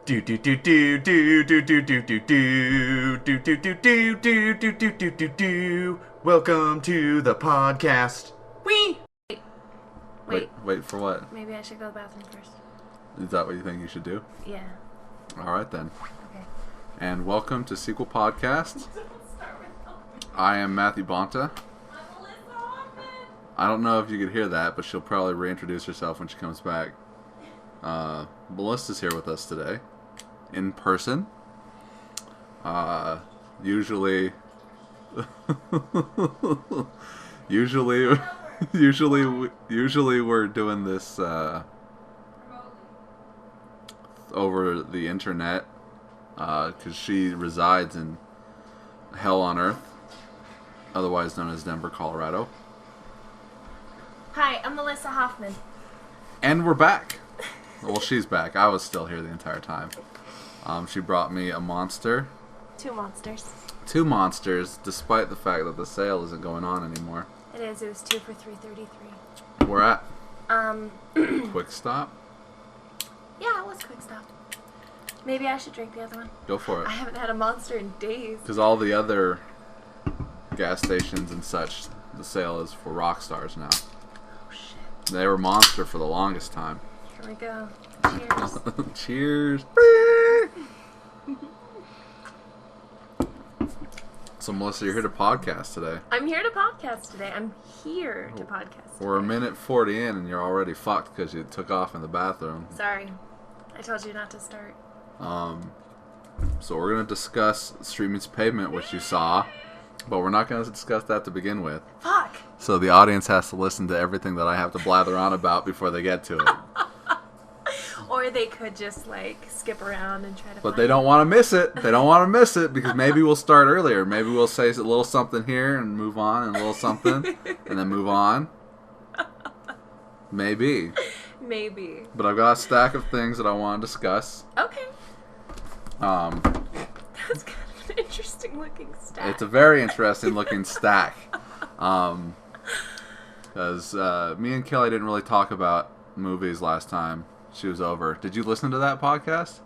Do do do do do do do do do do do do do do do do do do do do. Welcome to the podcast. Wee. Wait for what? Maybe I should go to the bathroom first. Is that what you think you should do? Yeah. All right then. Okay. And welcome to Sequel Podcast. I am Matthew Bonta. I don't know if you could hear that, but she'll probably reintroduce herself when she comes back. Melissa's here with us today, in person. Usually we're doing this over the internet, because she resides in Hell on Earth, otherwise known as Denver, Colorado. Hi, I'm Melissa Hoffman. And we're back. Well, she's back. I was still here the entire time. She brought me a monster. Two monsters. Two monsters, despite the fact that the sale isn't going on anymore. It is. It was 2 for $3.33. We're at Quick Stop. Yeah, it was Quick Stop. Maybe I should drink the other one. Go for it. I haven't had a monster in days. Because all the other gas stations and such, the sale is for rock stars now. Oh shit. They were Monster for the longest time. Here we go. Cheers. Cheers. So, Melissa, you're here to podcast today. I'm here to podcast today. I'm here to podcast We're a today. minute 40 in and you're already fucked because you took off in the bathroom. Sorry. I told you not to start. So we're going to discuss Street Meets Pavement, which you saw, but we're not going to discuss that to begin with. Fuck. So the audience has to listen to everything that I have to blather on about before they get to it. Or they could just, skip around and try to But find they don't want to miss it. They don't want to miss it because maybe we'll start earlier. Maybe we'll say a little something here and move on, and a little something, and then move on. Maybe. Maybe. But I've got a stack of things that I want to discuss. Okay. That's kind of an interesting looking stack. It's a very interesting looking stack. Because me and Kelly didn't really talk about movies last time she was over. Did you listen to that podcast?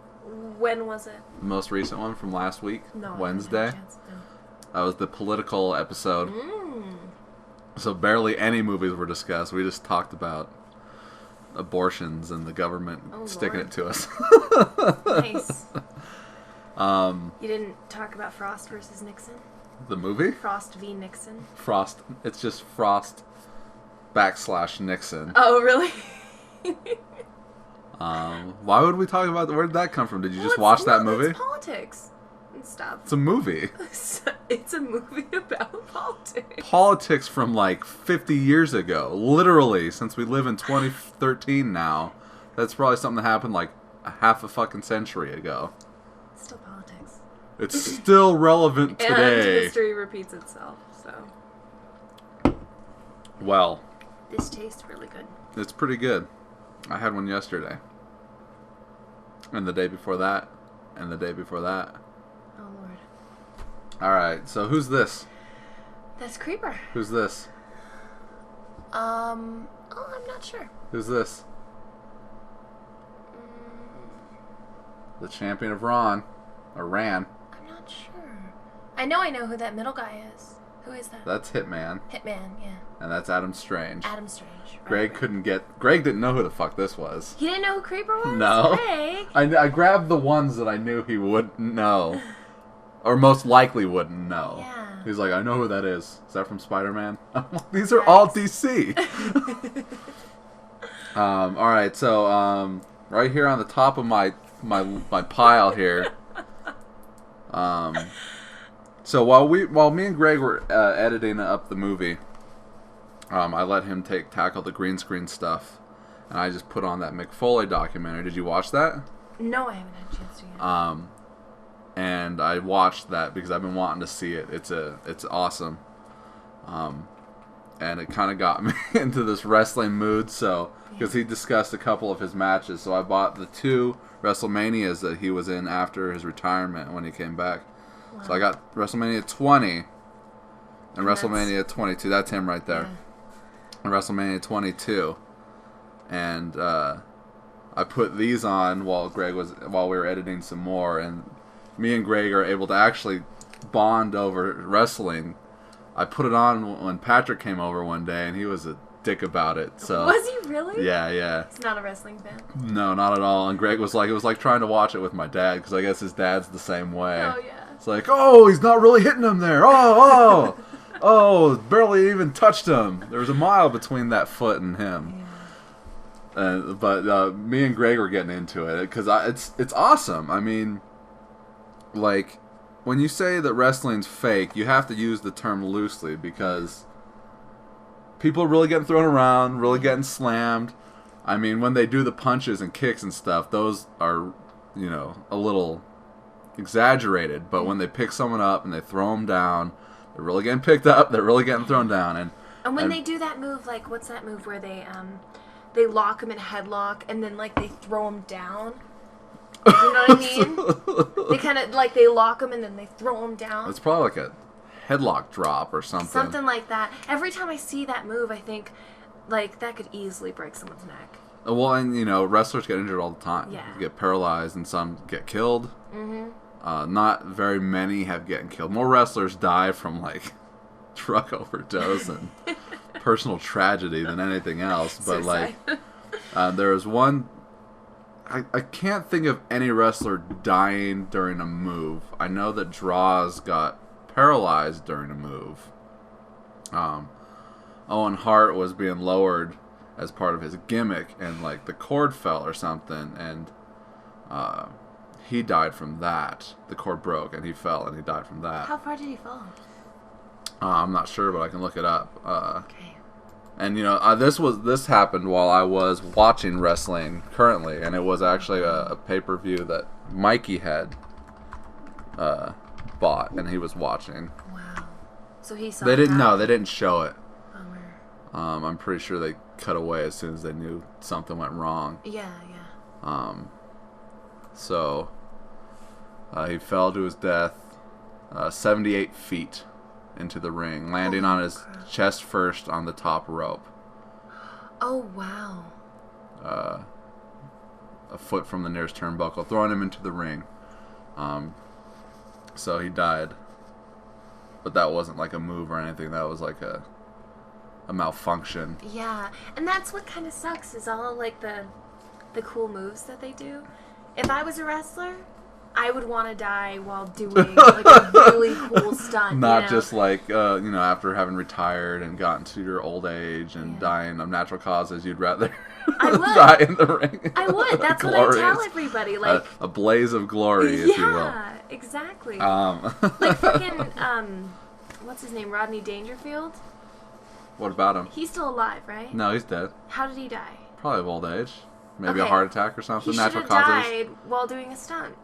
When was it? The most recent one from last week? No. Wednesday? I haven't had a chance, no. That was the political episode. Mm. So barely any movies were discussed. We just talked about abortions and the government sticking Lord. it to us. Nice. You didn't talk about Frost versus Nixon? The movie? Frost v. Nixon? Frost. It's just Frost / Nixon. Oh, really? Why would we talk about where did that come from? Did you just Well, watch that no, movie? It's politics and stuff. It's a movie. It's a movie about politics. Politics from 50 years ago. Literally, since we live in 2013 now. That's probably something that happened a half a fucking century ago. It's still politics. It's still relevant And today. history repeats itself, so. Well, This tastes really good. it's pretty good. I had one yesterday. And the day before that. And the day before that. Oh, Lord. Alright, so who's this? That's Creeper. Who's this? Oh, I'm not sure. Who's this? The champion of Ron. Or Ran. I'm not sure. I know who that middle guy is. Who is that? That's Hitman. Hitman, yeah. And that's Adam Strange. Adam Strange. Greg didn't know who the fuck this was. He didn't know who Creeper was? No. Greg? I grabbed the ones that I knew he wouldn't know. Or most likely wouldn't know. Yeah. He's like, I know who that is. Is that from Spider-Man? These are all DC. Alright, so right here on the top of my pile here. So while me and Greg were editing up the movie, I let him tackle the green screen stuff, and I just put on that McFoley documentary. Did you watch that? No, I haven't had a chance to yet. And I watched that because I've been wanting to see it. It's awesome. And it kind of got me into this wrestling mood. So because he discussed a couple of his matches, so I bought the 2 WrestleManias that he was in after his retirement when he came back. Wow. So I got WrestleMania 20 and And WrestleMania 22. That's him right there. Yeah. And WrestleMania 22. And I put these on while we were editing some more, and me and Greg are able to actually bond over wrestling. I put it on when Patrick came over one day, and he was a dick about it. So was he really? Yeah. He's not a wrestling fan. No, not at all. And Greg was like, it was like trying to watch it with my dad, because I guess his dad's the same way. Oh yeah. It's like, oh, he's not really hitting him there. Oh, barely even touched him. There was a mile between that foot and him. Yeah. But me and Greg were getting into it because it's awesome. I mean, like, when you say that wrestling's fake, you have to use the term loosely because people are really getting thrown around, really getting slammed. I mean, when they do the punches and kicks and stuff, those are, a little exaggerated. But when they pick someone up and they throw them down, they're really getting picked up. They're really getting thrown down. And when they do that move, like, what's that move where they lock them in a headlock and then, like, they throw them down? You know what I mean? They kind of, like, they lock them and then they throw them down. It's probably like a headlock drop or something. Something like that. Every time I see that move, I think, like, that could easily break someone's neck. Well, and, wrestlers get injured all the time. Yeah. They get paralyzed and some get killed. Mm-hmm. Not very many have gotten killed. More wrestlers die from, like, drug overdose and personal tragedy than anything else. But, Suicide. like, there was one... I can't think of any wrestler dying during a move. I know that Droz got paralyzed during a move. Owen Hart was being lowered as part of his gimmick, and, like, the cord fell or something, and he died from that. The cord broke, and he fell, and he died from that. How far did he fall? I'm not sure, but I can look it up. Okay. And this happened while I was watching wrestling currently, and it was actually a pay-per-view that Mikey had bought, and he was watching. Wow. So he saw. They didn't that. know. They didn't show it. Bummer. I'm pretty sure they cut away as soon as they knew something went wrong. Yeah. So he fell to his death 78 feet into the ring, landing on his chest first on the top rope. Oh, wow. A foot from the nearest turnbuckle, throwing him into the ring. So he died. But that wasn't like a move or anything. That was like a malfunction. Yeah, and that's what kind of sucks is all like the cool moves that they do. If I was a wrestler, I would want to die while doing like a really cool stunt. Not just like after having retired and gotten to your old age and dying of natural causes, you'd rather die in the ring. I would. That's what I tell everybody. Like a blaze of glory, if you will. Yeah, exactly. Like fucking what's his name? Rodney Dangerfield. What about him? He's still alive, right? No, he's dead. How did he die? Probably of old age. Maybe a heart attack or something. He Natural should have causes. died while doing a stunt.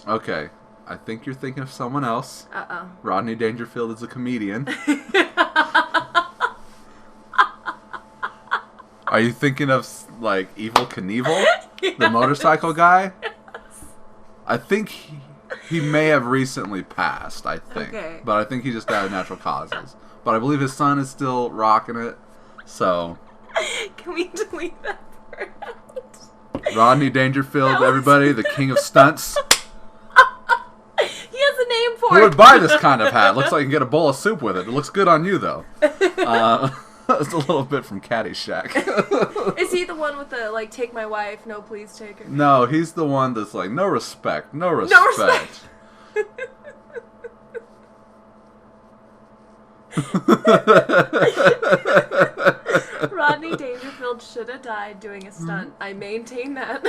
Okay. I think you're thinking of someone else. Uh-oh. Rodney Dangerfield is a comedian. Are you thinking of, like, Evel Knievel? The motorcycle guy? I think he may have recently passed, I think. Okay. But I think he just died of natural causes. But I believe his son is still rocking it. So... Can we delete that part out? Rodney Dangerfield, everybody, the king of stunts. He has a name for Who it. would buy this kind of hat? Looks like you can get a bowl of soup with it. It looks good on you, though. It's a little bit from Caddyshack. Is he the one with the, like, take my wife, no please take her? No, he's the one that's like, no respect, no respect. No respect. Rodney Dangerfield should have died doing a stunt. I maintain that.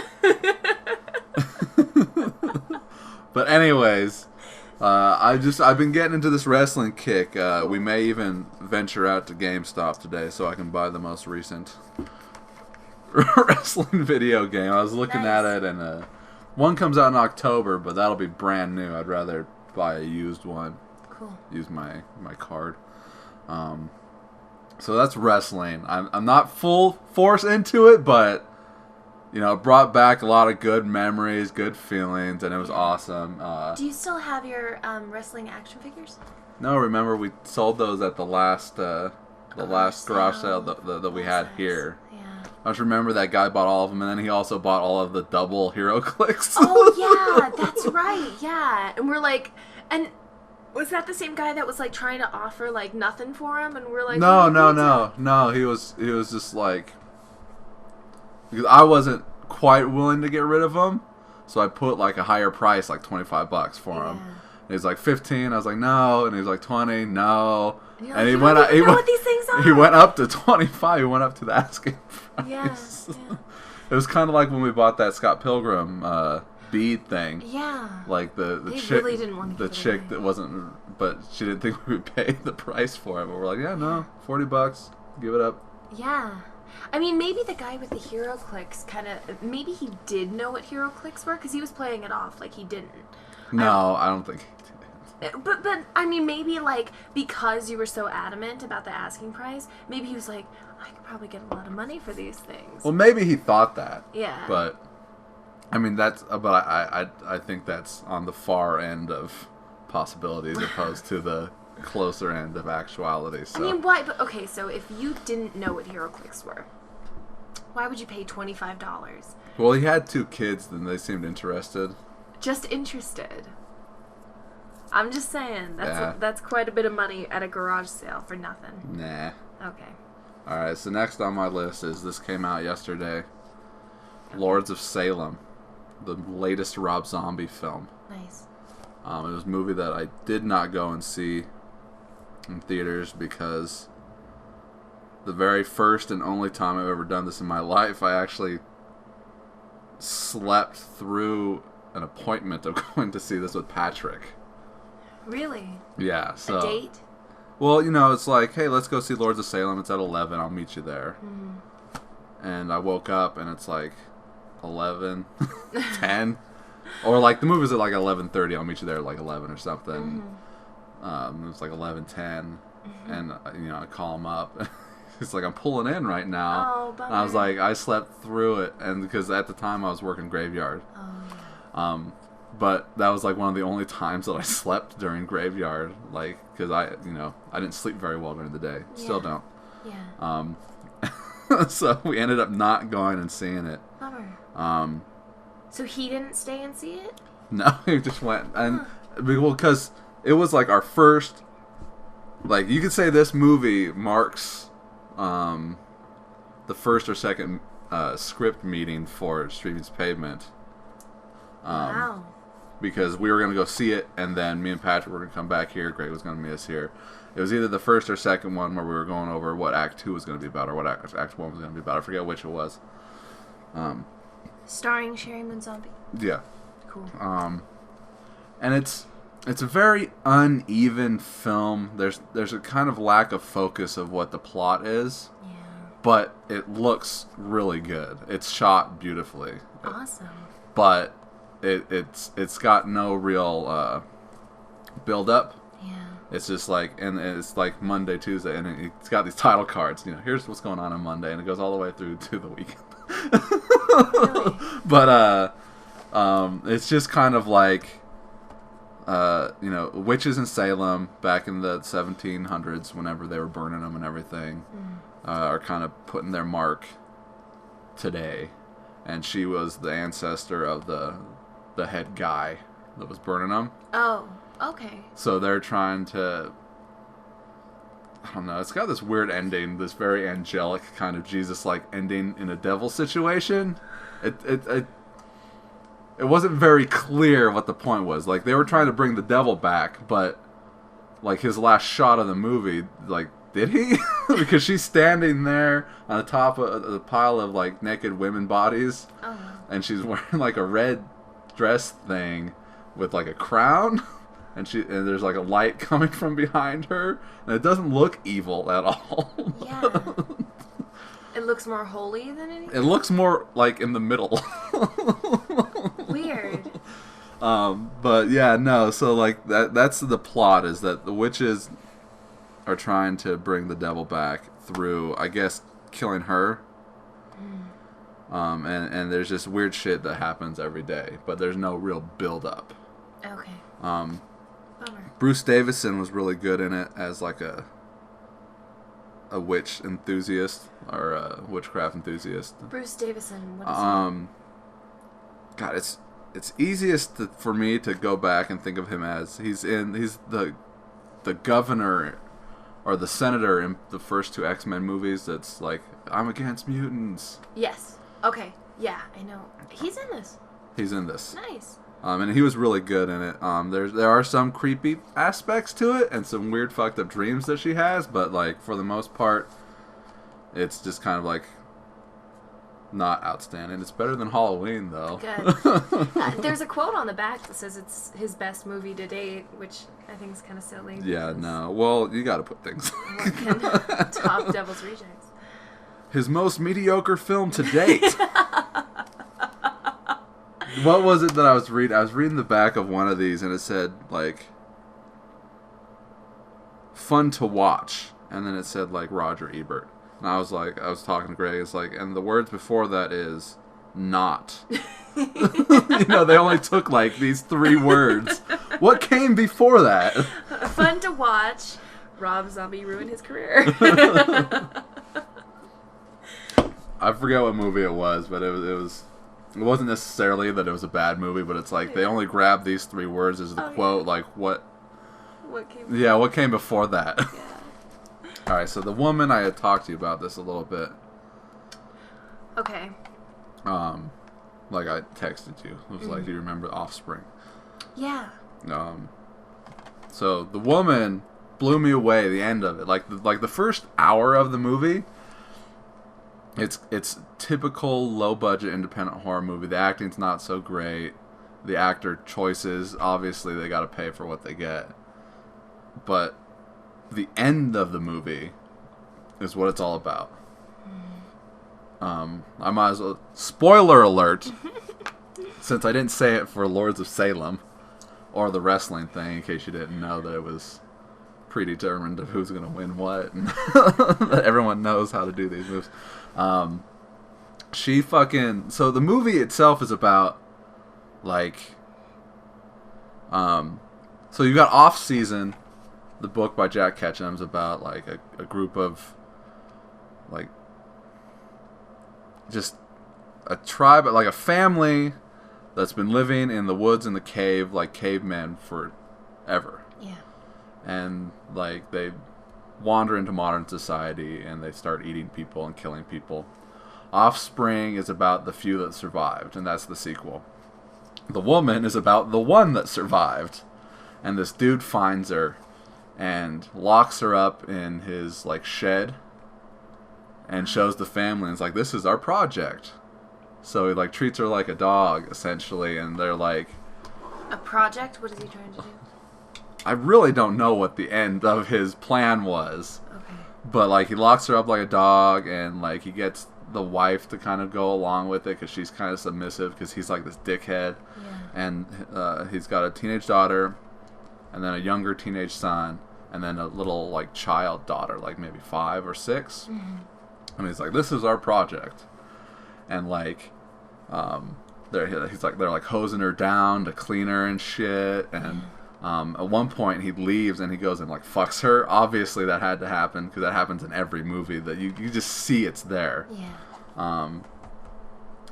But anyways, I've been getting into this wrestling kick. We may even venture out to GameStop today so I can buy the most recent wrestling video game. I was looking at it, and one comes out in October, but that'll be brand new. I'd rather buy a used one. Cool. Use my card. So that's wrestling. I'm not full force into it, but it brought back a lot of good memories, good feelings, and it was awesome. Do you still have your wrestling action figures? No, remember we sold those at the last garage sale that we had here. Yeah. I just remember that guy bought all of them, and then he also bought all of the double hero clicks. Oh, yeah, that's right, yeah. And we're like, and was that the same guy that was, like, trying to offer, like, nothing for him? And we're like... No, he was just like... Because I wasn't quite willing to get rid of him, so I put, like, a higher price, like $25 for him. And he's like, 15, I was like, no, and he was like, 20, no. And he went up. He know what these things are. He went up to 25. He went up to the asking price. Yeah. It was kind of like when we bought that Scott Pilgrim bead thing. Yeah. Like the They chick, really didn't want to the give it chick away. that wasn't, but she didn't think we would pay the price for it. But we're like, yeah, no, $40, give it up. Yeah. I mean, maybe the guy with the hero clicks kind of, maybe he did know what hero clicks were because he was playing it off like he didn't. No, I don't think he did. But I mean, maybe like because you were so adamant about the asking price, maybe he was like, I could probably get a lot of money for these things. Well, maybe he thought that. Yeah. But I mean, but I think that's on the far end of possibilities opposed to the closer end of actuality. So. I mean, why? But okay, so if you didn't know what hero clicks were, why would you pay $25? Well, he had 2 kids, and they seemed interested. Just interested. I'm just saying Yeah. that's quite a bit of money at a garage sale for nothing. Nah. Okay. All right. So next on my list is this came out yesterday. Lords of Salem, the latest Rob Zombie film. Nice. It was a movie that I did not go and see in theaters because the very first and only time I've ever done this in my life, I actually slept through an appointment of going to see this with Patrick. Really? Yeah. So. A date? Well, you know, it's like, hey, let's go see Lords of Salem. It's at 11. I'll meet you there. Mm-hmm. And I woke up and it's like 11, 10. Or like the movie's at like 11:30. I'll meet you there at like 11 or something. Mm-hmm. It was like 11:10. And, you know, I call him up. He's like, I'm pulling in right now. Oh, bummer. And I was like, I slept through it. And because at the time I was working graveyard. Oh, But that was like one of the only times that I slept during graveyard, like because I didn't sleep very well during the day. Still don't. yeah. So we ended up not going and seeing it. Bummer. So he didn't stay and see it? No, we just went and well, because it was like our first. Like you could say this movie marks the first or second script meeting for Streaming's Pavement. Wow. Because we were going to go see it, and then me and Patrick were going to come back here. Greg was going to meet us here. It was either the first or second one where we were going over what Act 2 was going to be about, or what Act 1 was going to be about. I forget which it was. Starring Sherry Moon Zombie. Yeah. Cool. And it's a very uneven film. There's a kind of lack of focus of what the plot is. Yeah. But it looks really good. It's shot beautifully. Awesome. But it's got no real build up. Yeah. It's just like, and it's like Monday, Tuesday, and it's got these title cards. You know, here's what's going on Monday, and it goes all the way through to the weekend. Really? But it's just kind of like, witches in Salem back in the 1700s, whenever they were burning them and everything, are kind of putting their mark today. And she was the ancestor of the head guy that was burning them. Oh, okay. So they're trying to, I don't know, it's got this weird ending, this very angelic kind of Jesus-like ending in a devil situation. It wasn't very clear what the point was. Like, they were trying to bring the devil back, but, like, his last shot of the movie, like, did he? Because she's standing there on the top of the pile of, like, naked women bodies. Oh. And she's wearing, like, a red dress thing with, like, a crown. And there's, like, a light coming from behind her. And it doesn't look evil at all. Yeah. It looks more holy than anything? It looks more, like, in the middle. Weird. But, yeah, no. So, like, that's the plot, is that the witches are trying to bring the devil back through, I guess, killing her. And there's just weird shit that happens every day, but there's no real build up. Okay. Um, Bummer. Bruce Davison was really good in it as like a a witch enthusiast or a witchcraft enthusiast. Bruce Davison. What is God, it's easiest for me to go back and think of him as he's the governor or the senator in the first 2 X-Men movies. That's like, I'm against mutants. he? Yes. Okay. Yeah, I know. He's in this. He's in this. Nice. And he was really good in it. There are some creepy aspects to it and some weird fucked up dreams that she has, but like for the most part, it's just kind of like not outstanding. It's better than Halloween though. Good. There's a quote on the back that says it's his best movie to date, which I think is kind of silly. Yeah, no. Well, you got to put things. What can top Devil's Rejects? His most mediocre film to date. What was it that I was reading? I was reading the back of one of these, and it said, like, fun to watch. And then it said, like, Roger Ebert. And I was talking to Greg, it's like, and the words before that is, not. You know, they only took, like, these 3 words. What came before that? Fun to watch. Rob Zombie ruined his career. I forget what movie it was, but it wasn't necessarily that it was a bad movie, but it's like they only grabbed these 3 words as the quote. Yeah. Like what came? Yeah, what came before that? Yeah. All right, so the woman, I had talked to you about this a little bit. Okay. Like I texted you. It was like, do you remember Offspring? Yeah. So the woman blew me away. The end of it, like the first hour of the movie. It's typical low budget independent horror movie. The acting's not so great. The actor choices, obviously they got to pay for what they get. But the end of the movie is what it's all about. I might as well, spoiler alert, since I didn't say it for Lords of Salem or the wrestling thing, in case you didn't know that it was predetermined of who's going to win what, and that everyone knows how to do these moves. So the movie itself is about, like, so you've got Off Season, the book by Jack Ketchum's about, like, a group of, like, just a tribe, like a family that's been living in the woods in the cave, like cavemen forever. Yeah. And, like, they wander into modern society and they start eating people and killing people. Offspring is about the few that survived, and that's the sequel. The woman is about the one that survived, and this dude finds her and locks her up in his, like, shed and shows the family, and it's like, this is our project. So he, like, treats her like a dog, essentially, and they're like... A project? What is he trying to do? I really don't know what the end of his plan was. Okay. But, like, he locks her up like a dog, and, like, he gets the wife to kind of go along with it because she's kind of submissive because he's, like, this dickhead. Yeah. And he's got a teenage daughter, and then a younger teenage son, and then a little, like, child daughter, like maybe 5 or 6. Mm-hmm. And he's like, this is our project. And, like, they're like hosing her down to clean her and shit, and... at one point he leaves and he goes and, like, fucks her. Obviously that had to happen because that happens in every movie that you just see it's there. Yeah.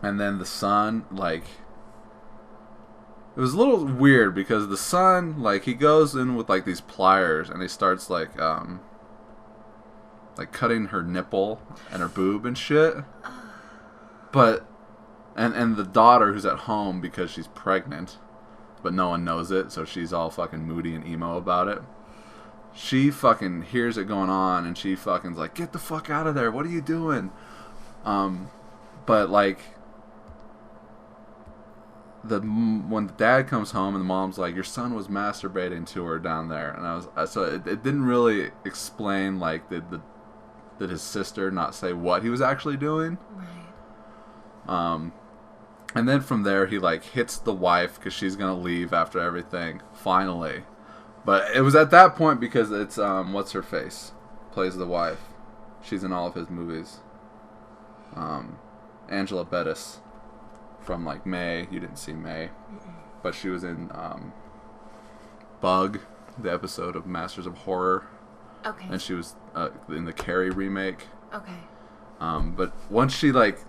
And then the son, like, it was a little weird because the son, like, he goes in with, like, these pliers and he starts, like cutting her nipple and her boob and shit. But and the daughter, who's at home because she's pregnant, but no one knows it, so she's all fucking moody and emo about it. She fucking hears it going on, and she fucking's like, get the fuck out of there, what are you doing? But, like, when the dad comes home and the mom's like, your son was masturbating to her down there, and so it didn't really explain, like, did his sister not say what he was actually doing? Right. And then from there, he, like, hits the wife because she's going to leave after everything, finally. But it was at that point because it's, what's-her-face plays the wife. She's in all of his movies. Angela Bettis from, like, May. You didn't see May. But she was in Bug, the episode of Masters of Horror. Okay. and she was in the Carrie remake. Okay. But once she like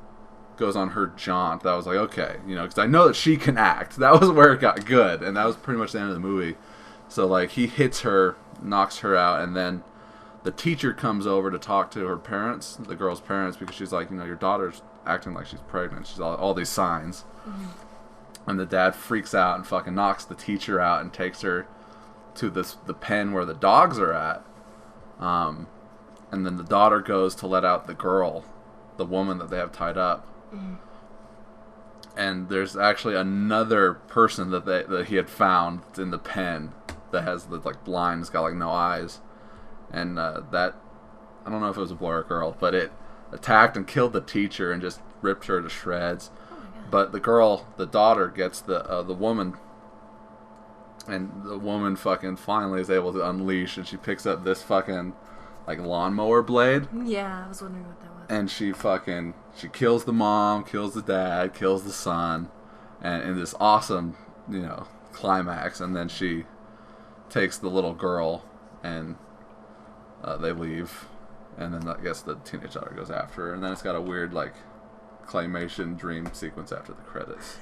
goes on her jaunt, that was like, okay, you know, because I know that she can act. That was where it got good, and that was pretty much the end of the movie. So like he hits her, knocks her out, and then the teacher comes over to talk to her parents, the girl's parents, because she's like, you know, your daughter's acting like she's pregnant. She's all these signs. Mm-hmm. And the dad freaks out and fucking knocks the teacher out and takes her to the pen where the dogs are at. And then the daughter goes to let out the girl, the woman that they have tied up. Mm-hmm. And there's actually another person that he had found in the pen that has the like blind, it's got like no eyes. And that, I don't know if it was a boy or a girl, but it attacked and killed the teacher and just ripped her to shreds. Oh my God. But the girl, the daughter, gets the woman, and the woman fucking finally is able to unleash, and she picks up this fucking like lawnmower blade. Yeah, I was wondering what that was. And she kills the mom, kills the dad, kills the son, and in this awesome, you know, climax. And then she takes the little girl, and they leave. And then I guess the teenage daughter goes after her. And then it's got a weird, like, claymation dream sequence after the credits.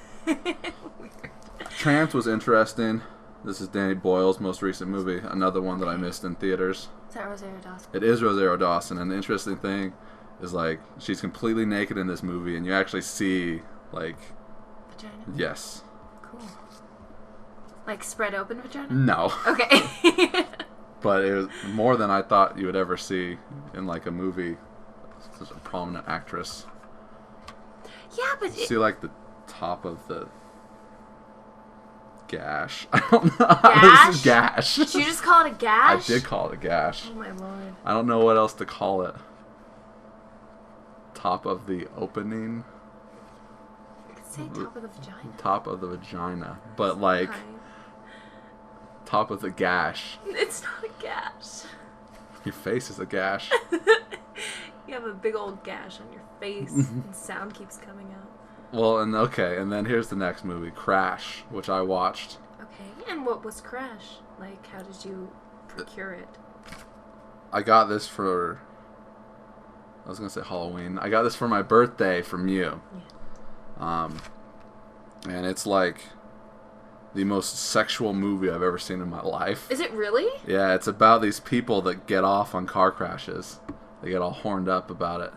Tramps was interesting. This is Danny Boyle's most recent movie. Another one that I missed in theaters. Is that Rosario Dawson? It is Rosario Dawson. And the interesting thing is, like, she's completely naked in this movie. And you actually see, like... Vagina? Yes. Cool. Like, spread open vagina? No. Okay. But it was more than I thought you would ever see in like a movie. Such a prominent actress. Yeah, but see like the top of the gash. I don't know. Gash? This is gash. Did you just call it a gash? I did call it a gash. Oh my lord. I don't know what else to call it. Top of the opening. You could say top of the vagina. Top of the vagina, but like. Fine. Top of the gash. It's not a gash. Your face is a gash. You have a big old gash on your face, and sound keeps coming out. Well, and then here's the next movie, Crash, which I watched. Okay, and what was Crash? Like, how did you procure it? I got this for... I was going to say Halloween. I got this for my birthday from you. Yeah. And it's like... the most sexual movie I've ever seen in my life. Is it really? Yeah, it's about these people that get off on car crashes. They get all horned up about it.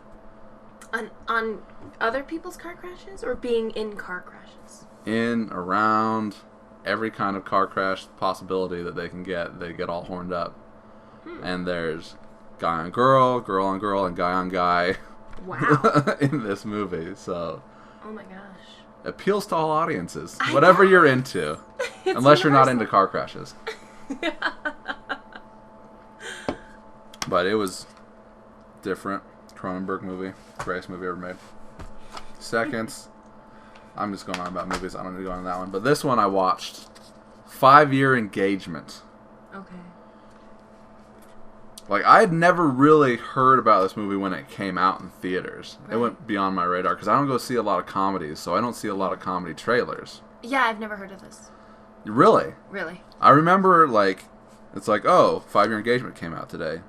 On other people's car crashes or being in car crashes? In, around, every kind of car crash possibility that they can get, they get all horned up. And there's guy on girl on girl, and guy on guy. Wow. in this movie, so... Oh my gosh. Appeals to all audiences. Whatever you're into. Unless you're not into car crashes. But it was different. Cronenberg movie. Greatest movie ever made. Seconds. I'm just going on about movies. I don't need to go on that one. But this one I watched. 5-Year Engagement. Okay. Like, I had never really heard about this movie when it came out in theaters. Right. It went beyond my radar because I don't go see a lot of comedies, so I don't see a lot of comedy trailers. Yeah, I've never heard of this. Really? Really? I remember, like, it's like, oh, 5-Year Engagement came out today.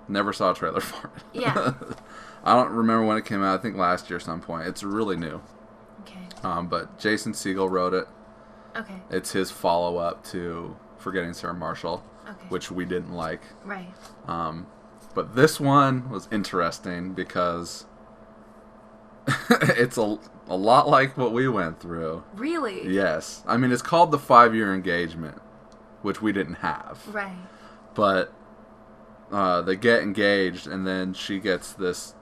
Never saw a trailer for it. Yeah. I don't remember when it came out. I think last year at some point. It's really new. Okay. But Jason Segel wrote it. Okay. It's his follow-up to Forgetting Sarah Marshall, Okay. which we didn't like. Right. But this one was interesting because it's a lot like what we went through. Really? Yes. I mean, it's called the 5-Year Engagement, which we didn't have. Right. But they get engaged, and then she gets this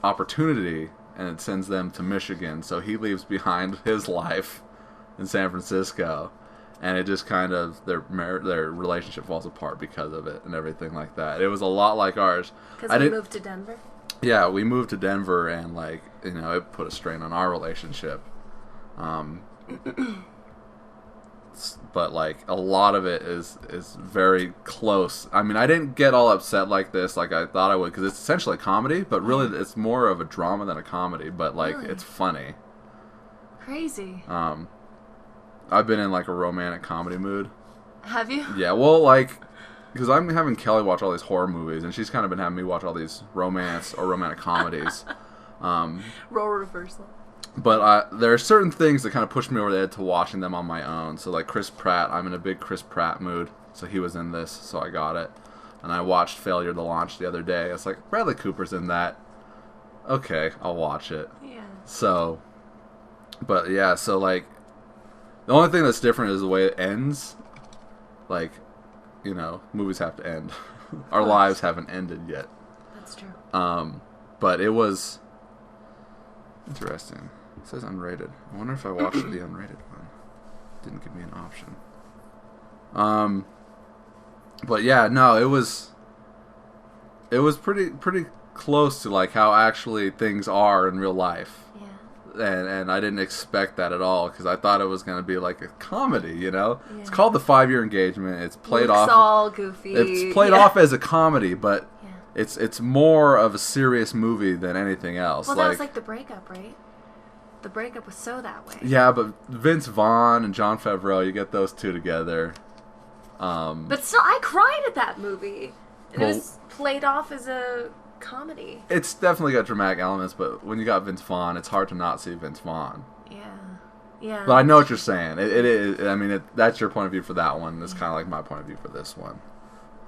opportunity, and it sends them to Michigan. So he leaves behind his life in San Francisco. And it just kind of, their relationship falls apart because of it and everything like that. It was a lot like ours. Because we moved to Denver? Yeah, we moved to Denver, and, like, you know, it put a strain on our relationship. But, like, a lot of it is very close. I mean, I didn't get all upset like this like I thought I would, because it's essentially a comedy, but really it's more of a drama than a comedy. But, like, Really? it's funny. Crazy. I've been in, like, a romantic comedy mood. Have you? Yeah, well, like, because I'm having Kelly watch all these horror movies, and she's kind of been having me watch all these romance or romantic comedies. Role reversal. But there are certain things that kind of push me over the edge to watching them on my own. So like Chris Pratt, I'm in a big Chris Pratt mood. So he was in this, so I got it. And I watched Failure to Launch the other day. It's like, Bradley Cooper's in that. Okay, I'll watch it. Yeah. So, but yeah, so like, the only thing that's different is the way it ends. Like, you know, movies have to end. Our lives haven't ended yet. That's true. But it was interesting. It says unrated. I wonder if I watched the unrated one. Didn't give me an option. But yeah, no, it was pretty close to like how actually things are in real life. Yeah. And I didn't expect that at all because I thought it was going to be like a comedy, you know? Yeah. It's called The 5-Year Engagement. It's played Looks off all goofy. It's played off as a comedy, but Yeah. it's more of a serious movie than anything else. Well, that was like The Breakup, right? The Breakup was so that way. Yeah, but Vince Vaughn and Jon Favreau, you get those two together. But still, I cried at that movie. And Well- it was played off as a comedy. It's definitely got dramatic elements, but when you got Vince Vaughn, it's hard to not see Vince Vaughn. Yeah. Yeah. But I know what you're saying. It is. I mean, that's your point of view for that one. It's kind of like my point of view for this one.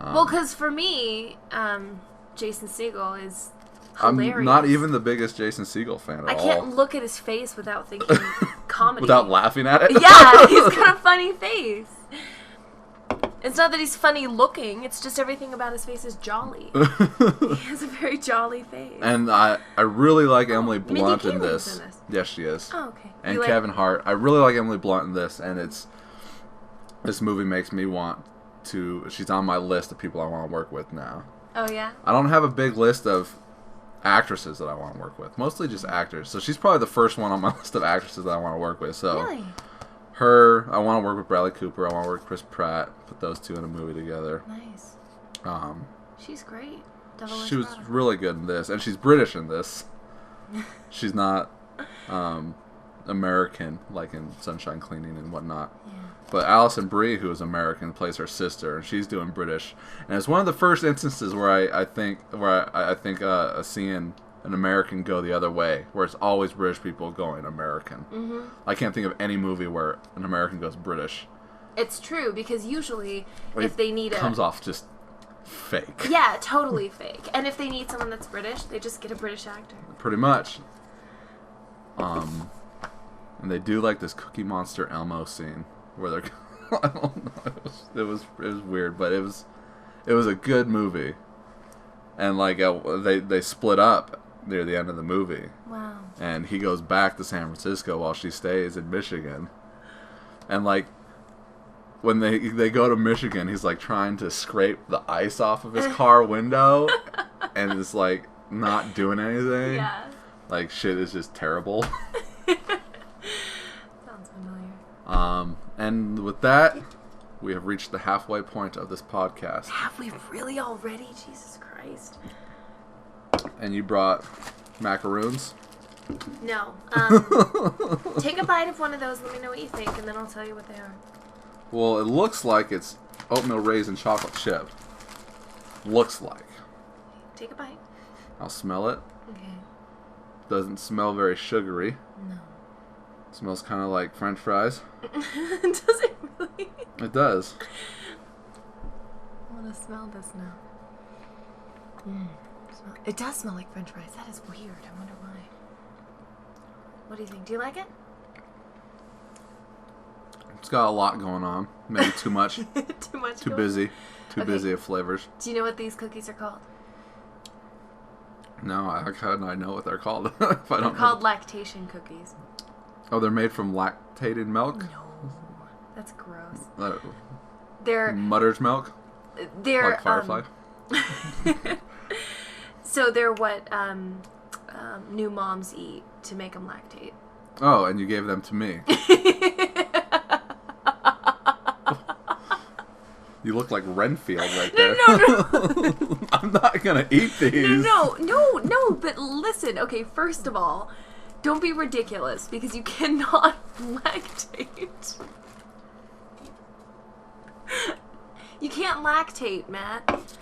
Well, because for me, Jason Segel is hilarious. I'm not even the biggest Jason Segel fan at I all. can't look at his face without thinking comedy. Without laughing at it? Yeah, he's got a funny face. It's not that he's funny looking, it's just everything about his face is jolly. He has a very jolly face. And I really like Emily Mindy Blunt in Kaling's this. in this. Yes, she is. Oh, okay. And You like- Kevin Hart. I really like Emily Blunt in this, and this movie makes me want to. She's on my list of people I want to work with now. Oh, yeah? I don't have a big list of actresses that I want to work with, mostly just actors. So she's probably the first one on my list of actresses that I want to work with. So Really? her, I want to work with Bradley Cooper. I want to work with Chris Pratt. Put those two in a movie together. Nice. She's great. Devil Wears She was Prada. really good in this, and she's British in this. She's not American like in Sunshine Cleaning and whatnot. Yeah. But Alison Brie, who is American, plays her sister, and she's doing British. And it's one of the first instances where I think seeing an American go the other way, where it's always British people going American. Mm-hmm. I can't think of any movie where an American goes British. It's true, because usually It if they need comes off just fake. Yeah, totally fake. And if they need someone that's British, they just get a British actor. Pretty much. And they do like this Cookie Monster Elmo scene where they're I don't know. It was weird, but it was a good movie. And like they split up near the end of the movie. Wow. And he goes back to San Francisco while she stays in Michigan. And like when they go to Michigan, he's like trying to scrape the ice off of his car window and it's like not doing anything. Yeah. Like shit is just terrible. Sounds familiar. And with that, we have reached the halfway point of this podcast. Have we really already? Jesus Christ. And you brought macaroons? No. Take a bite of one of those, let me know what you think, and then I'll tell you what they are. Well, it looks like it's oatmeal raisin chocolate chip. Looks like. Take a bite. I'll smell it. Okay. Doesn't smell very sugary. No. Smells kind of like French fries. Does it really? It does. I want to smell this now. It does smell like French fries. That is weird. I wonder why. What do you think? Do you like it? It's got a lot going on. Maybe too much. Too much. Too going busy. on? Too Okay. busy of flavors. Do you know what these cookies are called? No, how could I know what they're called if I They're don't called know? lactation cookies. Oh, they're made from lactated milk? No, that's gross. They're They're mutter's milk? they're Like Firefly? So they're what new moms eat to make them lactate. Oh, and you gave them to me. You look like Renfield right there. No. I'm not gonna eat these. No, but listen, okay, first of all, don't be ridiculous, because you cannot lactate. You can't lactate, Matt.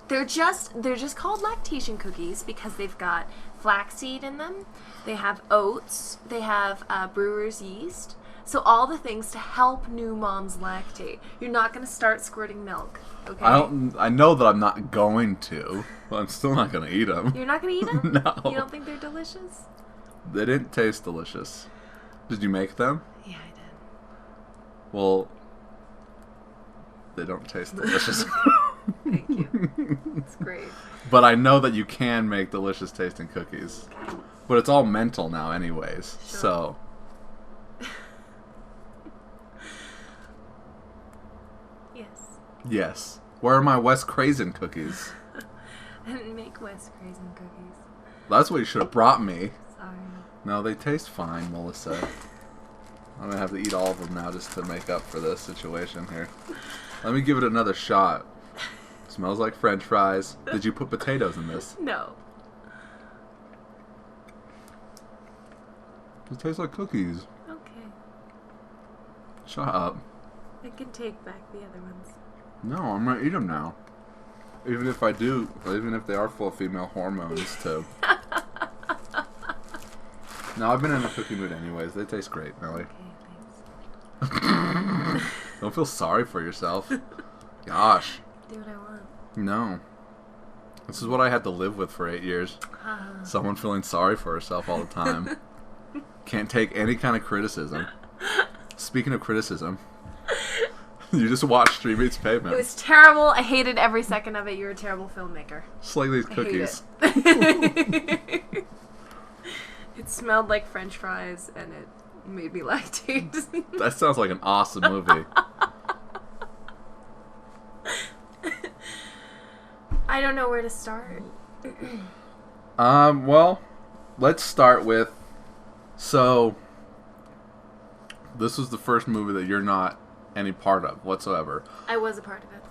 They're just called lactation cookies because they've got flaxseed in them. They have oats. They have brewer's yeast. So all the things to help new moms lactate. You're not going to start squirting milk, okay? I know that I'm not going to, but I'm still not going to eat them. You're not going to eat them? No. You don't think they're delicious? They didn't taste delicious. Did you make them? Yeah, I did. Well, they don't taste delicious. Thank you. It's great. But I know that you can make delicious tasting cookies. But it's all mental now anyways. Sure. So, yes. Where are my Wes Crazen cookies? I didn't make Wes Crazen cookies. That's what you should have brought me. Sorry. No, they taste fine, Melissa. I'm gonna have to eat all of them now just to make up for this situation here. Let me give it another shot. Smells like French fries. Did you put potatoes in this? No. It tastes like cookies. Okay. Shut up. I can take back the other ones. No, I'm gonna eat them now. Even if I do, even if they are full of female hormones too. No, I've been in a cookie mood anyways. They taste great, Melly. Okay, thanks. Don't feel sorry for yourself. Gosh. Do what I want. No. This is what I had to live with for 8 years. Someone feeling sorry for herself all the time. Can't take any kind of criticism. Speaking of criticism, you just watched Street Meets Pavement. It was terrible. I hated every second of it. You're a terrible filmmaker. Just like these I hate cookies. it. It smelled like French fries, and it made me lactate. That sounds like an awesome movie. I don't know where to start. Well, let's start with, so, this was the first movie that you're not any part of whatsoever. I was a part of it.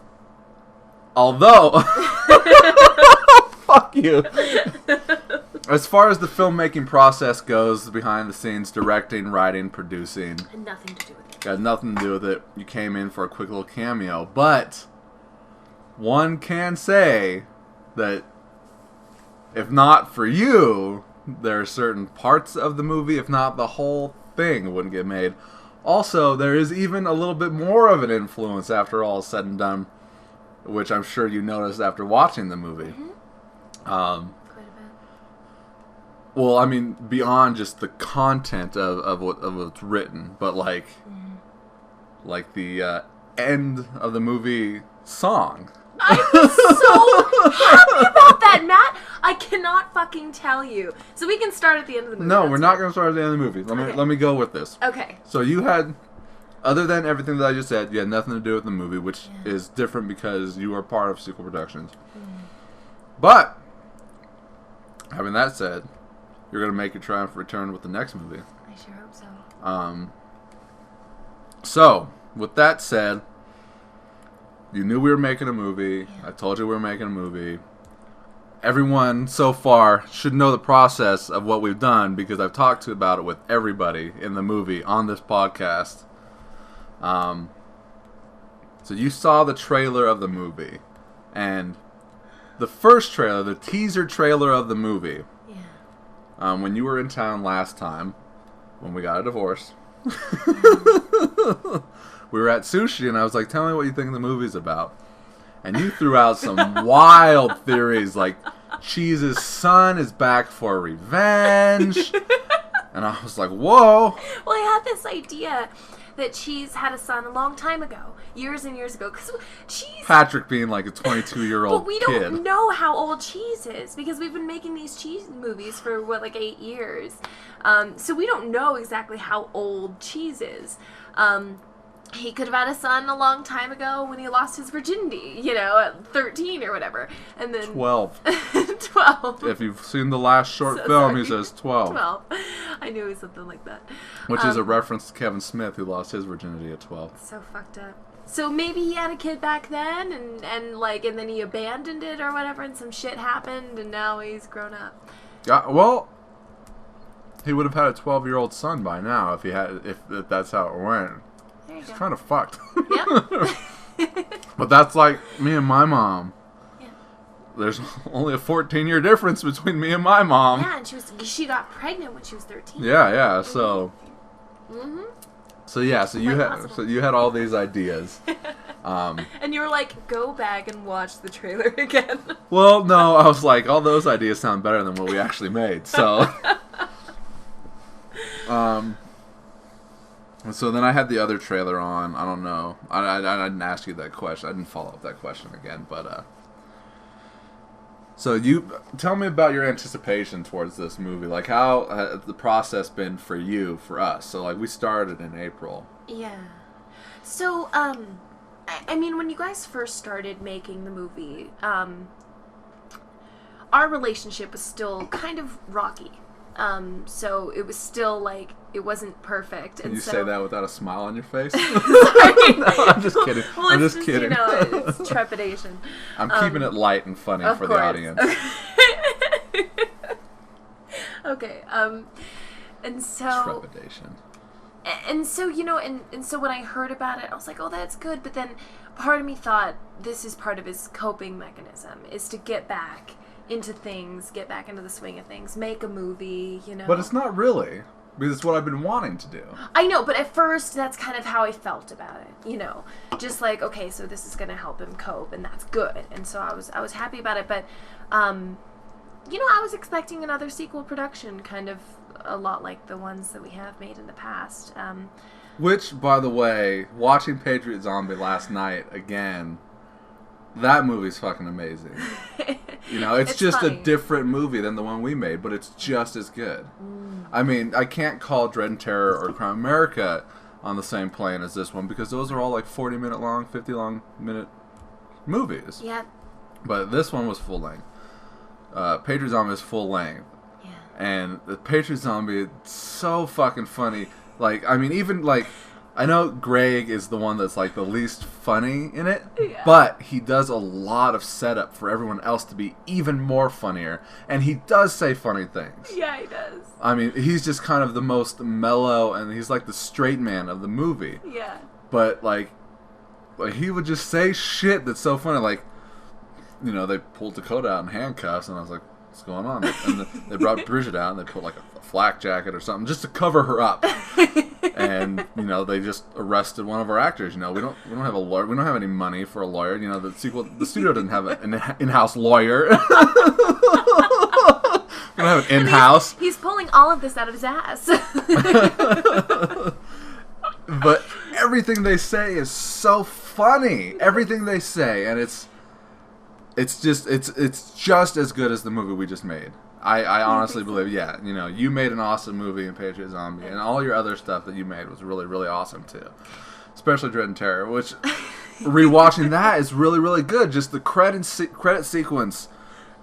Although, fuck you. As far as the filmmaking process goes, behind the scenes, directing, writing, producing, Had nothing to do with it. got nothing to do with it. You came in for a quick little cameo, but one can say that if not for you, there are certain parts of the movie, if not the whole thing, wouldn't get made. Also, there is even a little bit more of an influence after all is said and done, which I'm sure you noticed after watching the movie. Quite a bit. Well, I mean, beyond just the content of what's written, but like the end of the movie song. I was so happy about that, Matt. I cannot fucking tell you. So we can start at the end of the movie. No, That's we're not fine. going to start at the end of the movie. Okay. Let me go with this. Okay. So you had, other than everything that I just said, you had nothing to do with the movie, which is different because you are part of Sequel Productions. But, having that said, you're going to make your triumphant return with the next movie. I sure hope so. So, with that said, you knew we were making a movie. I told you we were making a movie. Everyone so far should know the process of what we've done because I've talked about it with everybody in the movie on this podcast. So you saw the trailer of the movie. And the first trailer, the teaser trailer of the movie, when you were in town last time, when we got a divorce, we were at sushi and I was like, tell me what you think the movie's about. And you threw out some wild theories like Cheese's son is back for revenge. And I was like, whoa. Well, I had this idea that Cheese had a son a long time ago, years and years ago. Because Cheese... Patrick being like a 22-year-old But we kid. don't know how old Cheese is because we've been making these Cheese movies for, 8 years. So we don't know exactly how old Cheese is. He could have had a son a long time ago when he lost his virginity, at 13 or whatever. And then 12. 12. If you've seen the last short So film, sorry. he says 12. 12. I knew it was something like that. Which is a reference to Kevin Smith, who lost his virginity at 12. So fucked up. So maybe he had a kid back then, and then he abandoned it or whatever, and some shit happened, and now he's grown up. Yeah, well, he would have had a 12-year-old son by now if that's how it went. There you It's go. kind of fucked. Yep. But that's like me and my mom. Yeah. There's only a 14-year difference between me and my mom. Yeah, and she got pregnant when she was 13. Yeah. So. Mm-hmm. So yeah. So you had all these ideas. And you were like, go back and watch the trailer again. Well, no, I was like, all those ideas sound better than what we actually made. So. So then I had the other trailer on. I don't know. I didn't ask you that question. I didn't follow up that question again. But so you tell me about your anticipation towards this movie. Like, how has the process been for you, for us? So like, we started in April. Yeah. So I mean, when you guys first started making the movie, our relationship was still kind of rocky. So it was still like, it wasn't perfect. Can and you so, say that without a smile on your face? Sorry. No, I'm just kidding. Well, I'm it's just kidding. You know, it's trepidation. I'm keeping it light and funny Of for course. the audience. Okay. And so. Trepidation. And so, you know, and so when I heard about it, I was like, oh, that's good. But then part of me thought this is part of his coping mechanism, is to get back into things, get back into the swing of things, make a movie, you know. But it's not really. Because it's what I've been wanting to do. I know, but at first that's kind of how I felt about it, you know. Just like, okay, so this is going to help him cope, and that's good. And so I was happy about it, but you know, I was expecting another sequel production, kind of a lot like the ones that we have made in the past. Which, by the way, watching Patriot Zombie last night again, that movie's fucking amazing. You know, it's just funny. a different movie than the one we made, but it's just as good. I mean, I can't call Dread and Terror or Crime America on the same plane as this one, because those are all like 40-minute long, 50-minute movies. Yeah. But this one was full length. Patriot Zombie is full length. Yeah. And the Patriot Zombie, it's so fucking funny. Like, I mean, even like, I know Greg is the one that's like the least funny in it, Yeah. but he does a lot of setup for everyone else to be even more funnier, and he does say funny things. Yeah, he does. I mean, he's just kind of the most mellow, and he's like the straight man of the movie. Yeah. But like he would just say shit that's so funny. Like, you know, they pulled Dakota out in handcuffs, and I was like, what's going on? And they brought Bridget out, and they put like a flak jacket or something just to cover her up. And you know, they just arrested one of our actors. You know, we don't have a lawyer. We don't have any money for a lawyer. You know, the studio doesn't have an in-house lawyer. We don't have an in-house. He's pulling all of this out of his ass. But everything they say is so funny. Everything they say, and it's just as good as the movie we just made. I honestly believe, yeah. You know, you made an awesome movie in Patriot Zombie, and all your other stuff that you made was really, really awesome too. Especially Dread and Terror, which rewatching that is really, really good. Just the credit sequence.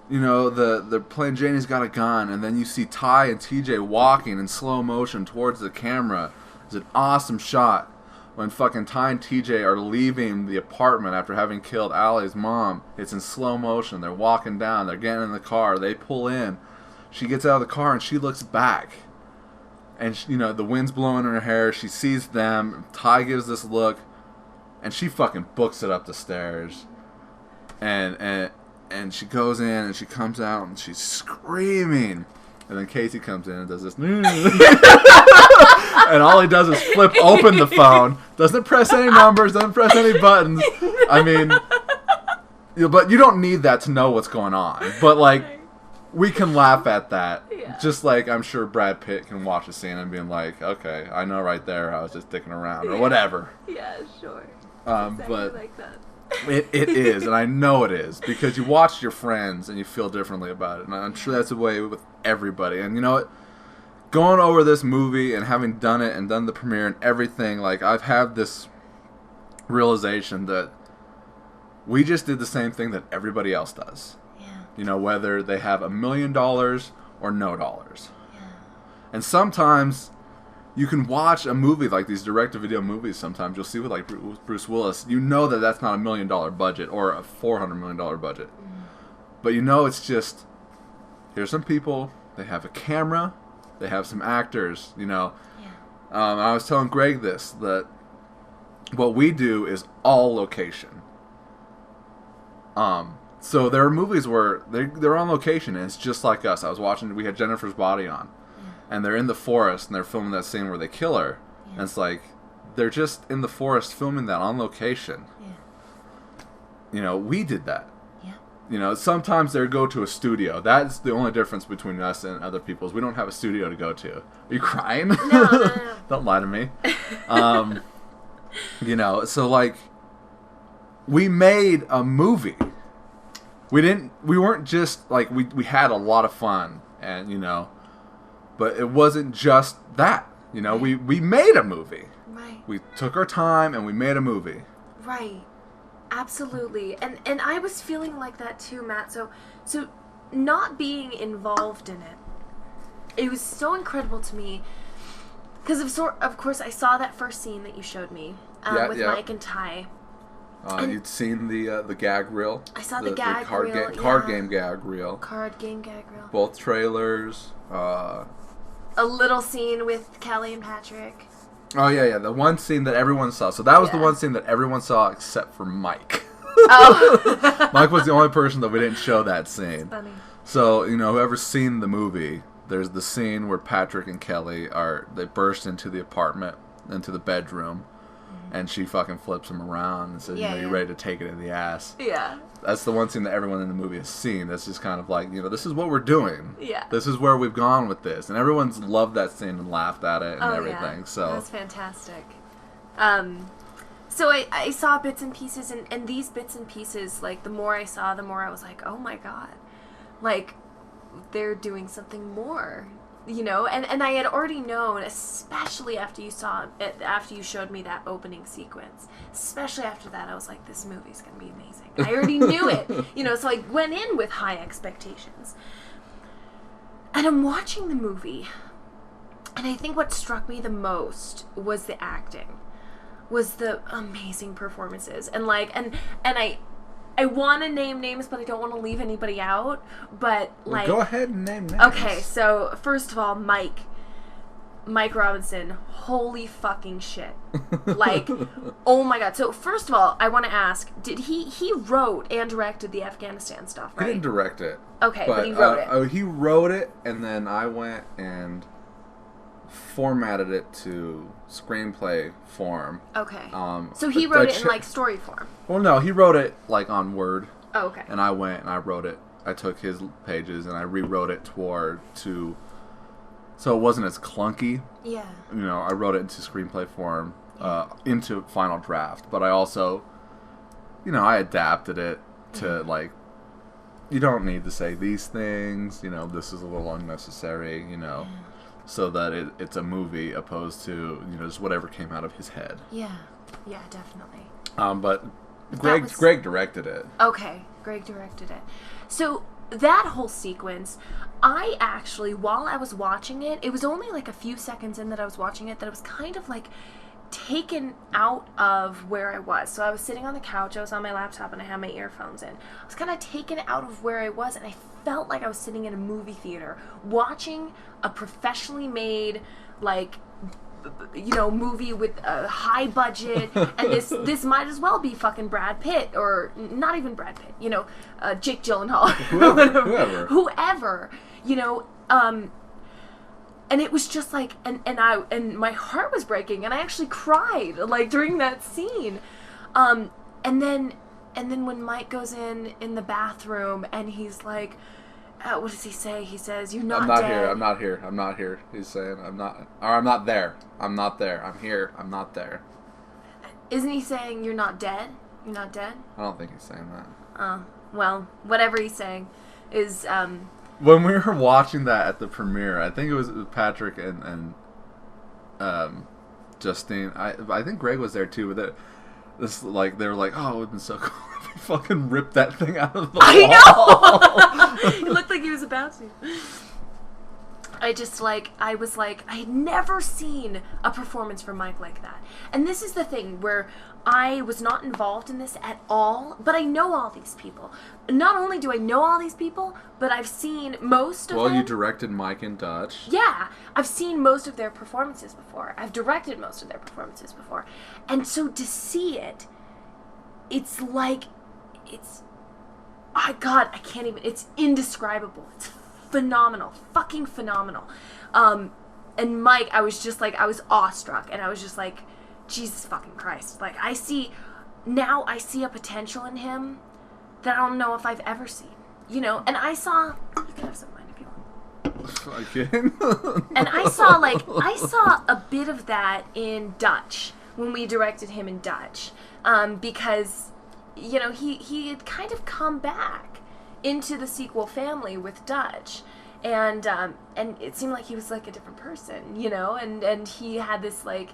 You know, they're playing Janie's Got a Gun, and then you see Ty and TJ walking in slow motion towards the camera. It's an awesome shot when fucking Ty and TJ are leaving the apartment after having killed Allie's mom. It's in slow motion. They're walking down. They're getting in the car. They pull in. She gets out of the car and she looks back. And, you know, the wind's blowing in her hair. She sees them. Ty gives this look. And she fucking books it up the stairs. And she goes in and she comes out and she's screaming. And then Casey comes in and does this. And all he does is flip open the phone. Doesn't press any numbers. Doesn't press any buttons. I mean, but you don't need that to know what's going on. But, like, we can laugh at that. Yeah. Just like I'm sure Brad Pitt can watch a scene and be like, okay, I know right there I was just dicking around or whatever. Yeah, sure. Exactly But like that. it is, and I know it is, because you watch your friends and you feel differently about it. And I'm sure that's the way with everybody. And you know what? Going over this movie and having done it and done the premiere and everything, like, I've had this realization that we just did the same thing that everybody else does. Yeah. You know, whether they have $1 million or no dollars. Yeah. And sometimes you can watch a movie like these direct-to-video movies. Sometimes you'll see with like Bruce Willis, you know that that's not $1 million budget or a $400 million budget. But you know it's just, here's some people, they have a camera, they have some actors, you know. Yeah. I was telling Greg this, that What we do is all location. So there are movies where they're on location, and it's just like us. I was watching. We had Jennifer's Body on, and they're in the forest, and they're filming that scene where they kill her, and it's like they're just in the forest filming that on location. You know, we did that. You know, sometimes they go to a studio. That's the only difference between us and other people is we don't have a studio to go to. Are you crying? No. Don't lie to me. You know, so like, we made a movie. We weren't just like, we had a lot of fun, and you know, but it wasn't just that. You know, we made a movie. Right. We took our time and we made a movie. Right. Absolutely. And I was feeling like that too, Matt. So not being involved in it was so incredible to me because of course I saw that first scene that you showed me with Mike and Ty. You'd seen the gag reel. I saw the gag card reel. Card game gag reel. Card game gag reel. Both trailers. A little scene with Kelly and Patrick. Oh, yeah, the one scene that everyone saw. So that was the one scene that everyone saw except for Mike. Oh. Mike was the only person that we didn't show that scene. That's funny. So, you know, whoever's seen the movie, there's the scene where Patrick and Kelly they burst into the apartment, into the bedroom, and she fucking flips him around and says, you know, you're ready to take it in the ass. Yeah. That's the one scene that everyone in the movie has seen. That's just kind of like, you know, this is what we're doing. Yeah. This is where we've gone with this. And everyone's loved that scene and laughed at it and everything. Yeah. So that's fantastic. So I saw bits and pieces, and these bits and pieces, like, the more I saw, the more I was like, oh my god. Like, they're doing something more. You know, and I had already known, especially after you showed me that opening sequence. Especially after that, I was like, this movie's gonna be amazing. I already knew it, you know, so I went in with high expectations. And I'm watching the movie, and I think what struck me the most was the acting, was the amazing performances, and I want to name names, but I don't want to leave anybody out. But like, go ahead and name names. Okay, so first of all, Mike Robinson, holy fucking shit! Like, oh my god. So first of all, I want to ask: did he wrote and directed the Afghanistan stuff? Right? He didn't direct it. Okay, but he wrote it. Oh, he wrote it, and then I went and formatted it to screenplay form. Okay. So he wrote it in like story form. Well, no, he wrote it like on Word. Oh, okay. And I went and I wrote it. I took his pages and I rewrote it so it wasn't as clunky. Yeah. You know, I wrote it into screenplay form, into final draft. But I also, you know, I adapted it to like, you don't need to say these things. You know, this is a little unnecessary. You know. Yeah. So that it's a movie opposed to, you know, just whatever came out of his head. Yeah, definitely. But Greg directed it. Okay, Greg directed it. So that whole sequence, I actually, while I was watching it, it was only like a few seconds in that I was watching it that I was kind of like taken out of where I was. So I was sitting on the couch, I was on my laptop, and I had my earphones in. I was kind of taken out of where I was, and I felt like I was sitting in a movie theater watching a professionally made, like, you know, movie with a high budget, and this might as well be fucking Brad Pitt, or not even Brad Pitt, you know, Jake Gyllenhaal, whoever, you know, and it was just like, and my heart was breaking, and I actually cried, like, during that scene, and then when Mike goes in the bathroom, and he's like, what does he say? He says, "You're not dead." I'm not here. He's saying, I'm not there. I'm not there. I'm here. I'm not there. Isn't he saying, "You're not dead"? You're not dead? I don't think he's saying that. Oh, well, whatever he's saying is, When we were watching that at the premiere, I think it was Patrick and Justine. I think Greg was there too with it. This, like, they were like, oh, it would have been so cool if he fucking ripped that thing out of the wall. I know! He looked like he was about to. I had never seen a performance from Mike like that. And this is the thing where I was not involved in this at all, but I know all these people. Not only do I know all these people, but I've seen most of them. Well, you directed Mike and Dutch. Yeah, I've seen most of their performances before. I've directed most of their performances before. And so to see it, it's like, I can't even, it's indescribable. It's phenomenal, fucking phenomenal. And Mike, I was awestruck, and I was just like, Jesus fucking Christ. Like, I see a potential in him that I don't know if I've ever seen, you know, and you can have some of mine if you want. Okay. And I saw a bit of that in Dutch, when we directed him in Dutch, because, you know, he had kind of come back into the sequel family with Dutch, and it seemed like he was like a different person, you know, and he had this, like,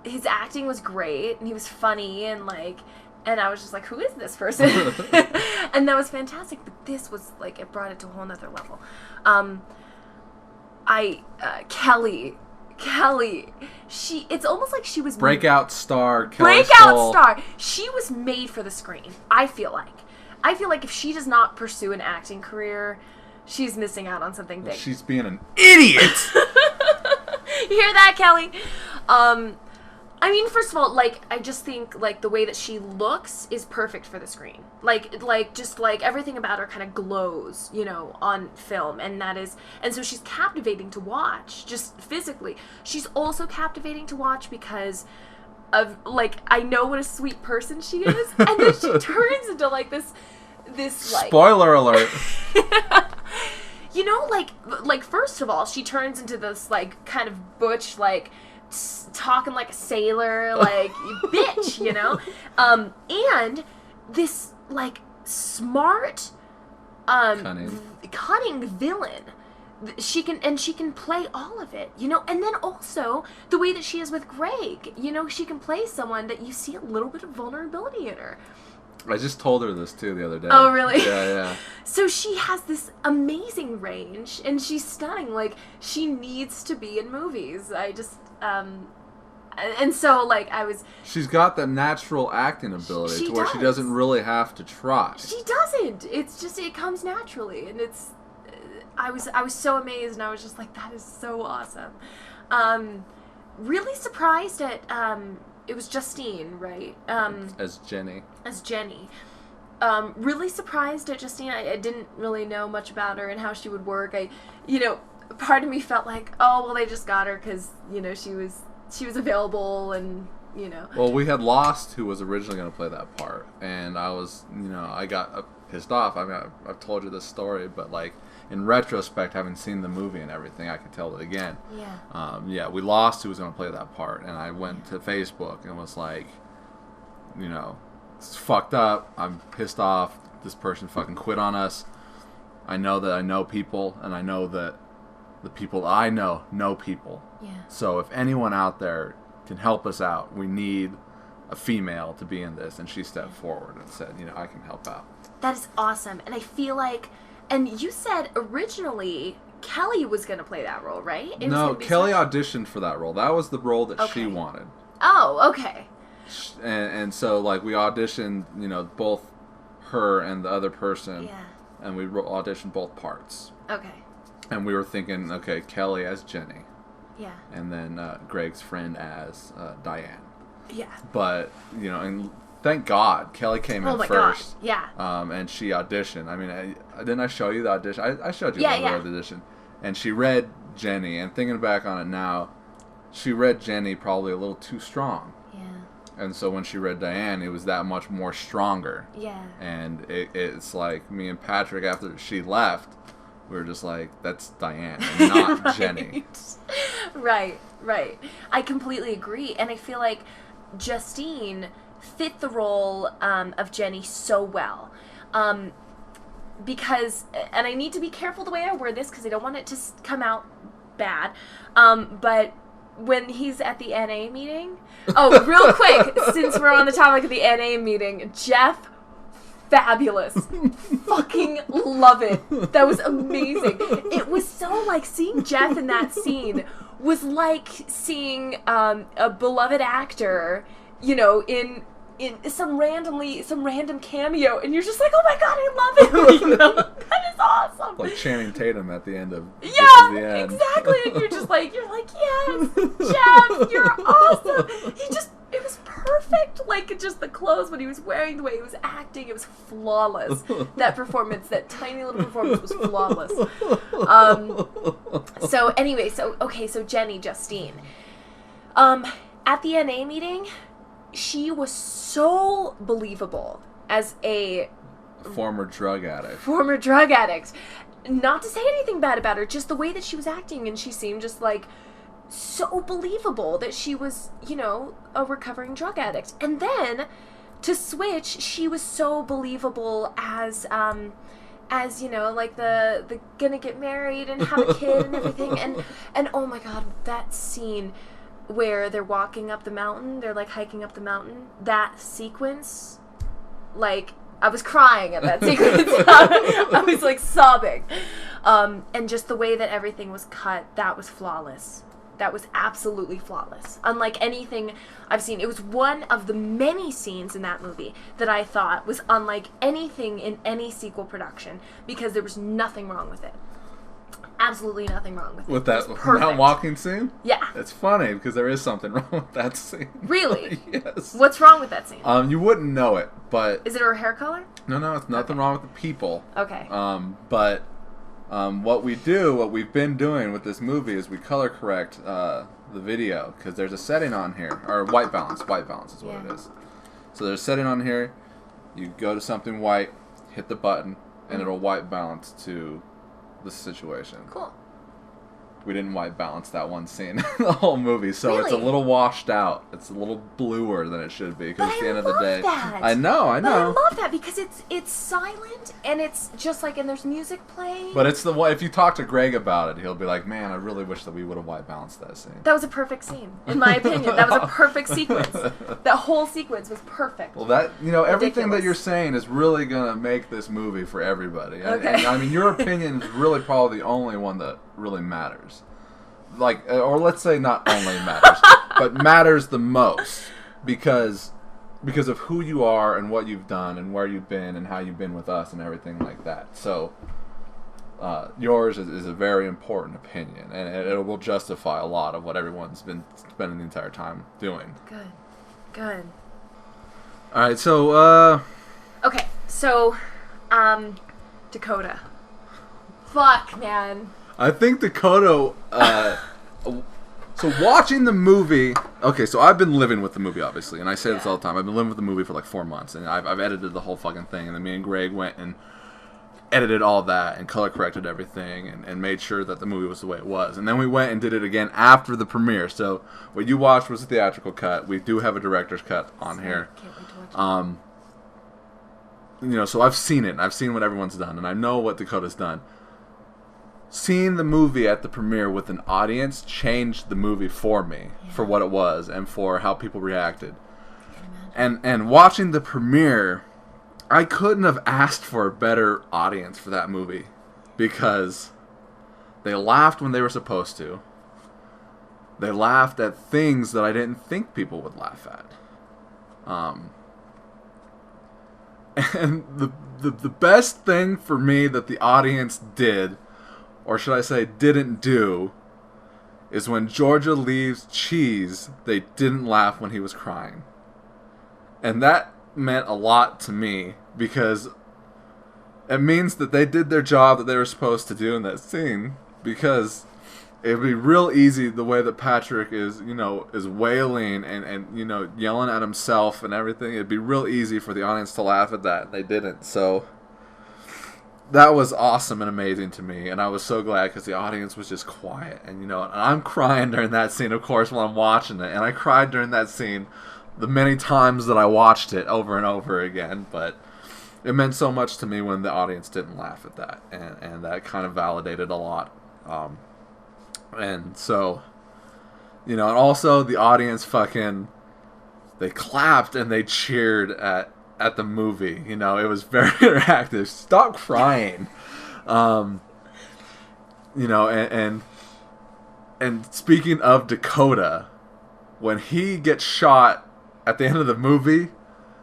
his acting was great, and he was funny, and I was just like, who is this person? And that was fantastic, but this was, like, it brought it to a whole nother level. Kelly, it's almost like she was... Breakout star, Kelly Breakout Stoll. star! She was made for the screen, I feel like. I feel like if she does not pursue an acting career, she's missing out on something big. She's being an idiot! You hear that, Kelly? I mean, first of all, like, I just think, like, the way that she looks is perfect for the screen. Just everything about her kind of glows, you know, on film, and so she's captivating to watch, just physically. She's also captivating to watch because of, like, I know what a sweet person she is, and then she turns into, like, this, like... Spoiler alert! You know, like, first of all, she turns into this, like, kind of butch, like... talking like a sailor, like, bitch, you know? And this, like, smart, cunning villain. She can play all of it, you know? And then also, the way that she is with Greg, you know, she can play someone that you see a little bit of vulnerability in her. I just told her this, too, the other day. Oh, really? Yeah. So she has this amazing range, and she's stunning. Like, she needs to be in movies. And so, like, She's got the natural acting ability to where she doesn't really have to try. She doesn't. It's just, it comes naturally, and it's... I was so amazed, and I was just like, that is so awesome. Really surprised at... it was Justine, right? As Jenny. Really surprised at Justine. I didn't really know much about her and how she would work. Part of me felt like, oh, well, they just got her because, you know, she was available, and, you know. Well, we had Lost, who was originally going to play that part, and I was, you know, I got pissed off. I mean, I've told you this story, but, like, in retrospect, having seen the movie and everything, I can tell it again. Yeah. We lost who was going to play that part, and I went to Facebook and was like, you know, it's fucked up. I'm pissed off. This person fucking quit on us. I know that I know people, and I know that the people I know people. Yeah. So if anyone out there can help us out, we need a female to be in this. And she stepped forward and said, you know, I can help out. That is awesome. And I feel like, and you said originally Kelly was going to play that role, right? No, Kelly auditioned for that role. That was the role that she wanted. Oh, okay. And so, like, we auditioned, you know, both her and the other person. Yeah. And we auditioned both parts. Okay. And we were thinking, okay, Kelly as Jenny. Yeah. And then Greg's friend as Diane. Yeah. But, you know, and thank God Kelly came in first. God. Yeah. And she auditioned. I mean, didn't I show you the audition? I showed you the audition. And she read Jenny. And thinking back on it now, she read Jenny probably a little too strong. Yeah. And so when she read Diane, it was that much more stronger. Yeah. And it's like me and Patrick, after she left, we were just like, that's Diane and not right. Jenny. Right. I completely agree. And I feel like Justine fit the role of Jenny so well. Because, and I need to be careful the way I word this because I don't want it to come out bad, but when he's at the NA meeting, real quick, since we're on the topic of the NA meeting, Jeff fabulous. Fucking love it. That was amazing. It was so like seeing Jeff in that scene was like seeing a beloved actor, you know, in some random cameo, and you're just like, oh my god, I love it. You know? That is awesome. Like Channing Tatum at the end of Yeah, This Is the End. exactly. And you're like, yes, Jeff, you're awesome. It was perfect. Like, just the clothes, what he was wearing, the way he was acting, it was flawless. That performance, that tiny little performance was flawless. So anyway, so Jenny Justine. At the NA meeting, she was so believable as a Former drug addict. Not to say anything bad about her, just the way that she was acting, and she seemed just like so believable that she was, you know, a recovering drug addict. And then to switch, she was so believable as you know, like the gonna get married and have a kid and everything. And oh my god, that scene where they're walking up the mountain, they're like hiking up the mountain, that sequence, like, I was crying at that sequence. I was like sobbing. And just the way that everything was cut, that was flawless. That was absolutely flawless. Unlike anything I've seen. It was one of the many scenes in that movie that I thought was unlike anything in any sequel production, because there was nothing wrong with it. Absolutely nothing wrong with it. With that, It was perfect. that walking scene? Yeah. It's funny because there is something wrong with that scene. Really? Yes. What's wrong with that scene? You wouldn't know it, but Is it her hair color? no, it's nothing wrong with the people. Okay. But what we've been doing with this movie is we color correct the video, because there's a setting on here, or white balance is what Yeah. it is. So there's a setting on here. You go to something white, hit the button, and it'll white balance to the situation. Cool. We didn't white balance that one scene in the whole movie, so it's a Really? little washed out. It's a little bluer than it should be, because But at the I end of the love day, that. I know. But I love that because it's silent, and it's just like, and there's music playing. But it's the one. If you talk to Greg about it, he'll be like, "Man, I really wish that we would have white balanced that scene." That was a perfect scene, in my opinion. That was a perfect sequence. That whole sequence was perfect. Well, that, you know, everything Ridiculous. that you're saying is really gonna make this movie for everybody. Okay. And I mean, your opinion is really probably the only one that really matters. Like, or let's say not only matters, but matters the most, because of who you are and what you've done and where you've been and how you've been with us and everything like that. So, yours is a very important opinion, and it will justify a lot of what everyone's been spending the entire time doing. Good. All right, so Okay, so, Dakota. Fuck, man. I think Dakota. So watching the movie. Okay, so I've been living with the movie, obviously, and I say this all the time. I've been living with the movie for like 4 months, and I've edited the whole fucking thing, and then me and Greg went and edited all that and color corrected everything and made sure that the movie was the way it was. And then we went and did it again after the premiere. So what you watched was the theatrical cut. We do have a director's cut on here. Can't wait to watch it. You know, so I've seen it, and I've seen what everyone's done, and I know what Dakota's done. Seeing the movie at the premiere with an audience changed the movie for me, for what it was, and for how people reacted. And watching the premiere, I couldn't have asked for a better audience for that movie, because they laughed when they were supposed to. They laughed at things that I didn't think people would laugh at. And the best thing for me that the audience did, or should I say didn't do, is when Georgia leaves Cheese, they didn't laugh when he was crying. And that meant a lot to me, because it means that they did their job that they were supposed to do in that scene, because it would be real easy the way that Patrick is, you know, is wailing and you know, yelling at himself and everything. It'd be real easy for the audience to laugh at that, and they didn't. So that was awesome and amazing to me, and I was so glad because the audience was just quiet. And you know, and I'm crying during that scene, of course, while I'm watching it, and I cried during that scene the many times that I watched it over and over again. But it meant so much to me when the audience didn't laugh at that, and that kind of validated a lot. And so, you know, and also the audience they clapped and they cheered at at the movie. You know, it was very interactive. Stop crying. You know, and speaking of Dakota, when he gets shot at the end of the movie,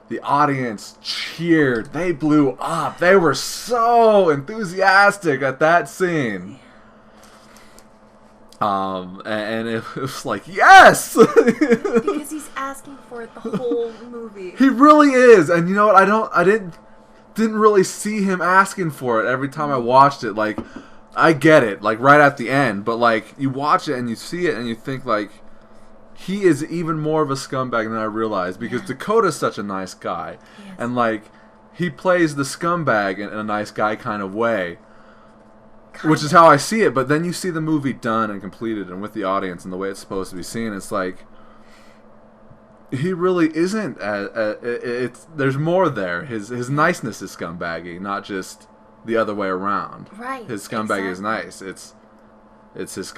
the audience cheered. They blew up. They were so enthusiastic at that scene. And it was like, yes! Because he's asking for it the whole movie. He really is. And you know what? I didn't really see him asking for it every time I watched it. Like, I get it, like right at the end, but like you watch it and you see it and you think like he is even more of a scumbag than I realized, because Dakota's such a nice guy. Yes. And like he plays the scumbag in a nice guy kind of way. Which is how I see it, but then you see the movie done and completed and with the audience and the way it's supposed to be seen, it's like he really isn't. There's more there. His niceness is scumbaggy, not just the other way around. Right. His scumbaggy is nice. It's his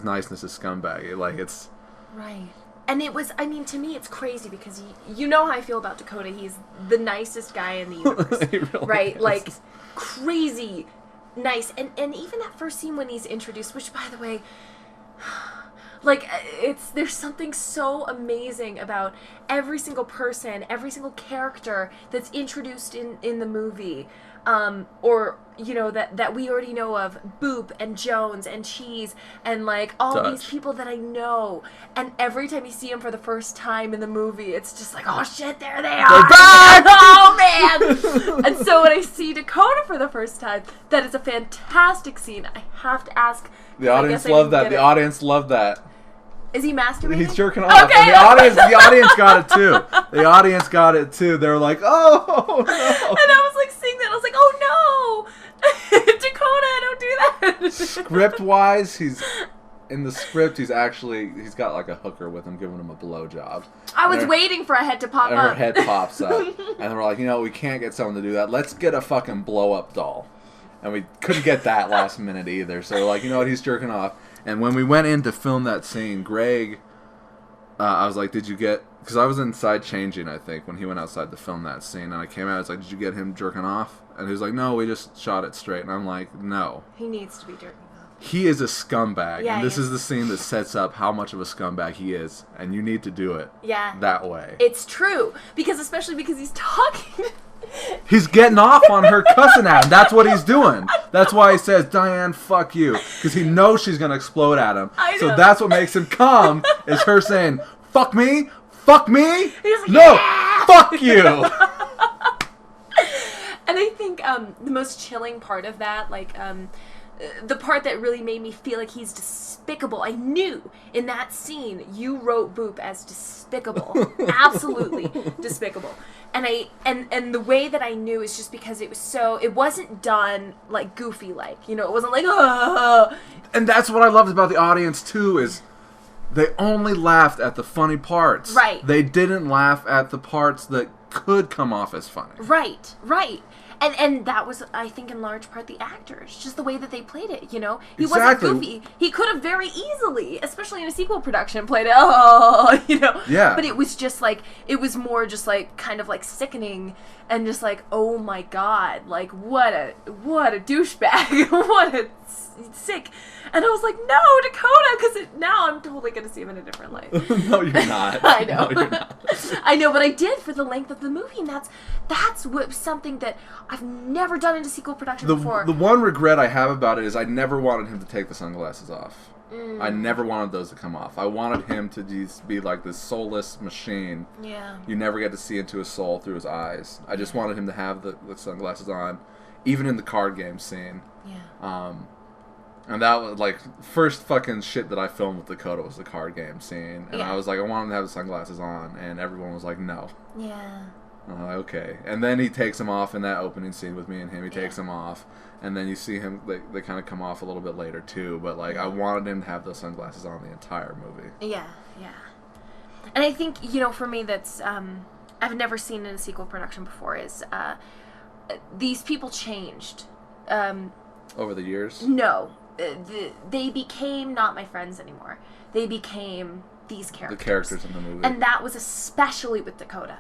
niceness is scumbaggy. Like it's right. And it was, I mean, to me, it's crazy because you know how I feel about Dakota. He's the nicest guy in the universe, He really right? is. Like crazy nice. And even that first scene when he's introduced, which by the way, like there's something so amazing about every single person, every single character that's introduced in the movie. Or, you know, that we already know of, Boop and Jones and Cheese and, like, all Dutch. these people that I know. And every time you see them for the first time in the movie, it's just like, oh, shit, there they are. They're back! Oh, man! And so when I see Dakota for the first time, that is a fantastic scene. I have to ask. The audience loved that. The audience loved that. Is he masturbating? He's jerking off. Okay. And the audience got it too. The audience got it too. They were like, "Oh no!" And I was like seeing that. I was like, "Oh no, Dakota, don't do that." Script wise, he's in the script. He's got like a hooker with him, giving him a blowjob. I was waiting for a head to pop And up. her head pops up, and we're like, we can't get someone to do that. Let's get a fucking blow up doll. And we couldn't get that last minute either. So we're like, you know what? He's jerking off. And when we went in to film that scene, Greg, I was like, did you get... Because I was inside changing, I think, when he went outside to film that scene. And I came out, I was like, did you get him jerking off? And he was like, no, we just shot it straight. And I'm like, no. He needs to be jerking off. He is a scumbag. Yeah, and this he is the scene that sets up how much of a scumbag he is. And you need to do it that way. It's true. Especially because he's talking... He's getting off on her, cussing at him. That's what he's doing. That's why he says, Diane, fuck you. Because he knows she's going to explode at him. I So know. that's what makes him come, is her saying, fuck me? Fuck me? He's like, No, yeah! fuck you. And I think the most chilling part of that, the part that really made me feel like he's despicable. I knew in that scene you wrote Boop as despicable, absolutely despicable. And the way that I knew is just because it wasn't done like goofy like, it wasn't like And that's what I loved about the audience too, is they only laughed at the funny parts. Right. They didn't laugh at the parts that could come off as funny. Right. And that was, I think, in large part the actors, just the way that they played it, He Exactly. wasn't goofy. He could have very easily, especially in a sequel production, played it, Yeah. But it was just like, it was more just like, kind of like sickening and just like, oh my god, like, what a douchebag, what a sick. And I was like, no, Dakota, because now I'm totally going to see him in a different light. No, you're not. I know. No, you're not. I know, but I did for the length of the movie, and that's something that I've never done in a sequel production before. The one regret I have about it is I never wanted him to take the sunglasses off. I never wanted those to come off. I wanted him to just be like this soulless machine. Yeah. You never get to see into his soul through his eyes. I just wanted him to have the sunglasses on, even in the card game scene. Yeah. And that was, like, first fucking shit that I filmed with Dakota was the card game scene. And I was like, I want him to have the sunglasses on. And everyone was like, no. Yeah. I'm like, okay. And then he takes them off in that opening scene with me and him. He takes them off. And then you see him, they kind of come off a little bit later, too. But, like, I wanted him to have those sunglasses on the entire movie. Yeah. And I think, for me that's, I've never seen in a sequel production before is, these people changed. Over the years? No. They became not my friends anymore. They became these characters. The characters in the movie. And that was especially with Dakota.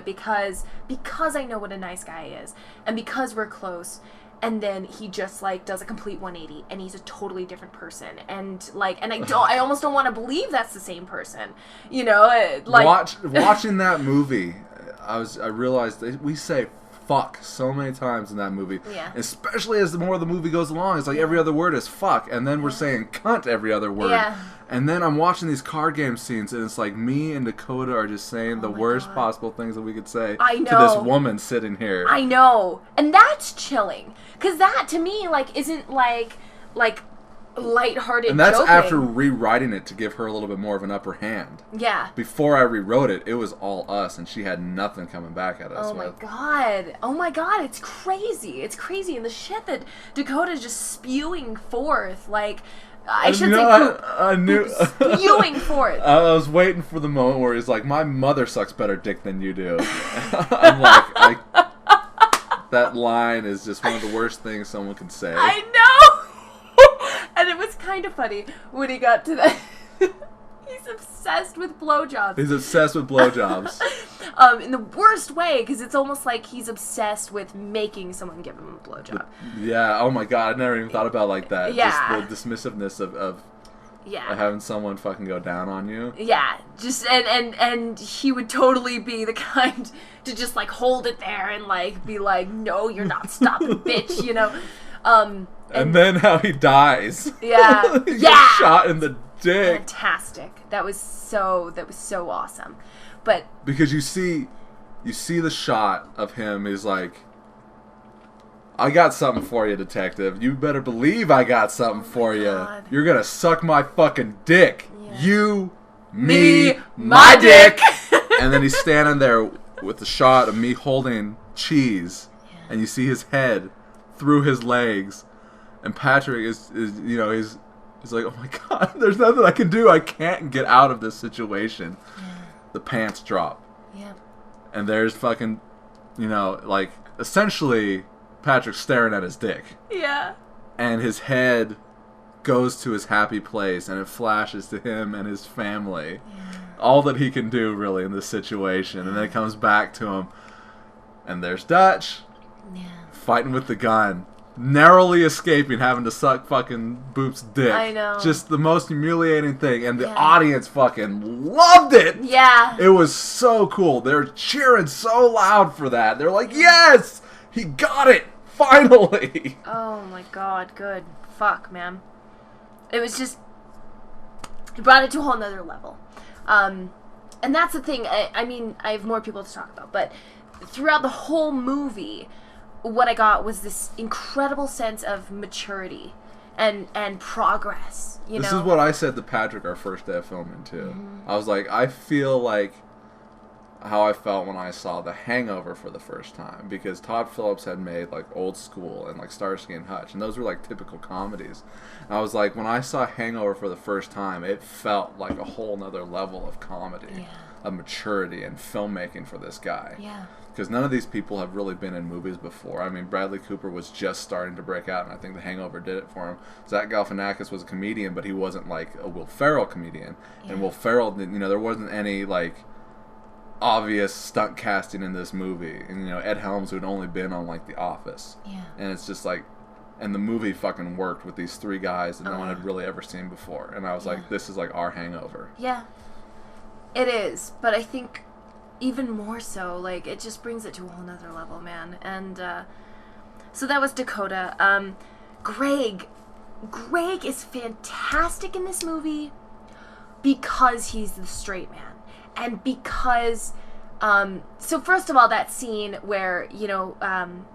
Because I know what a nice guy is. And because we're close. And then he just, like, does a complete 180, and he's a totally different person. And, like, I almost don't want to believe that's the same person. You know, like... Watching that movie, I realized that we say fuck so many times in that movie. Yeah. Especially as the more the movie goes along, it's like every other word is fuck, and then we're saying cunt every other word. Yeah. And then I'm watching these card game scenes, and it's like me and Dakota are just saying the worst possible things that we could say to this woman sitting here. I know. And that's chilling. Because that, to me, like, isn't, like lighthearted And that's joking. after rewriting it to give her a little bit more of an upper hand. Yeah. Before I rewrote it, it was all us, and she had nothing coming back at us. Oh my god, it's crazy. It's crazy. And the shit that Dakota's just spewing forth, like, I should say poop. I knew. Spewing forth. I was waiting for the moment where he's like, my mother sucks better dick than you do. I'm like, that line is just one of the worst things someone can say. I know! And it was kind of funny when he got to that. He's obsessed with blowjobs. He's obsessed with blowjobs. In the worst way, because it's almost like he's obsessed with making someone give him a blowjob. Yeah, oh my god, I never even thought about it like that. Yeah. Just the dismissiveness of Yeah. having someone fucking go down on you. Yeah, just and he would totally be the kind to just like hold it there and like be like, no, you're not stopping, bitch, you know. And then how he dies. Yeah, He gets shot in the dick. Fantastic. That was so awesome. But Because you see the shot of him. He's like, I got something for you, detective. You better believe I got something for you. God. You're gonna suck my fucking dick. Yeah. You, Me, me, my dick. And then he's standing there with the shot of me holding cheese, and you see his head through his legs, and Patrick is you know, he's like, oh my god, there's nothing I can do. I can't get out of this situation. Yeah. The pants drop. Yeah. And there's fucking, you know, like, essentially Patrick staring at his dick. Yeah. And his head goes to his happy place, and it flashes to him and his family. Yeah. All that he can do, really, in this situation. And then it comes back to him. And there's Dutch, Yeah. fighting with the gun. Narrowly escaping having to suck fucking Boop's dick. I know. Just the most humiliating thing. And the Yeah. audience fucking loved it! Yeah. It was so cool. They're cheering so loud for that. They're like, yes! He got it! Finally! Oh my god, good. Fuck, man. It was just... It brought it to a whole nother level. And that's the thing. I mean, I have more people to talk about, but throughout the whole movie, what I got was this incredible sense of maturity and progress, you know? This is what I said to Patrick our first day of filming, too. I was like, I feel like how I felt when I saw The Hangover for the first time, because Todd Phillips had made like Old School and like Starsky and Hutch, and those were like typical comedies. And I was like, when I saw Hangover for the first time, it felt like a whole nother level of comedy, of maturity and filmmaking for this guy. Yeah. Because none of these people have really been in movies before. I mean, Bradley Cooper was just starting to break out, and I think The Hangover did it for him. Zach Galifianakis was a comedian, but he wasn't like a Will Ferrell comedian. Yeah. And Will Ferrell, you know, there wasn't any like obvious stunt casting in this movie. And, you know, Ed Helms who had only been on like The Office. Yeah. And it's just like, and the movie fucking worked with these three guys that no one yeah. had really ever seen before. And I was like, this is like our Hangover. Yeah. It is, but I think even more so, like, it just brings it to a whole nother level, man. And, so that was Dakota. Greg is fantastic in this movie because he's the straight man. And because, so first of all, that scene where, you know,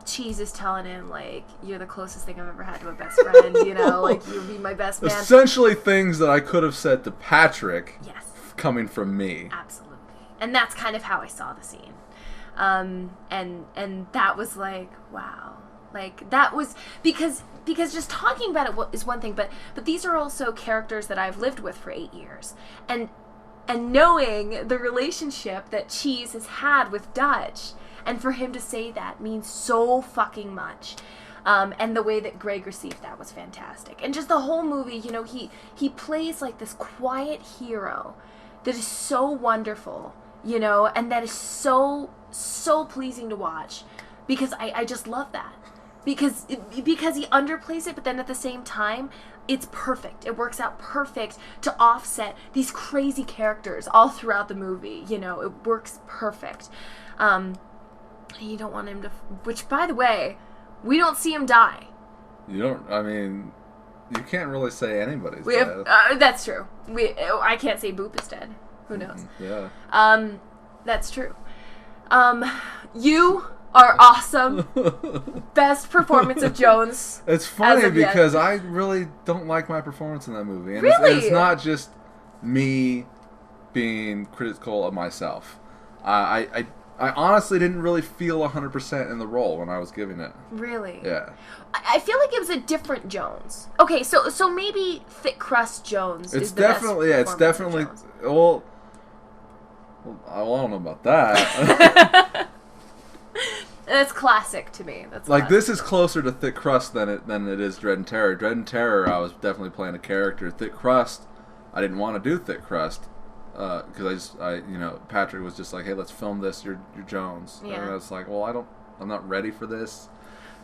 Cheese is telling him, like, you're the closest thing I've ever had to a best friend, you know, like, you'll be my best man. Essentially things that I could have said to Patrick. Yes. Coming from me. Absolutely. And that's kind of how I saw the scene. And that was like, wow. Like, that was, because just talking about it is one thing, but these are also characters that I've lived with for 8 years. And knowing the relationship that Cheese has had with Dutch, and for him to say that means so fucking much. And the way that Greg received that was fantastic. And just the whole movie, you know, he plays like this quiet hero that is so wonderful, you know, and that is so pleasing to watch, because I just love that. Because he underplays it, but then at the same time, it's perfect. It works out perfect to offset these crazy characters all throughout the movie. You know, it works perfect. You don't want him to... Which, by the way, we don't see him die. You don't... I mean, you can't really say anybody's dead. That's true. I can't say Boop is dead. Who knows? Yeah. That's true. You are awesome. Best performance of Jones. It's funny because I really don't like my performance in that movie. And really? It's not just me being critical of myself. I honestly didn't really feel 100% in the role when I was giving it. Really? Yeah. I feel like it was a different Jones. Okay, so maybe Thick Crust Jones is the best it's definitely... Jones. Well, I don't know about that. That's classic to me. That's like classic. This is closer to Thick Crust than it is Dread and Terror. Dread and Terror, I was definitely playing a character. Thick Crust, I didn't want to do Thick Crust because Patrick was just like, "Hey, let's film this. You're Jones," Yeah. and I was like, "Well, I'm not ready for this."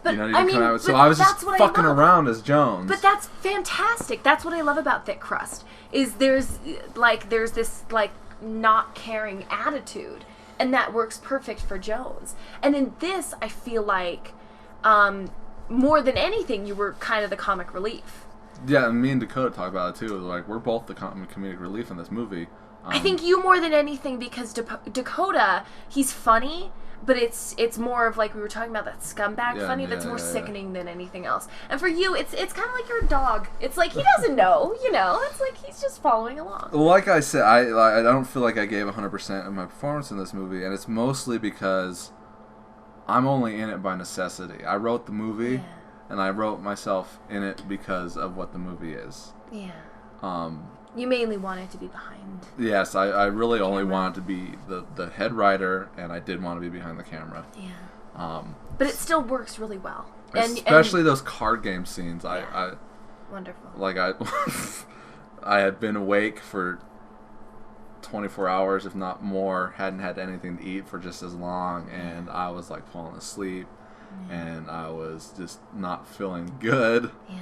But, you I mean, come out. So but I was that's just what fucking I love. around as Jones. But that's fantastic. That's what I love about Thick Crust. Is there's this like not caring attitude, and that works perfect for Jones. And in this, I feel like more than anything, you were kind of the comic relief. Yeah, and me and Dakota talk about it too. Like, we're both the comedic relief in this movie. I think you more than anything, because Dakota, he's funny, but it's more of like we were talking about, that scumbag funny that's more sickening than anything else. And for you, it's kind of like your dog. It's like he doesn't know, you know. It's like he's just following along. Well, like I said, I don't feel like I gave 100% of my performance in this movie, and it's mostly because I'm only in it by necessity. I wrote the movie, and I wrote myself in it because of what the movie is. Yeah. You mainly wanted to be behind. Yes, I really only wanted to be the head writer, and I did want to be behind the camera. Yeah. But it still works really well. Especially those card game scenes. Yeah. Wonderful. Like, I had been awake for 24 hours, if not more, hadn't had anything to eat for just as long, and I was like falling asleep, and I was just not feeling good. Yeah.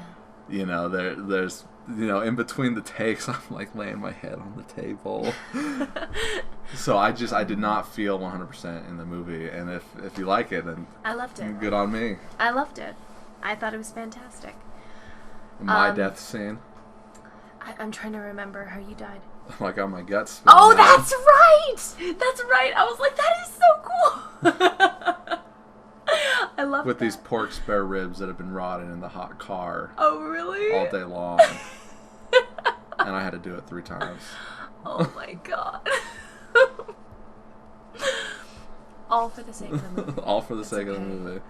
You know, there's in between the takes, I'm like laying my head on the table. So I did not feel 100% in the movie, and if you like it, then I loved it. Good on me. I loved it. I thought it was fantastic. My death scene. I'm trying to remember how you died. Like, on my guts. Oh, that's right! That's right! I was like, that is so cool! I love With that. these pork spare ribs that have been rotting in the hot car Oh, really? all day long. And I had to do it 3 times. Oh my god. All for the sake of the movie. All for the sake of the movie.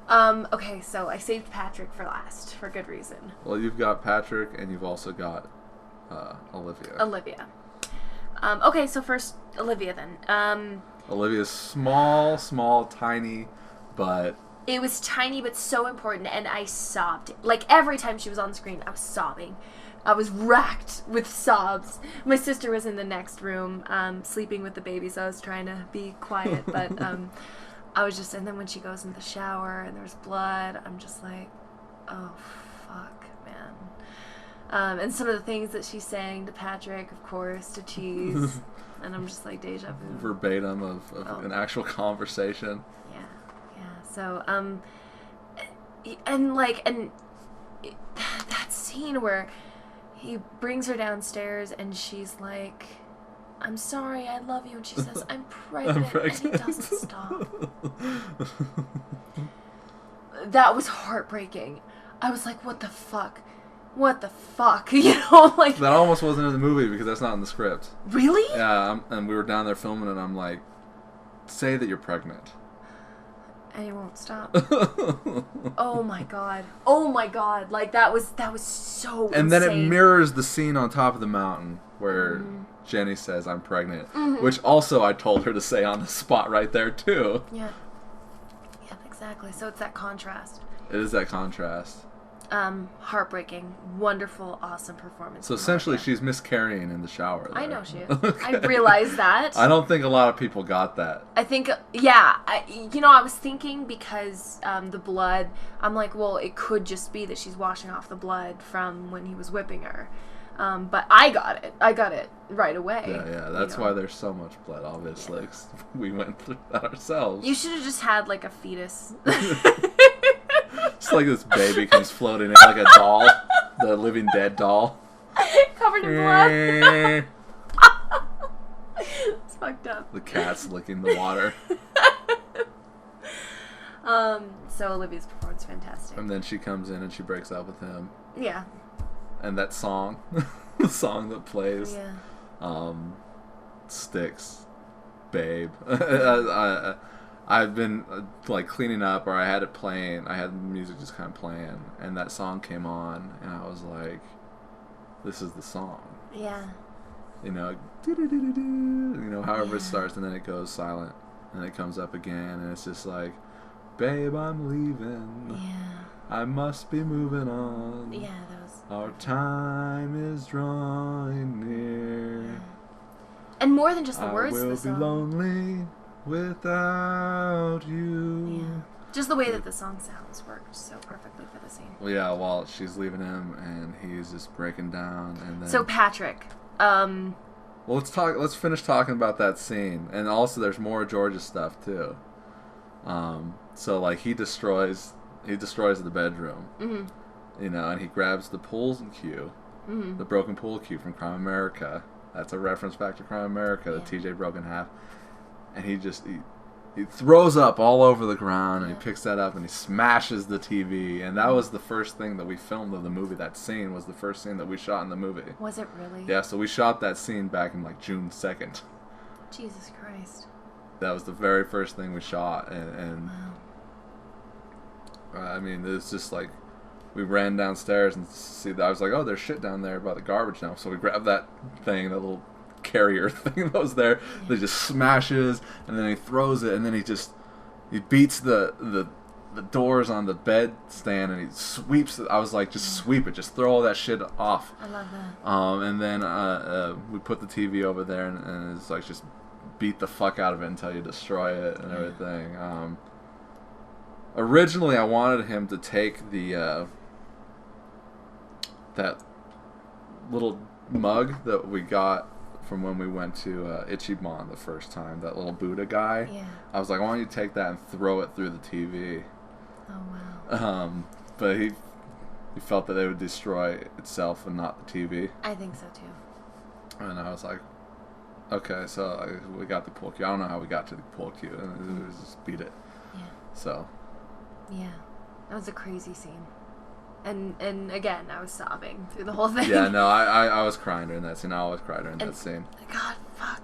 Okay, so I saved Patrick for last, for good reason. Well, you've got Patrick, and you've also got Olivia. Olivia. Okay, so first, Olivia then. Olivia's small, tiny, but... It was tiny, but so important, and I sobbed. Like, every time she was on screen, I was sobbing. I was racked with sobs. My sister was in the next room, sleeping with the baby, so I was trying to be quiet, but I was just... And then when she goes in the shower and there's blood, I'm just like, oh, fuck, man. And some of the things that she's saying to Patrick, of course, to Cheese, and I'm just like, deja vu. Verbatim of an actual conversation. So, that scene where he brings her downstairs and she's like, I'm sorry, I love you, and she says, I'm pregnant, and he doesn't stop. That was heartbreaking. I was like, what the fuck? What the fuck? You know, like... That almost wasn't in the movie because that's not in the script. Really? Yeah, and we were down there filming and I'm like, say that you're pregnant. And he won't stop. Oh my god. Oh my god. Like, that was so And insane. then it mirrors the scene on top of the mountain where Jenny says, I'm pregnant. Which also I told her to say on the spot right there, too. Yeah. Yeah, exactly. So it's that contrast. It is that contrast. Heartbreaking, wonderful, awesome performance. So from essentially, Olivia. she's miscarrying in the shower. I there. know she is. Okay. I realize that. I don't think a lot of people got that. I think, yeah, I was thinking because the blood, I'm like, well, it could just be that she's washing off the blood from when he was whipping her. But I got it. I got it right away. Yeah. That's why there's so much blood, obviously. Yeah. 'Cause we went through that ourselves. You should have just had like a fetus. It's like this baby comes floating in like a doll, the Living Dead doll. Covered in blood. It's fucked up. The cat's licking the water. So Olivia's performance is fantastic. And then she comes in and she breaks up with him. Yeah. And that song, the song that plays, Yeah. sticks, babe. I've been like cleaning up, or I had it playing. I had the music just kind of playing, and that song came on, and I was like, "This is the song." Yeah. You know, do-do-do-do-do, you know, however it Yeah. starts, and then it goes silent, and it comes up again, and it's just like, "Babe, I'm leaving. Yeah. I must be moving on. Yeah, that was... Our time is drawing near. And more than just the I words of will the be song. lonely without you." Yeah. Just the way that the song sounds worked so perfectly for the scene. Well, yeah, while she's leaving him, and he's just breaking down, and then... So Patrick, Well, let's finish talking about that scene, and also there's more George's stuff too. So like he destroys the bedroom, mhm, you know, and he grabs the pool cue, mhm. the broken pool cue from Crime America. That's a reference back to Crime America that Yeah. TJ broke in half, and he throws up all over the ground, and Yeah. he picks that up and he smashes the TV, and that was the first thing that we filmed of the movie. That scene was the first scene that we shot in the movie. Was it really? Yeah, so we shot that scene back in like June 2nd. Jesus Christ. That was the very first thing we shot, and Wow. I mean, it's just like we ran downstairs and I was like, oh, there's shit down there by the garbage now. So we grabbed that thing, that little carrier thing that was there. Yeah. That just smashes, and then he throws it, and then he beats the doors on the bed stand, and he sweeps it. I was like, just sweep it, just throw all that shit off. I love that. And then we put the TV over there, and it's like just beat the fuck out of it until you destroy it and Yeah. everything. Originally, I wanted him to take the that little mug that we got from when we went to Ichiban the first time, that little Buddha guy. Yeah. I was like, I want you to take that and throw it through the TV. Oh wow. But he felt that it would destroy itself and not the TV. I think so too. And I was like, okay, so we got the pool cue. I don't know how we got to the pool cue, and it was just beat it. Yeah. So, Yeah. That was a crazy scene. And again, I was sobbing through the whole thing. yeah, no, I was crying during that scene. I always cry during that scene. God, fuck.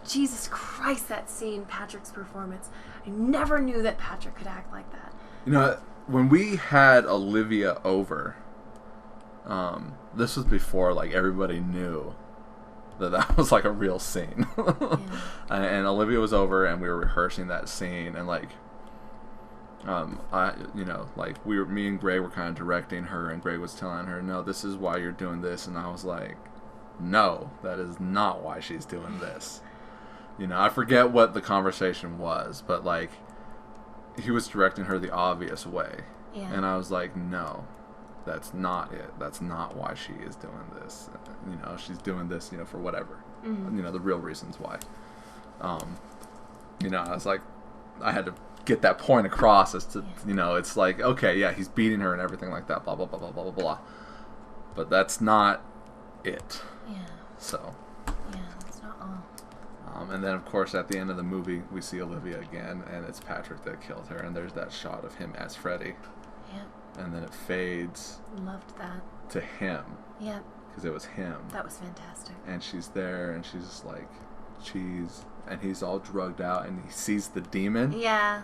Jesus Christ, that scene, Patrick's performance. I never knew that Patrick could act like that. You know, when we had Olivia over, this was before like everybody knew that was like a real scene. Yeah. And Olivia was over, and we were rehearsing that scene, and like, me and Greg were kind of directing her, and Greg was telling her, no, this is why you're doing this, and I was like, no, that is not why she's doing this. You know, I forget what the conversation was, but like, he was directing her the obvious way. Yeah. And I was like, no, that's not it. That's not why she is doing this. You know, she's doing this, you know, for whatever. Mhm. You know, the real reasons why. You know, I was like, I had to get that point across as to, you know, it's like, okay, yeah, he's beating her and everything like that, blah, blah, blah, blah, blah, blah, blah. But that's not it. Yeah. So. Yeah, that's not all. And then, of course, at the end of the movie, we see Olivia again, and it's Patrick that killed her, and there's that shot of him as Freddy. Yeah. And then it fades Loved that. to him, Yeah. because it was him. That was fantastic. And she's there, and she's just like, cheese, and he's all drugged out, and he sees the demon. Yeah.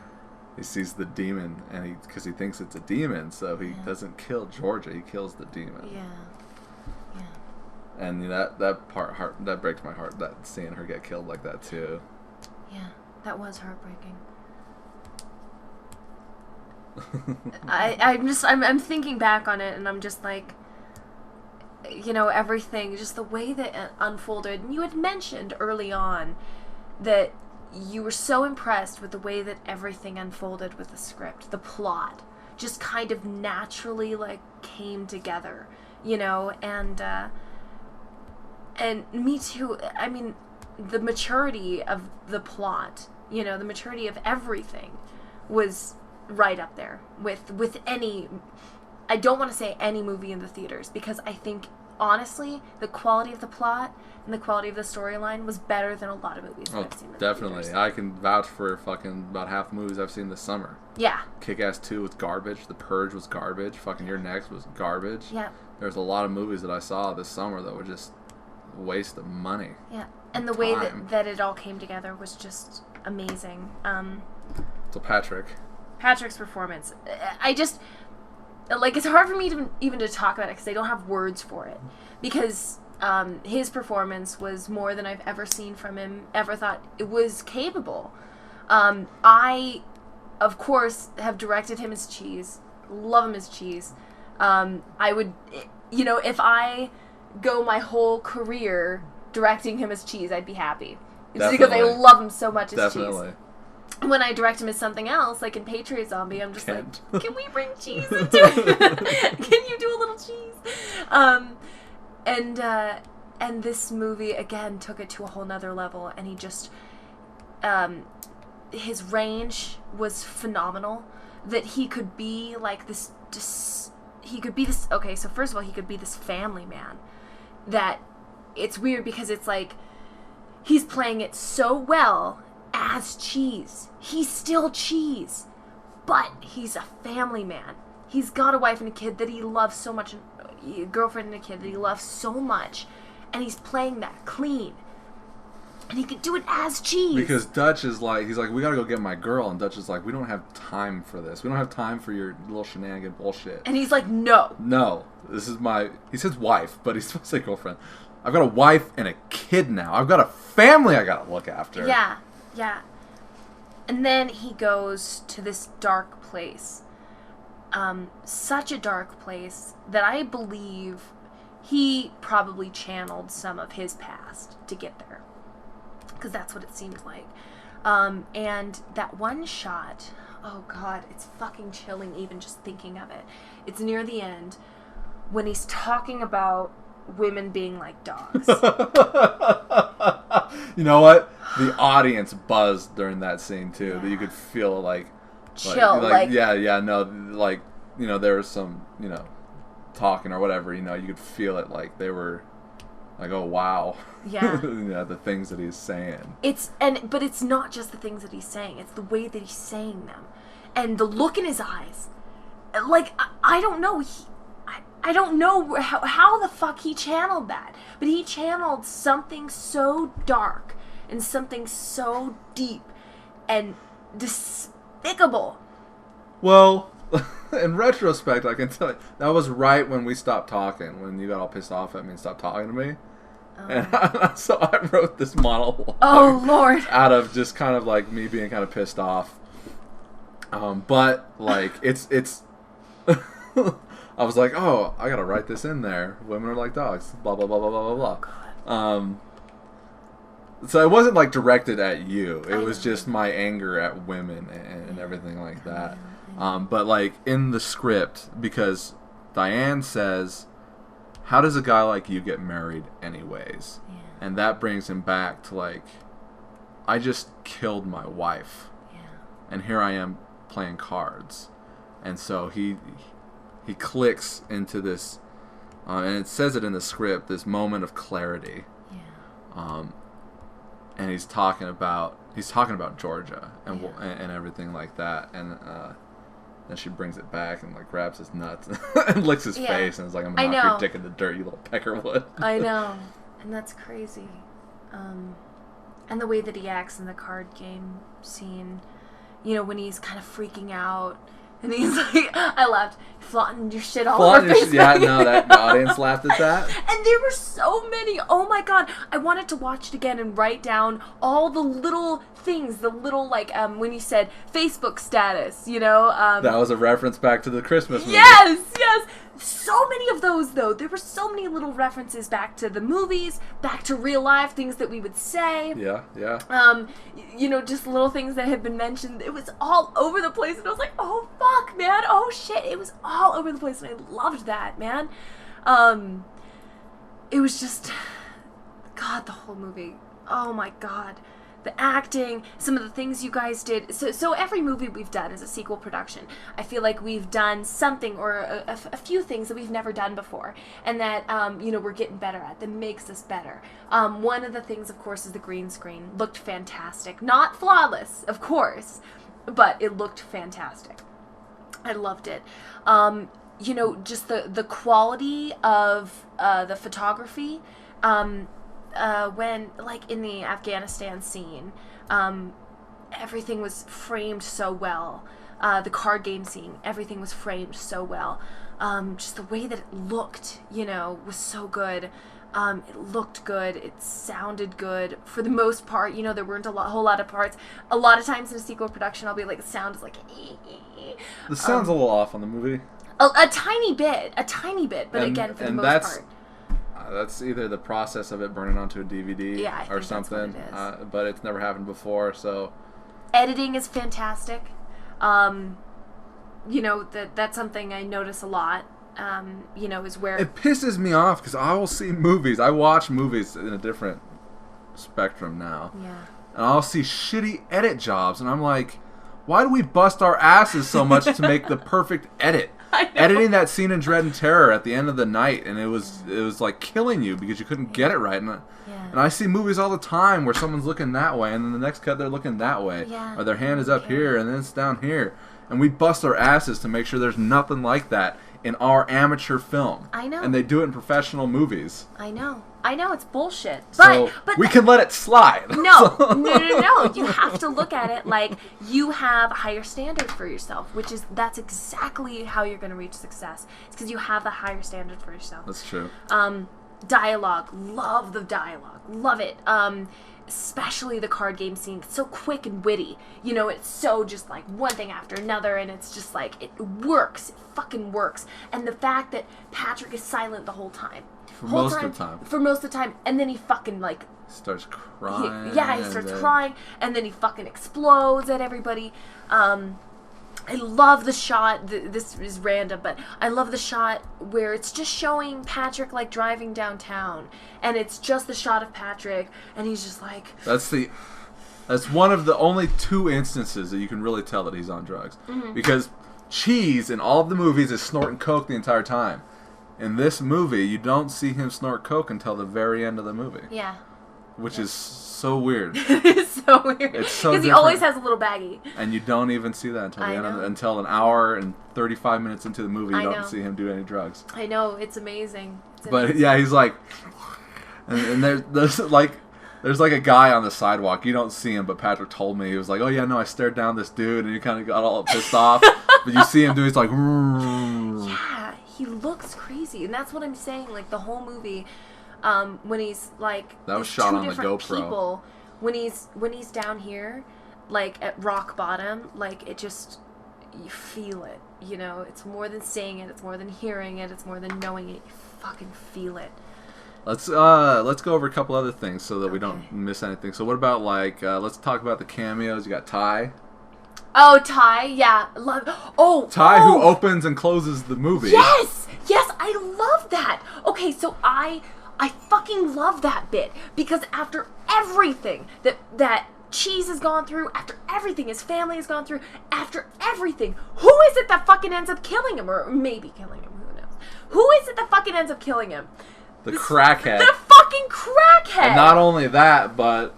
He sees the demon, and because he thinks it's a demon, so he Yeah. doesn't kill Georgia, he kills the demon. Yeah. Yeah. And you know, that breaks my heart, that seeing her get killed like that too. Yeah. That was heartbreaking. I'm thinking back on it, and I'm just like, you know, everything, just the way that it unfolded. And you had mentioned early on that you were so impressed with the way that everything unfolded with the script, the plot, just kind of naturally like came together, you know, and me too. I mean, the maturity of the plot, you know, the maturity of everything was right up there with any, I don't want to say any movie in the theaters, because I think honestly the quality of the plot and the quality of the storyline was better than a lot of movies that I've seen in the definitely. theaters. I can vouch for fucking about half the movies I've seen this summer. Yeah. Kick-Ass 2 was garbage. The Purge was garbage. Fucking You're Next was garbage. Yeah. There's a lot of movies that I saw this summer that were just a waste of money. Yeah. And the way Time. that it all came together was just amazing. So Patrick's performance, I just, like, it's hard for me to even to talk about it because I don't have words for it, because his performance was more than I've ever seen from him, ever thought it was capable. I, of course, have directed him as Cheese, love him as Cheese. I would, you know, if I go my whole career directing him as Cheese, I'd be happy. It's because I love him so much as Cheese. When I direct him as something else, like in Patriot Zombie, I'm just like, can we bring cheese into it? Can you do a little cheese? And this movie, again, took it to a whole nother level, and he just, his range was phenomenal, that he could be like this, okay, so first of all, he could be this family man, that it's weird because it's like, he's playing it so well as Cheese. He's still Cheese, but he's a family man. He's got a wife and a kid that he loves so much, a girlfriend and a kid that he loves so much, and he's playing that clean. And he can do it as Cheese. Because Dutch is like, he's like, we gotta go get my girl, and Dutch is like, we don't have time for this. We don't have time for your little shenanigan bullshit. And he's like, no. No, this is he says wife, but he's supposed to say girlfriend. I've got a wife and a kid now. I've got a family I gotta look after. Yeah. Yeah. And then he goes to this dark place. Such a dark place that I believe he probably channeled some of his past to get there. Because that's what it seemed like. And that one shot, oh God, it's fucking chilling even just thinking of it. It's near the end when he's talking about women being like dogs. You know what? The audience buzzed during that scene too. Yeah. That you could feel like chill, like yeah, no, like, you know, there was some, you know, talking or whatever. You know, you could feel it, like they were like, oh wow, yeah, you know, the things that he's saying. But it's not just the things that he's saying; it's the way that he's saying them, and the look in his eyes. Like I don't know. I don't know how the fuck he channeled that, but he channeled something so dark and something so deep and despicable. Well, in retrospect, I can tell you, that was right when we stopped talking, when you got all pissed off at me and stopped talking to me. Oh. And so I wrote this monologue. Oh, Lord. Out of just kind of like me being kind of pissed off. But, like, it's I was like, oh, I gotta write this in there. Women are like dogs. Blah, blah, blah, blah, blah, blah, blah. So it wasn't, like, directed at you. It was just my anger at women and everything like that. But, like, in the script, because Diane says, how does a guy like you get married anyways? Yeah. And that brings him back to, like, I just killed my wife. Yeah. And here I am playing cards. And so he clicks into this, and it says it in the script, this moment of clarity. Yeah. And he's talking about Georgia and everything like that, and then she brings it back and like grabs his nuts and licks his face and is like, I'm gonna knock your dick in the dirt, you little peckerwood. I know, and that's crazy. And the way that he acts in the card game scene, you know, when he's kind of freaking out, And he's like, I laughed, flaunting your shit all Flaunting over your Facebook. Yeah, no, the audience laughed at that. And there were so many. Oh my god. I wanted to watch it again and write down all the little things, the little, like, when you said Facebook status, you know? That was a reference back to the Christmas movie. Yes, yes. So many of those, though. There were so many little references back to the movies, back to real life, things that we would say. Yeah, yeah. You know, just little things that had been mentioned. It was all over the place, and I was like, oh, fuck, man. Oh, shit. It was all over the place, and I loved that, man. It was just... God, the whole movie. Oh, my God. The acting, some of the things you guys did. So every movie we've done is a sequel production. I feel like we've done something or a few things that we've never done before, and that you know, we're getting better at. That makes us better. One of the things, of course, is the green screen. Looked fantastic. Not flawless, of course, but it looked fantastic. I loved it. You know, just the quality of the photography. When, like, in the Afghanistan scene, everything was framed so well. The card game scene, everything was framed so well. Just the way that it looked, you know, was so good. It looked good. It sounded good. For the most part, you know, there weren't whole lot of parts. A lot of times in a sequel production, I'll be like, the sound is like... The sound's a little off on the movie. A tiny bit, but again, for the most part. That's either the process of it burning onto a DVD or something, that's what it is. But it's never happened before, so... Editing is fantastic. You know, that's something I notice a lot, you know, is where... It pisses me off, because I will see movies. I watch movies in a different spectrum now. Yeah. And I'll see shitty edit jobs, and I'm like, why do we bust our asses so much to make the perfect edit? Editing that scene in Dread and Terror at the end of the night, and it was like killing you because you couldn't get it right. And I see movies all the time where someone's looking that way, and then the next cut they're looking that way, or their hand is up here and then it's down here, and we bust our asses to make sure there's nothing like that in our amateur film. I know. And they do it in professional movies. I know, it's bullshit. So but we can let it slide. No. You have to look at it like you have a higher standard for yourself, that's exactly how you're going to reach success. It's because you have the higher standard for yourself. That's true. Dialogue. Love the dialogue. Love it. Especially the card game scene. It's so quick and witty. You know, it's so just like one thing after another, and it's just like, it works. It fucking works. And the fact that Patrick is silent the whole time. For most of the time. And then he fucking, like... starts crying. He starts crying, and then he fucking explodes at everybody. I love the shot, this is random, but I love the shot where it's just showing Patrick, like, driving downtown, and it's just the shot of Patrick, and he's just like... That's one of the only two instances that you can really tell that he's on drugs. Mm-hmm. Because Cheese, in all of the movies, is snorting coke the entire time. In this movie, you don't see him snort coke until the very end of the movie. Yeah. Which is so weird. It's so weird. It's so because he always has a little baggie. And you don't even see that until the end until an hour and 35 minutes into the movie. You don't see him do any drugs. I know, it's amazing. But yeah, he's like, and there's like a guy on the sidewalk. You don't see him, but Patrick told me, he was like, "Oh yeah, no, I stared down this dude," and he kind of got all pissed off. But you see him do, he's like, yeah, he looks crazy, and that's what I'm saying. Like the whole movie. When he's like, that was shot on the GoPro. People, when he's down here, like at rock bottom, like it just, you feel it. You know, it's more than saying it. It's more than hearing it. It's more than knowing it. You fucking feel it. Let's go over a couple other things so that we don't miss anything. So what about like let's talk about the cameos. You got Ty. Oh, Ty, yeah, Ty, who opens and closes the movie. Yes, I love that. Okay, so I fucking love that bit, because after everything that Cheese has gone through, after everything his family has gone through, after everything, who is it that fucking ends up killing him, or maybe killing him, who knows? Who is it that fucking ends up killing him? The crackhead. The fucking crackhead! And not only that, but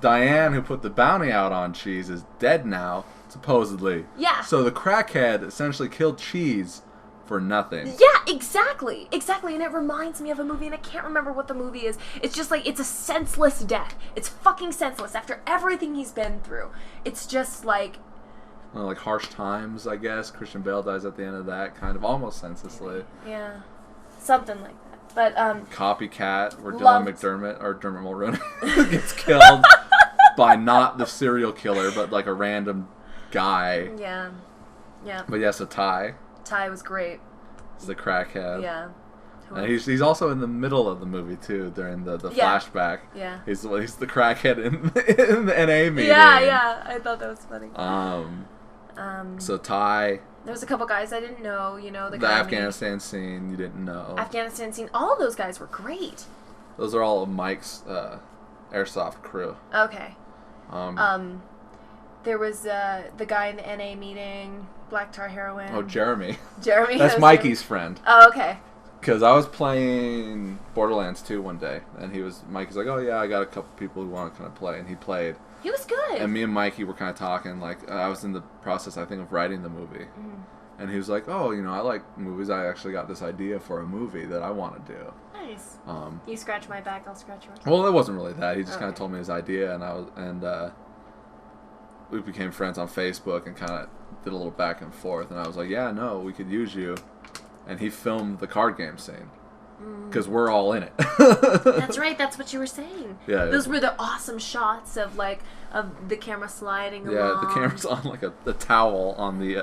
Diane, who put the bounty out on Cheese, is dead now, supposedly. Yeah. So the crackhead essentially killed Cheese for nothing. Yeah, exactly, and it reminds me of a movie, and I can't remember what the movie is. It's just like, it's a senseless death. It's fucking senseless after everything he's been through. It's just like, like Harsh Times, I guess. Christian Bale dies at the end of that, kind of almost senselessly. Yeah. Something like that. But, Copycat, where Dylan Loved- McDermott, or Dermot Mulroney, gets killed by not the serial killer, but like a random guy. yeah. Yeah. But yes, a Ty Ty was great. is the crackhead. Yeah. And he's also in the middle of the movie too during the Yeah. flashback. Yeah. He's the crackhead in the NA meeting. Yeah. I thought that was funny. So Ty, There was a couple guys I didn't know, the the guy Afghanistan scene you didn't know. Afghanistan scene. All of those guys were great. Those are all of Mike's airsoft crew. Okay. There was the guy in the NA meeting, Black Tar Heroin. Oh, Jeremy. Jeremy. That's was Mikey's friend. Oh, okay. Because I was playing Borderlands 2 one day, and Mikey's like, oh yeah, I got a couple people who want to kind of play, and he played. He was good. And me and Mikey were kind of talking, like, I was in the process, I think, of writing the movie. Mm-hmm. And he was like, oh, I like movies, I actually got this idea for a movie that I want to do. Nice. You scratch my back, I'll scratch yours. Well, it wasn't really that, he just kind of Okay. told me his idea, and we became friends on Facebook, and kind of did a little back and forth, and I was like, yeah, no, we could use you. And he filmed the card game scene. Because we're all in it. That's right. That's what you were saying. Yeah. Those were the awesome shots of the camera sliding along. Yeah, the camera's on like a towel on the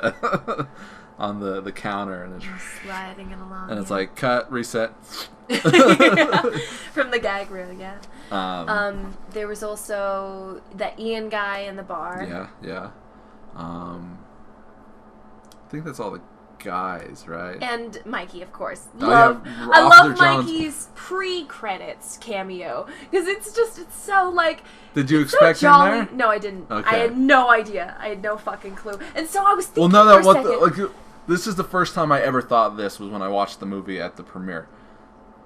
on the counter, and it's sliding it along. and it's yeah. like cut, reset. From the gag reel, yeah. There was also that Ian guy in the bar. Yeah. I think that's all the guys, right? And Mikey, of course. Oh, yeah, I Officer love Jones. Mikey's pre-credits cameo because it's so like. Did you so expect him jolly. there? No, I didn't. Okay. I had no idea. I had no fucking clue. And so I was Well, thinking no, for a what second. the, like, this is the first time I ever thought this was when I watched the movie at the premiere.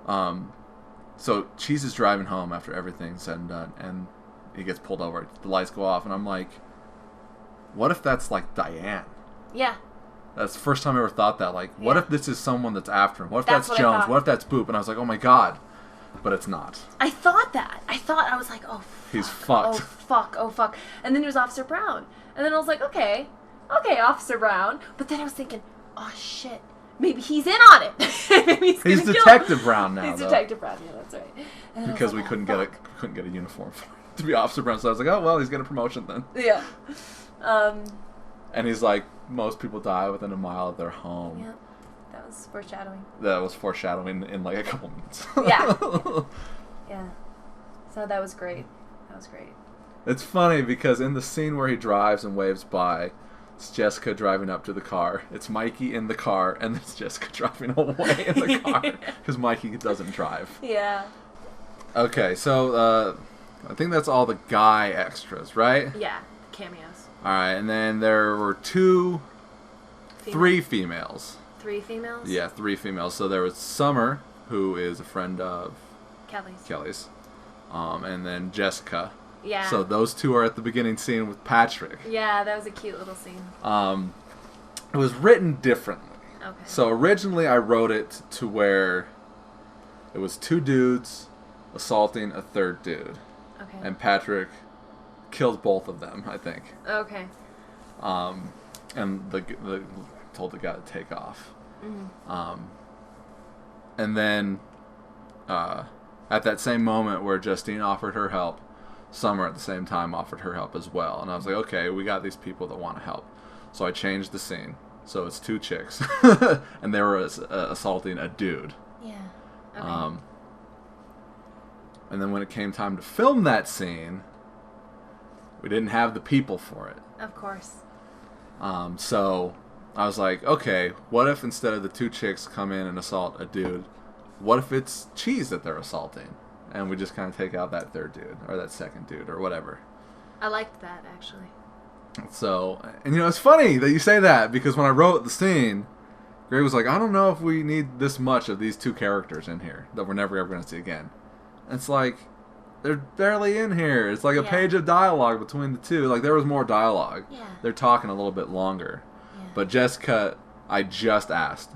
So Cheese is driving home after everything's said and done, and he gets pulled over. The lights go off, and I'm like, what if that's like Diane? Yeah. That's the first time I ever thought that. Like, what Yeah. if this is someone that's after him? What if That's that's what I Jones? thought. What if that's Boop? And I was like, oh my god. But it's not. I thought that. I was like, oh, fuck. He's fucked. Oh, fuck. And then it was Officer Brown. And then I was like, okay, Officer Brown. But then I was thinking, oh, shit. Maybe he's in on it. Maybe he's He's gonna kill Detective him. Brown now, He's though. Detective Brown, yeah, that's right. And I was Because like, we oh, couldn't fuck. get a uniform for him to be Officer Brown. So I was like, oh, well, he's getting a promotion then. Yeah. And he's like, most people die within a mile of their home. Yeah. That was foreshadowing. That was foreshadowing in like a couple minutes. Yeah. Yeah. So that was great. It's funny because in the scene where he drives and waves by, it's Jessica driving up to the car. It's Mikey in the car, and it's Jessica driving away in the car because Mikey doesn't drive. Yeah. Okay, so I think that's all the guy extras, right? Yeah. Cameos. All right, and then there were three females. 3 females? Yeah, 3 females. So there was Summer, who is a friend of Kelly's, and then Jessica. Yeah. So those 2 are at the beginning scene with Patrick. Yeah, that was a cute little scene. It was written differently. Okay. So originally I wrote it to where it was 2 dudes assaulting a 3rd dude. Okay. And Patrick killed both of them, I think. Okay. And the told the guy to take off. Mm-hmm. And then at that same moment where Justine offered her help, Summer at the same time offered her help as well. And I was like, okay, we got these people that want to help. So I changed the scene. So it's 2 chicks. And they were assaulting a dude. Yeah. Okay. And then when it came time to film that scene, we didn't have the people for it. Of course. So I was like, okay, what if instead of the 2 chicks come in and assault a dude, what if it's Cheese that they're assaulting? And we just kind of take out that 3rd dude, or that 2nd dude, or whatever. I liked that, actually. So, and it's funny that you say that, because when I wrote the scene, Greg was like, I don't know if we need this much of these 2 characters in here that we're never ever going to see again. And it's like, they're barely in here. It's like a page of dialogue between the 2. Like, there was more dialogue. Yeah. They're talking a little bit longer. Yeah. But Jessica, I just asked,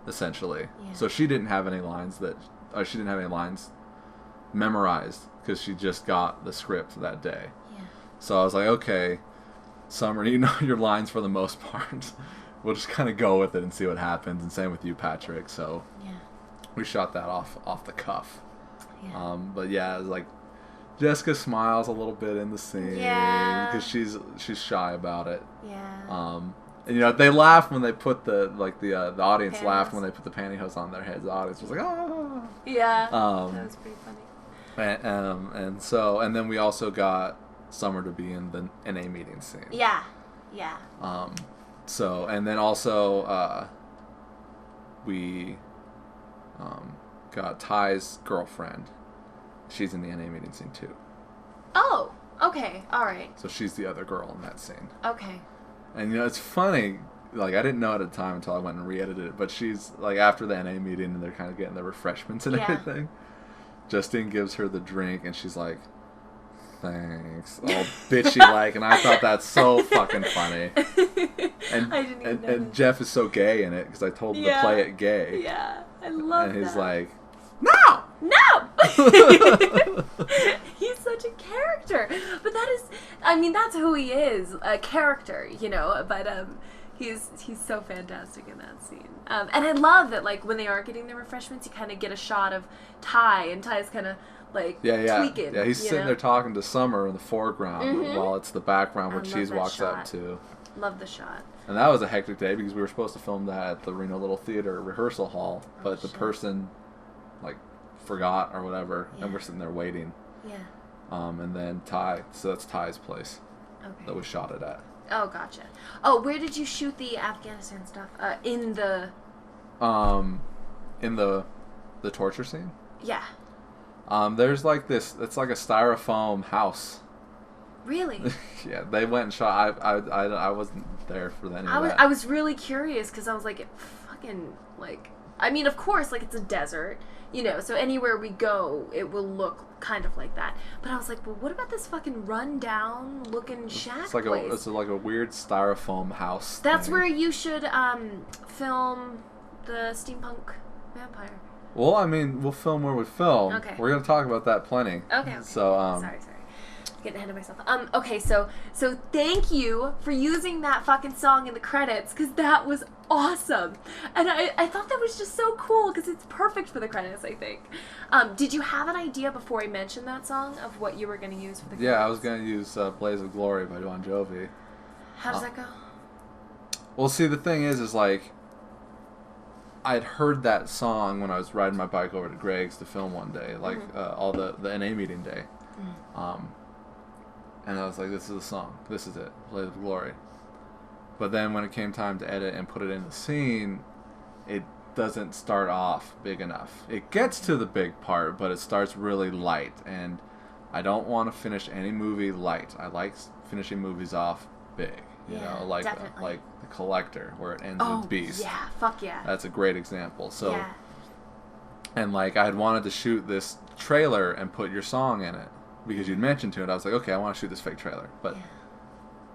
essentially. Yeah. So she didn't have any lines memorized because she just got the script that day. Yeah. So I was like, okay, Summer, you know your lines for the most part. We'll just kind of go with it and see what happens. And same with you, Patrick. So Yeah. we shot that off the cuff. Yeah. But yeah, it was like Jessica smiles a little bit in the scene Yeah. because she's shy about it. Yeah. And, you know, they laugh when they put the audience laughed Pantyhose. when they put the pantyhose on their heads. The audience was like, oh. Yeah. Um, That was pretty funny. And then we also got Summer to be in the NA meeting scene. Yeah. Yeah. So, and then also, we got Ty's girlfriend. She's in the NA meeting scene too. Oh. Okay. All right. So she's the other girl in that scene. Okay. And, you know, it's funny. Like, I didn't know at the time until I went and re-edited it. But she's, like, after the NA meeting and they're kind of getting the refreshments and Yeah. everything. Justine gives her the drink and she's like, thanks. All bitchy-like. And I thought that's so fucking funny. And, I didn't even know and that. Jeff is so gay in it because I told him to play it gay. Yeah. I love And he's that. like, no! No! He's such a character. But that is, I mean, that's who he is, a character, you know, but he's so fantastic in that scene. And I love that, like, when they are getting the refreshments, you kind of get a shot of Ty, and Ty's kind of, like, tweaking. Yeah, he's you sitting know? there talking to Summer in the foreground Mhm. while it's the background I where love Cheese that walks up shot. to. Love the shot. And that was a hectic day because we were supposed to film that at the Reno Little Theater rehearsal hall, but the shit. person, like, forgot or whatever, Yeah. and we're sitting there waiting. Yeah. And then so that's Ty's place that Okay. we shot it at. Oh, gotcha. Oh, where did you shoot the Afghanistan stuff? In the... In the torture scene, Yeah. there's like this. It's like a styrofoam house. Really? Yeah, they went and shot. I wasn't there for any of that. I was really curious because I was like, fucking, like, I mean, of course, like, it's a desert, you know, so anywhere we go, it will look kind of like that. But I was like, well, what about this fucking run-down looking shack It's like place? it's like a weird styrofoam house. That's thing. where you should film the steampunk vampire. Well, I mean, we'll film where we film. Okay. We're gonna talk about that plenty. Okay. So, sorry. Getting ahead of myself. Okay, so thank you for using that fucking song in the credits, because that was awesome. And I thought that was just so cool, because it's perfect for the credits, I think. Did you have an idea before I mentioned that song of what you were going to use for the credits? Yeah, I was gonna use "Blaze of Glory" by Bon Jovi. How does that go? Well, see, the thing is like, I'd heard that song when I was riding my bike over to Greg's to film one day, like all the NA meeting day. And I was like, this is the song. This is it. Blaze of Glory. But then when it came time to edit and put it in the scene, it doesn't start off big enough. It gets to the big part, but it starts really light. And I don't want to finish any movie light. I like finishing movies off big. You Yeah, know, like definitely. The Collector, where it ends Oh, with Beast. yeah. Fuck yeah. That's a great example. So, yeah. and like I had wanted to shoot this trailer and put your song in it because you'd mentioned to it. I was like, okay, I want to shoot this fake trailer. But Yeah.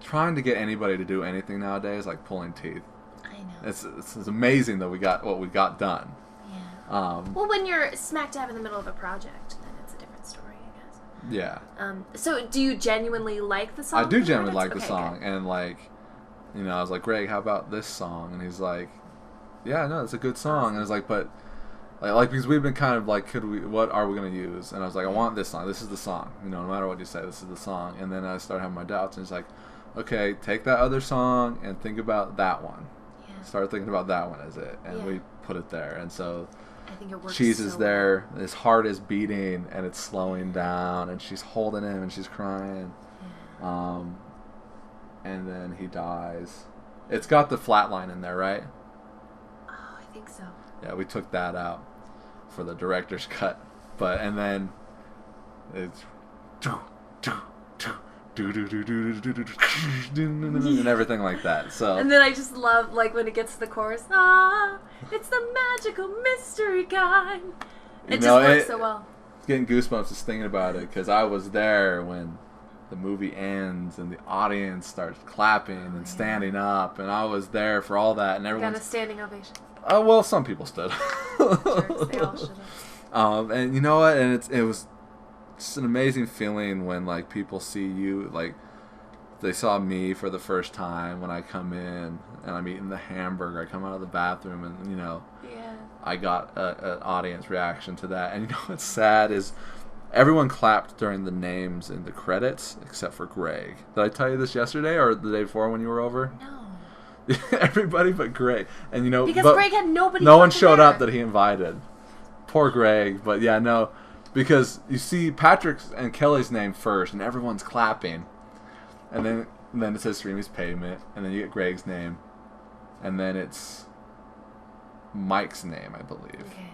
trying to get anybody to do anything nowadays is like pulling teeth. I know. It's amazing that we got what we got done. Yeah. Well, when you're smack dab in the middle of a project, then it's a different story, I guess. Yeah. So do you genuinely like the song? I do for the genuinely like credits? the Okay, song, and like, you know, I was like, Greg, how about this song? And he's like, yeah, no, it's a good song. And I was like, but like because we've been kind of like, what are we gonna use? And I was like, I want this song. This is the song. You know, no matter what you say, this is the song. And then I started having my doubts, and he's like, okay, take that other song and think about that one. Yeah. Start thinking about that one as it, and Yeah. we put it there. And so I think it works. Cheese is so there, his heart is beating, and it's slowing down, and she's holding him, and she's crying. well. And then he dies. It's got the flat line in there, right? Oh, I think so. Yeah, we took that out for the director's cut. And then it's and everything like that. So And then I just love, like, when it gets to the chorus, it's the magical mystery guy. It just works so well. It's getting goosebumps just thinking about it because I was there when the movie ends and the audience starts clapping and standing up, and I was there for all that, and Got everyone. a standing ovation. Oh well, some people stood. Jerks, they all should have. And you know what? And it was just an amazing feeling when like people see you like they saw me for the first time when I come in and I'm eating the hamburger. I come out of the bathroom and, Yeah. I got an audience reaction to that. And what's sad is everyone clapped during the names in the credits except for Greg. Did I tell you this yesterday or the day before when you were over? No. Everybody but Greg. And Because but Greg had nobody. no one fucking showed there. up that he invited. Poor Greg. But yeah, no. Because you see Patrick's and Kelly's name first and everyone's clapping. And then it says Streamy's Pavement. And then you get Greg's name. And then it's Mike's name, I believe. Okay.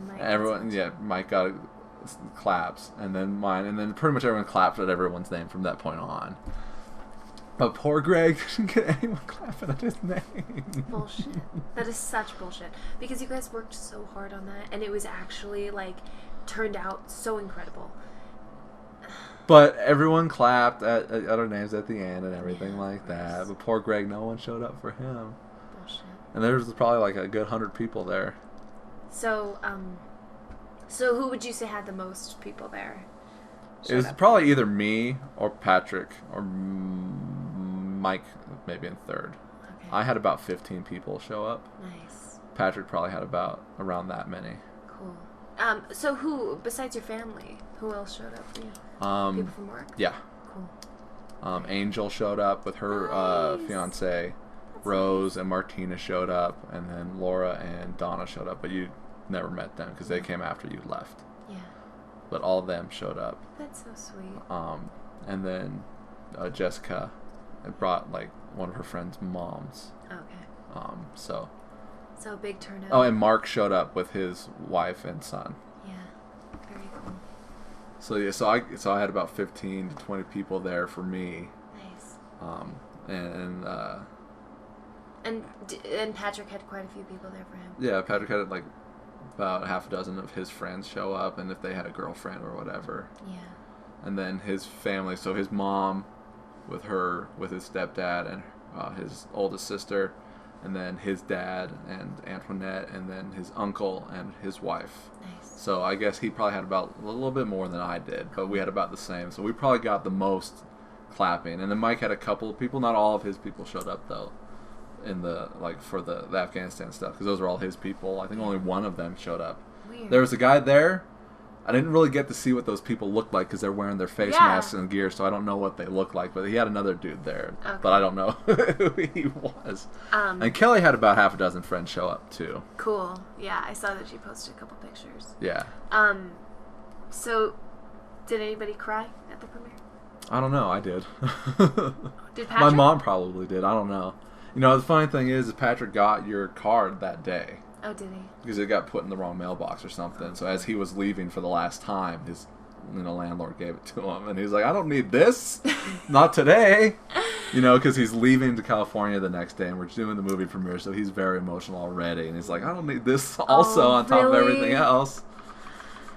Mike Everyone, yeah, Mike got claps, and then mine, and then pretty much everyone clapped at everyone's name from that point on. But poor Greg didn't get anyone clapping at his name. Bullshit. That is such bullshit. Because you guys worked so hard on that, and it was actually, turned out so incredible. But everyone clapped at our names at the end and everything like that. But poor Greg, no one showed up for him. Bullshit. And there was probably a good 100 people there. So who would you say had the most people there? It was probably either me or Patrick or Mike, maybe in third. Okay. I had about 15 people show up. Nice. Patrick probably had about around that many. Cool. So who, besides your family, who else showed up for you? People from work? Yeah. Cool. Angel showed up with her Nice. fiance. Rose and Martina showed up, and then Laura and Donna showed up, but you never met them because they came after you left. Yeah. But all of them showed up. That's so sweet. And then Jessica brought one of her friend's moms. Okay. So So big turnout. oh, and Mark showed up with his wife and son. Yeah. Very cool. So yeah, so I had about 15 to 20 people there for me. Nice. And Patrick had quite a few people there for him. Yeah, Patrick had about half a dozen of his friends show up, and if they had a girlfriend or whatever. Yeah. And then his family, so his mom with his stepdad and his oldest sister, and then his dad and Antoinette, and then his uncle and his wife. Nice. So I guess he probably had about a little bit more than I did, but we had about the same. So we probably got the most clapping. And then Mike had a couple of people. Not all of his people showed up though, in the for the Afghanistan stuff, because those are all his people. I think only one of them showed up. Weird. There was a guy there. I didn't really get to see what those people looked like because they're wearing their face masks and gear, so I don't know what they look like. But he had another dude there, but I don't know who he was. And Kelly had about half a dozen friends show up too. Cool. Yeah, I saw that she posted a couple pictures. Yeah. So, did anybody cry at the premiere? I don't know. I did. Did Patrick? My mom probably did. I don't know. The funny thing is Patrick got your card that day. Oh, did he? Because it got put in the wrong mailbox or something. So as he was leaving for the last time, his landlord gave it to him, and he's like, "I don't need this, not today," because he's leaving to California the next day, and we're doing the movie premiere, so he's very emotional already, and he's like, "I don't need this also on top of everything else."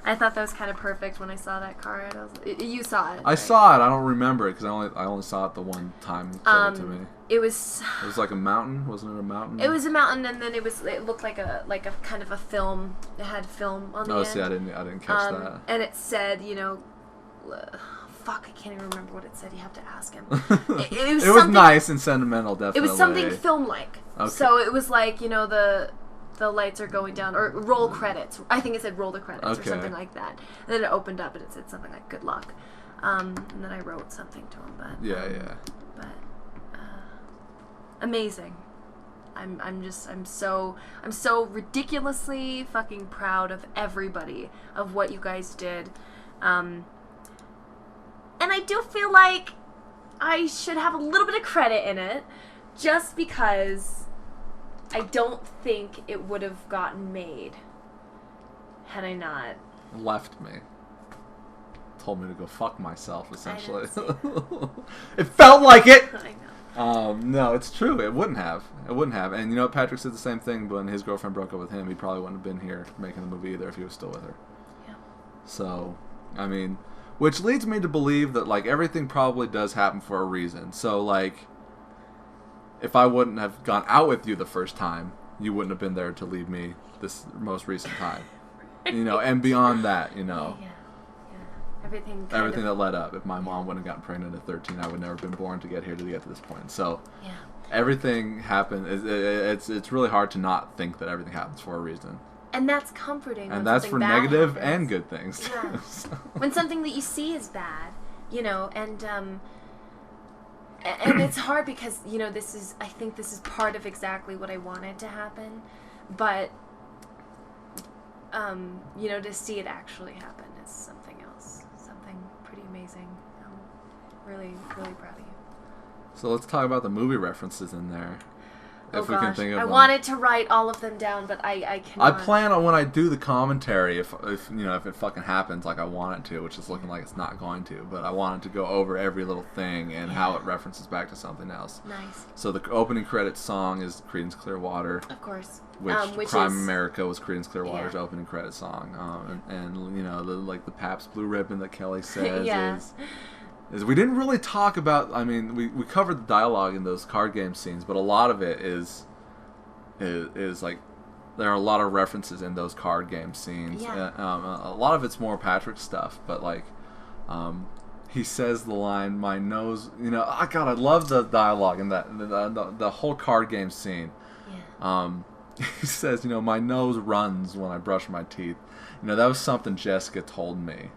I thought that was kind of perfect when I saw that card. You saw it. I saw it. I don't remember it because I only saw it the one time he showed it to me. It was like a mountain, wasn't it? A mountain. It was a mountain, and then it looked like a kind of a film. It had film on the end. Oh, see, I didn't catch that. And it said, fuck, I can't even remember what it said. You have to ask him. It was nice and sentimental, definitely. It was something film-like. Okay. So it was like, the lights are going down, or roll credits. I think it said roll the credits or something like that. And then it opened up and it said something like good luck. And then I wrote something to him, but but amazing. I'm so ridiculously fucking proud of everybody of what you guys did. And I do feel like I should have a little bit of credit in it, just because I don't think it would have gotten made had I not left me. Told me to go fuck myself, essentially. It felt like it! I know. No, it's true. It wouldn't have. And Patrick said the same thing when his girlfriend broke up with him. He probably wouldn't have been here making the movie either if he was still with her. Yeah. So, which leads me to believe that, everything probably does happen for a reason. So, if I wouldn't have gone out with you the first time, you wouldn't have been there to leave me this most recent time. And beyond that, Yeah. Everything that led up. If my mom wouldn't have gotten pregnant at 13, I would never have been born to get to this point. So Yeah. everything happened. It's really hard to not think that everything happens for a reason. And that's comforting. And when that's something for bad negative happens. and good things. Yeah. So. When something that you see is bad, and it's hard because, I think this is part of exactly what I wanted to happen, but, to see it actually happen is something else, something pretty amazing. I'm really, really proud of you. So let's talk about the movie references in there. Oh If we gosh, can think of I them. wanted to write all of them down, but I I cannot. plan on when I do the commentary, if it fucking happens like I want it to, which is looking like it's not going to, but I wanted to go over every little thing and how it references back to something else. Nice. So the opening credits song is Creedence Clearwater, Of course. which Which Crime is, America was Creedence Clearwater's Yeah. opening credit song, and the Pabst Blue Ribbon that Kelly says Yeah. is we didn't really talk about. I mean, we covered the dialogue in those card game scenes, but a lot of it is like there are a lot of references in those card game scenes. Yeah. A lot of it's more Patrick stuff, but like he says the line, "My nose," God, I love the dialogue in that the whole card game scene. Yeah. He says, "My nose runs when I brush my teeth." That was something Jessica told me.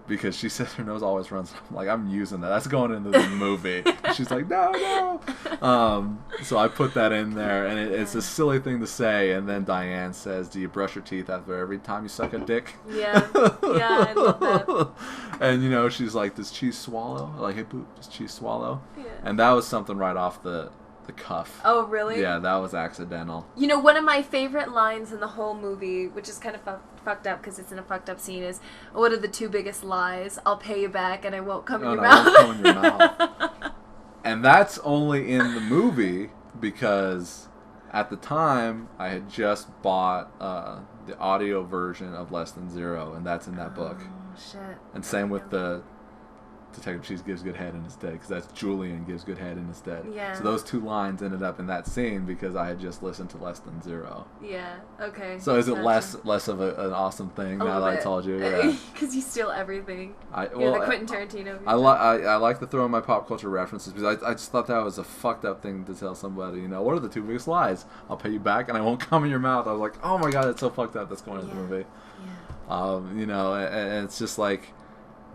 Because she says her nose always runs. I'm like, I'm using that. That's going into the movie. She's like, no. So I put that in there, and it's a silly thing to say. And then Diane says, "Do you brush your teeth after every time you suck a dick?" Yeah. Yeah, I love that. And she's like, "Does cheese swallow?" Like, "Hey, Boop, does cheese swallow?" Yeah. And that was something right off the cuff. Oh, really? Yeah, that was accidental. One of my favorite lines in the whole movie, which is kind of fucked up because it's in a fucked up scene, is, "What are the two biggest lies? I'll pay you back and I won't come in your I mouth." won't come in your mouth. And that's only in the movie because at the time I had just bought the audio version of Less Than Zero, and that's in that book. Oh, shit. And same with the Detective Cheese gives good head and is dead, because that's Julian gives good head and is dead. Yeah. So those two lines ended up in that scene because I had just listened to Less Than Zero. Yeah, okay. So is it Gotcha. less of an awesome thing A now little that I bit. told you? Yeah. Because you steal everything. You're Well, the Quentin Tarantino of your I like to throw in my pop culture references because I just thought that was a fucked up thing to tell somebody. What are the two biggest lies? I'll pay you back and I won't come in your mouth. I was like, oh my god, that's so fucked up. That's going in the movie. Yeah. And it's just like,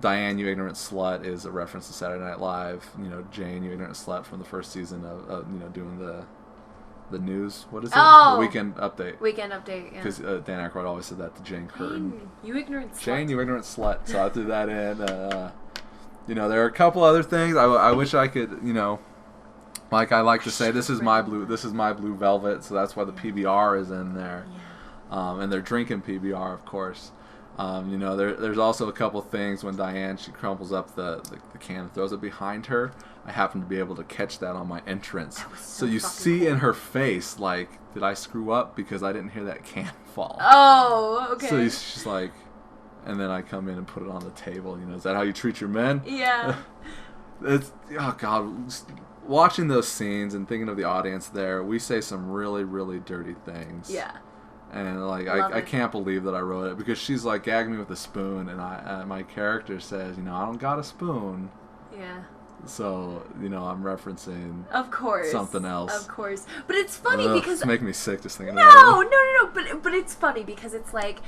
Diane, you ignorant slut, is a reference to Saturday Night Live. Jane, you ignorant slut, from the first season of doing the news. What is it? Oh! The Weekend Update. Weekend Update, yeah. Because Dan Aykroyd always said that to Jane Curtin. Jane, you ignorant slut. Jane, you ignorant slut. So I threw that in. There are a couple other things. I wish I could, like I like to say, this is my blue velvet. So that's why the PBR is in there. Yeah. And they're drinking PBR, of course. There's also a couple things when Diane, she crumples up the can and throws it behind her. I happen to be able to catch that on my entrance. That was So so you fucking see cool. in her face, like, did I screw up because I didn't hear that can fall? Oh, okay. So she's like, and then I come in and put it on the table. Is that how you treat your men? Yeah. It's, oh god, just watching those scenes and thinking of the audience there, we say some really, really dirty things. Yeah. And like Love I it. can't believe that I wrote it because she's like, gag me with a spoon, and my character says, I don't got a spoon. Yeah. So I'm referencing Of course. something else. Of course. But it's funny Ugh, because it's making me sick just thinking No, about it. but it's funny because it's like,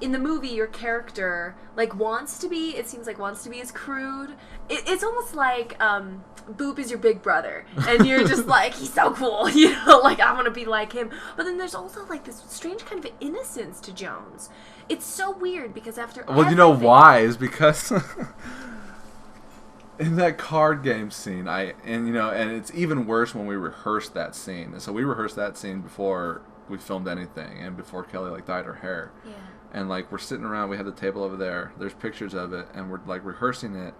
in the movie, your character wants to be as crude. It's almost like Boop is your big brother, and you're just like, he's so cool, I want to be like him. But then there's also this strange kind of innocence to Jones. It's so weird because after everything- why is because in that card game scene, and it's even worse when we rehearsed that scene. And so we rehearsed that scene before we filmed anything and before Kelly dyed her hair. Yeah. And we're sitting around, we had the table over there, there's pictures of it, and we're rehearsing it,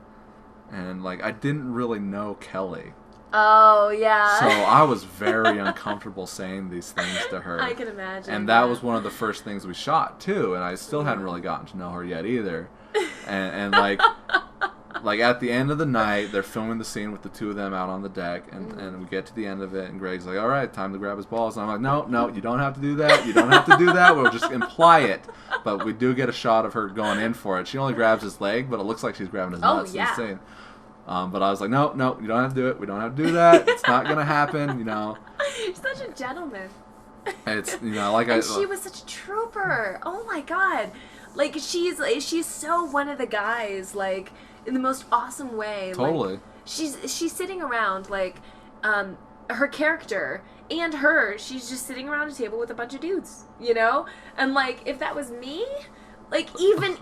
and I didn't really know Kelly. Oh yeah. So I was very uncomfortable saying these things to her. I can imagine. And that was one of the first things we shot too, and I still hadn't really gotten to know her yet either. And like at the end of the night, they're filming the scene with the two of them out on the deck, and we get to the end of it, and Greg's like, all right, time to grab his balls. And I'm like, no, you don't have to do that. You don't have to do that. We'll just imply it. But we do get a shot of her going in for it. She only grabs his leg, but it looks like she's grabbing his nuts. yeah. It's insane. But I was like, no, you don't have to do it. We don't have to do that. It's not going to happen, You're such a gentleman. It's, And she was such a trooper. Oh my god. Like, she's so one of the guys, like, in the most awesome way. Totally. Like, she's sitting around, like, her character and she's just sitting around a table with a bunch of dudes, And, like, if that was me, like, even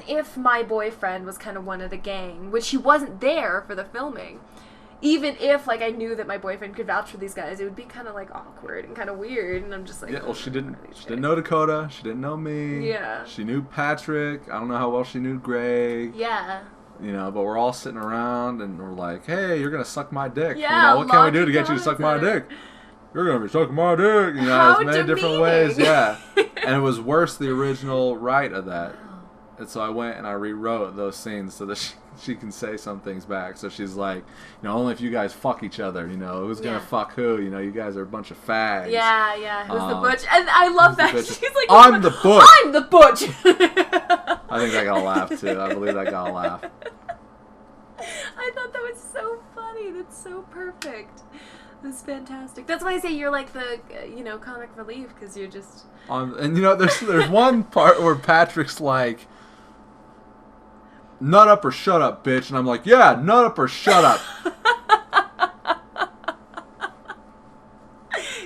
if my boyfriend was kind of one of the gang, which he wasn't there for the filming, even if, like, I knew that my boyfriend could vouch for these guys, it would be kind of, like, awkward and kind of weird, and I'm just like... Yeah, well, she didn't know Dakota. She didn't know me. Yeah. She knew Patrick. I don't know how well she knew Greg. Yeah. But we're all sitting around, and we're like, hey, you're going to suck my dick. Yeah, what can we do to get you to suck my dick? You're going to be sucking my dick. How there's many different ways. Yeah. And it was worse the original right of that. And so I went and I rewrote those scenes so that she can say some things back. So she's like, only if you guys fuck each other, who's going to fuck who? You guys are a bunch of fags. Yeah. Who's the butch? And I love that. She's like, I'm the butch. I'm the butch. I think I got a laugh, too. I believe I got a laugh. I thought that was so funny. That's so perfect. That's fantastic. That's why I say you're like the, comic relief, because you're just... And, there's one part where Patrick's like, nut up or shut up, bitch. And I'm like, yeah, nut up or shut up.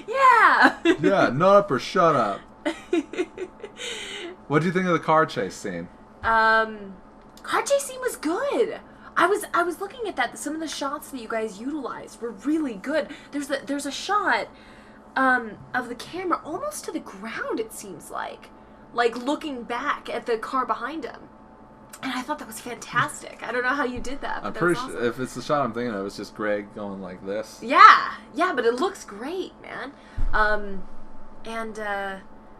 Yeah. Yeah, nut up or shut up. What do you think of the car chase scene? Car chase scene was good. I was looking at that. Some of the shots that you guys utilized were really good. There's a shot of the camera almost to the ground, it seems like looking back at the car behind him. And I thought that was fantastic. I don't know how you did that. But I'm pretty awesome. sure if it's the shot I'm thinking of, it's just Greg going like this. Yeah, but it looks great, man.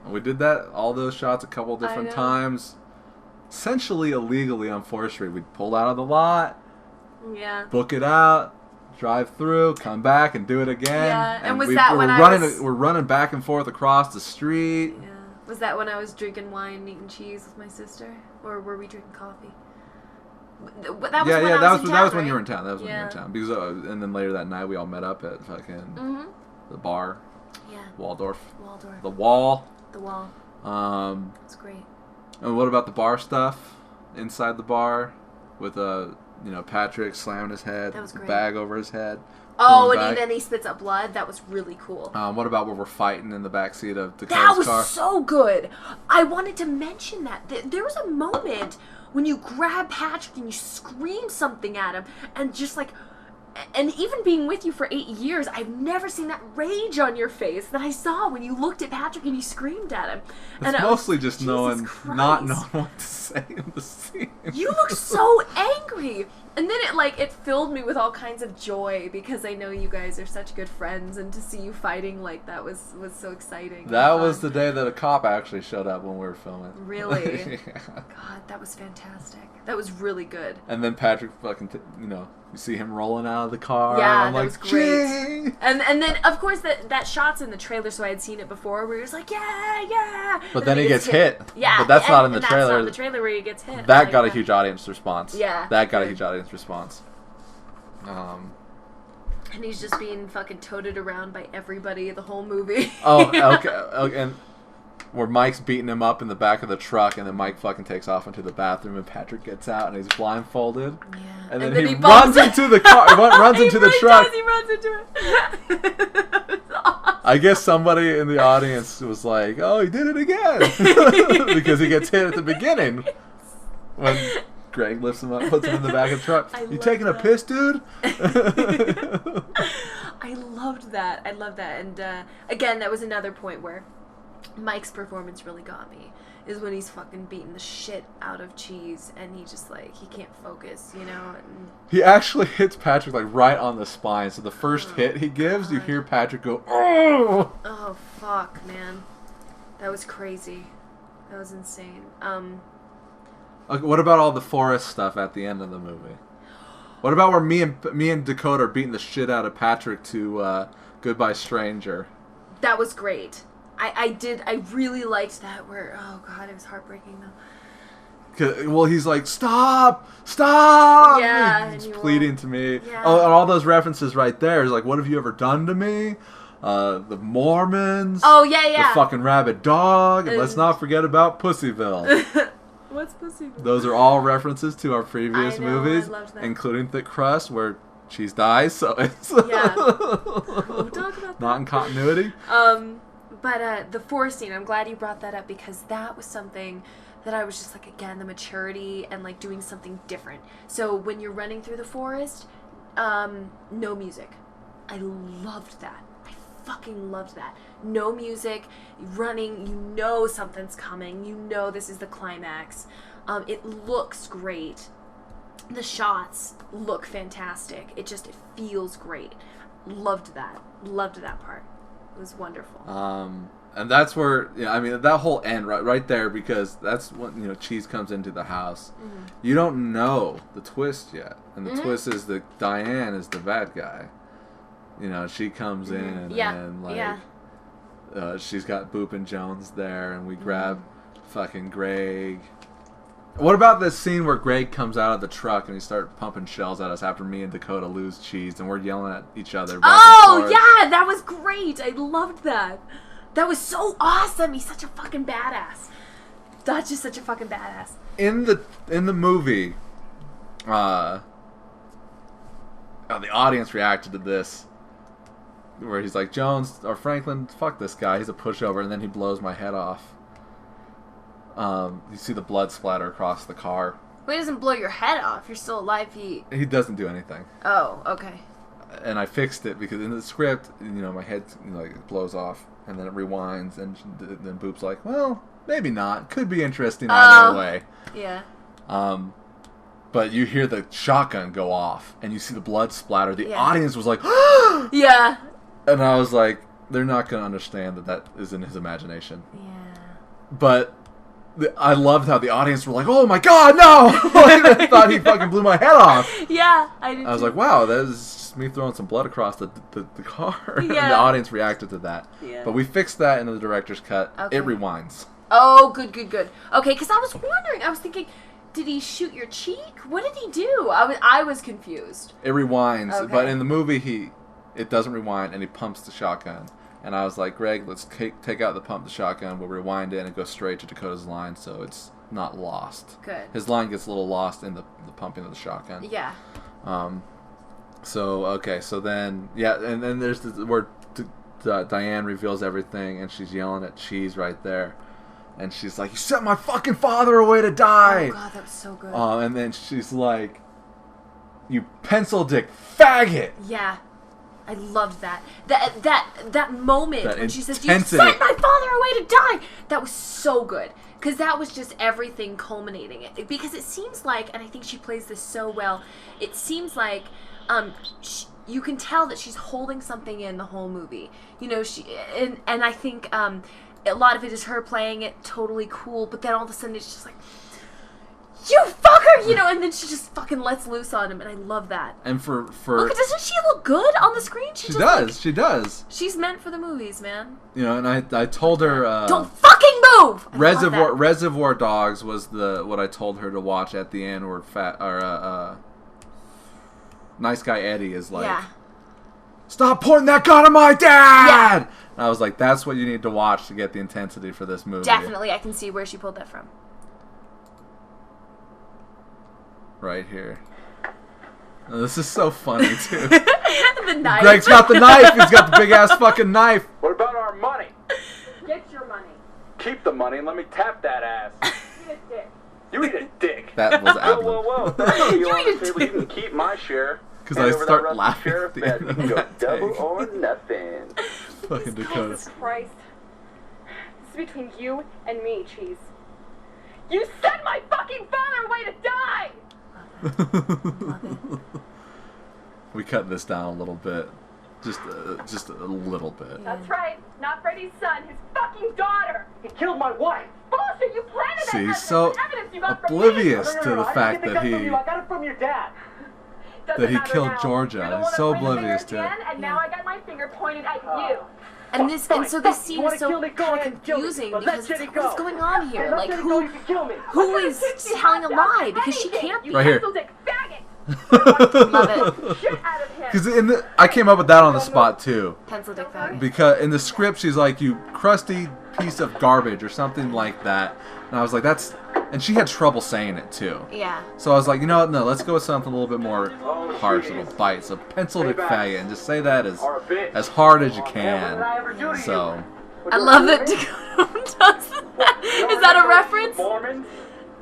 We did that, all those shots a couple different times. Essentially illegally on 4th Street. We'd pull out of the lot, book it out, drive through, come back, and do it again. Yeah, and was we're running back and forth across the street. Yeah. Was that when I was drinking wine and eating cheese with my sister? Or were we drinking coffee? That was that was when you were in town. That was when you were in town. Because and then later that night we all met up at fucking the bar. Yeah. Waldorf. The Wall. It's great. And what about the bar stuff inside the bar with Patrick slamming his head, that was great. Bag over his head. Oh, and then he spits up blood. That was really cool. What about where we're fighting in the backseat of Dakota's car? That was car? so good. I wanted to mention that. There was a moment when you grab Patrick and you scream something at him, and just like... And even being with you for 8 years, I've never seen that rage on your face that I saw when you looked at Patrick and you screamed at him. It's mostly just not knowing what to say in the scene. You look so angry. And then it filled me with all kinds of joy because I know you guys are such good friends, and to see you fighting like that was so exciting. That was the day that a cop actually showed up when we were filming. Really? Yeah. God, that was fantastic. That was really good. And then Patrick fucking, you see him rolling out of the car. Yeah, and I'm that like, was great. Jing! And then, of course, that shot's in the trailer, so I had seen it before, where he was like, yeah. But then he gets hit. Yeah. But that's not in the and trailer. That's not in the trailer where he gets hit. That got a huge audience response. Yeah. That got a huge audience response. And he's just being fucking toted around by everybody the whole movie. Okay. And where Mike's beating him up in the back of the truck, and then Mike fucking takes off into the bathroom, and Patrick gets out, and he's blindfolded. Yeah. And then he runs into the car, runs into the truck. He runs into it. Awesome. I guess somebody in the audience was like, "Oh, he did it again," because he gets hit at the beginning when Greg lifts him up, puts him in the back of the truck. You taking a piss, dude? I loved that. And again, that was another point where Mike's performance really got me, is when he's fucking beating the shit out of Cheese, and he just he can't focus, And he actually hits Patrick right on the spine. So the first hit he gives, you hear Patrick go, "Oh!" Oh fuck, man, that was crazy. That was insane. What about all the forest stuff at the end of the movie? What about where me and Dakota are beating the shit out of Patrick to Goodbye Stranger? That was great. I really liked that where, oh god, it was heartbreaking though. Well, he's like, stop! Yeah. He's pleading to me. Yeah. Oh, and all those references right there is like, what have you ever done to me? The Mormons. Oh, yeah. The fucking rabid dog. And let's not forget about Pussyville. What's Pussyville? Those are all references to our previous I know, movies, I loved that. including Thick Crust, where Cheese dies, so it's Yeah. We'll talk about not in continuity. But the forest scene, I'm glad you brought that up because that was something that I was just like, again, the maturity and like doing something different. So when you're running through the forest, no music. I loved that. I fucking loved that. No music, running, you know something's coming. You know this is the climax. It looks great. The shots look fantastic. It feels great. Loved that. Loved that part. It was wonderful. And that's where, I mean, that whole end right there, because that's when, Cheese comes into the house. Mm-hmm. You don't know the twist yet. And the twist is that Diane is the bad guy. She comes in and, like, she's got Boop and Jones there, and we grab fucking Greg. What about this scene where Greg comes out of the truck and he starts pumping shells at us after me and Dakota lose Cheese, and we're yelling at each other? Oh, yeah, that was great. I loved that. That was so awesome. He's such a fucking badass. That's just such a fucking badass. In the movie, the audience reacted to this, where he's like, Jones or Franklin, fuck this guy, he's a pushover, and then he blows my head off. You see the blood splatter across the car. Well, he doesn't blow your head off. You're still alive. He doesn't do anything. Oh, okay. And I fixed it because in the script, my head it blows off, and then it rewinds, and then Boop's like, well, maybe not. Could be interesting either way. Yeah. But you hear the shotgun go off, and you see the blood splatter. The audience was like, yeah. And I was like, they're not going to understand that is in his imagination. Yeah. But I loved how the audience were like, oh my god, no! I thought he fucking blew my head off. Yeah, I did. I was like, wow, that is just me throwing some blood across the car. Yeah. And the audience reacted to that. Yeah. But we fixed that in the director's cut. Okay. It rewinds. Oh, good. Okay, because I was wondering, I was thinking, did he shoot your cheek? What did he do? I was confused. It rewinds, okay. But in the movie, it doesn't rewind, and he pumps the shotgun. And I was like, Greg, let's take out the shotgun. We'll rewind it, and it goes straight to Dakota's line, so it's not lost. Good. His line gets a little lost in the pumping of the shotgun. Yeah. So then, and then there's where Diane reveals everything, and she's yelling at Cheese right there. And she's like, you sent my fucking father away to die! Oh, God, that was so good. And then she's like, you pencil dick faggot! Yeah. I loved that. That moment when she says, you sent my father away to die! That was so good. Because that was just everything culminating it. Because it seems like, and I think she plays this so well, it seems like you can tell that she's holding something in the whole movie. And I think a lot of it is her playing it totally cool, but then all of a sudden it's just like, you fucker, and then she just fucking lets loose on him, and I love that. And for doesn't she look good on the screen? She does. She does. She's meant for the movies, man. And I told her don't fucking move. Reservoir Dogs was what I told her to watch at the end, where Nice Guy Eddie is like, stop pointing that gun at my dad. Yeah. And I was like, that's what you need to watch to get the intensity for this movie. Definitely, I can see where she pulled that from. Right here. Oh, this is so funny, too. The knife. Greg's got the knife. He's got the big-ass fucking knife. What about our money? Get your money. Keep the money and let me tap that ass. Eat a dick. You eat a dick. That was Adam. Whoa. You can keep my share. Because I start laughing at the end of go that double take. or nothing. Fucking Dakota. Jesus Christ. This is between you and me, Cheese. You sent my fucking father away to die! We cut this down a little bit, just a little bit. That's right, not Freddy's son, his fucking daughter. He killed my wife. Bullshit! You planted that. See, evidence. so Evidence you got from me. oblivious No, to the I fact didn't that get he. from you. I got it from your dad. That he matter killed now. Georgia. You're the He's one so that played the oblivious mayor to it. again, and now I got my finger pointed at you. And so this scene is so kind of confusing because it's like, what's going on here? Like, who is telling a lie? Because she can't be. Right here. Pencil dick faggot. Love it. Shit out of him. Because I came up with that on the spot too. Pencil dick faggot. Because in the script she's like, you crusty piece of garbage or something like that. And I was like, that's... And she had trouble saying it too. Yeah. So I was like, you know what? No, let's go with something a little bit more harsh, a little bite. So pencil dick faggot, and just say that as hard as you can. So I love that Dakota does that. Is that a reference?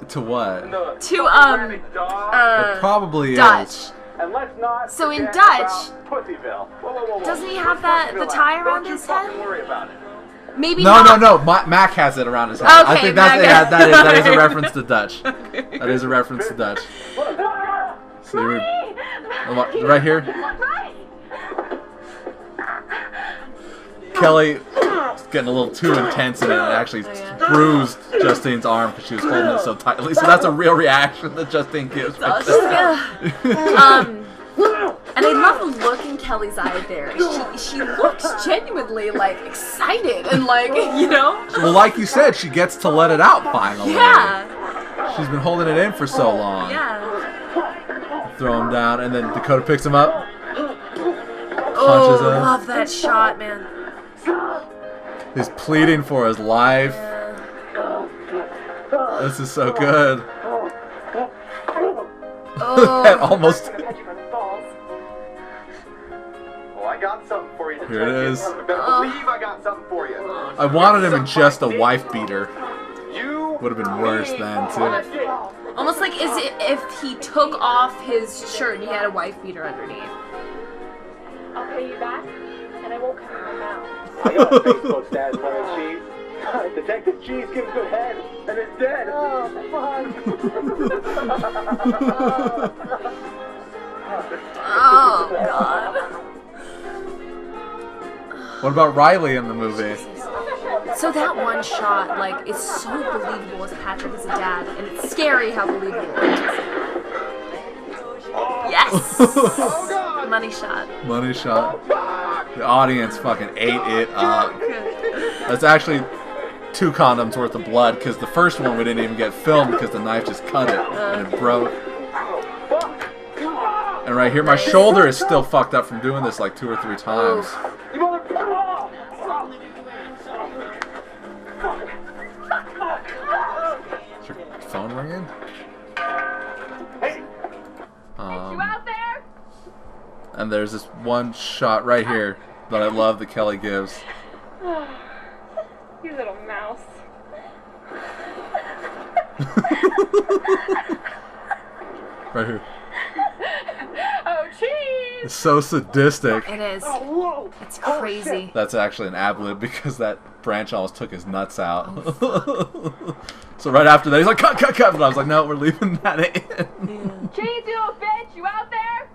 to what? To, It probably Dutch. is. And let's not So in forget Dutch, about Pussyville. Whoa. doesn't he have the tie around his head? Don't you fucking worry about it. Maybe No, not. Mac has it around his head. I Okay, think that's Mac- that is a reference to Dutch. That is a reference to Dutch. So right here, Kelly is getting a little too intense and it actually bruised Justine's arm because she was holding it so tightly. So that's a real reaction that Justine gives. And I love the look in Kelly's eye there. She looks genuinely like excited and like, you know. Well, like you said, she gets to let it out finally. Yeah. She's been holding it in for so long. Yeah. Throw him down, and then Dakota picks him up. Oh, Punches him. love that shot, man. He's pleading for his life. This is so good. Oh. And almost. Well, I got something for you. Here it is. You better believe I got something for you. I wanted him in just a wife beater. You Would have been worse then too. Almost like if he took off his shirt and he had a wife beater underneath. I'll pay you back, and I won't come in my mouth. I got a Facebook status for his cheese. Detective Cheese gives good head, and it's dead. Oh God. What about Riley in the movie? So that one shot, like, is so believable as Patrick is a dad, and it's scary how believable it is. Yes! Money shot. Money shot. The audience fucking ate it up. That's actually 2 condoms worth of blood because the first one we didn't even get filmed because the knife just cut it and it broke. And right here, my shoulder is still fucked up from doing this like 2 or 3 times. Is your phone ringing? You out there? And there's this one shot right here that I love that Kelly gives. You little mouse. Right here. Oh, cheese! It's so sadistic. It is. It's crazy. That's actually an ad-lib because that branch almost took his nuts out. So right after that, he's like, cut. But I was like, no, we're leaving that in. Cheese, you little bitch! You out there?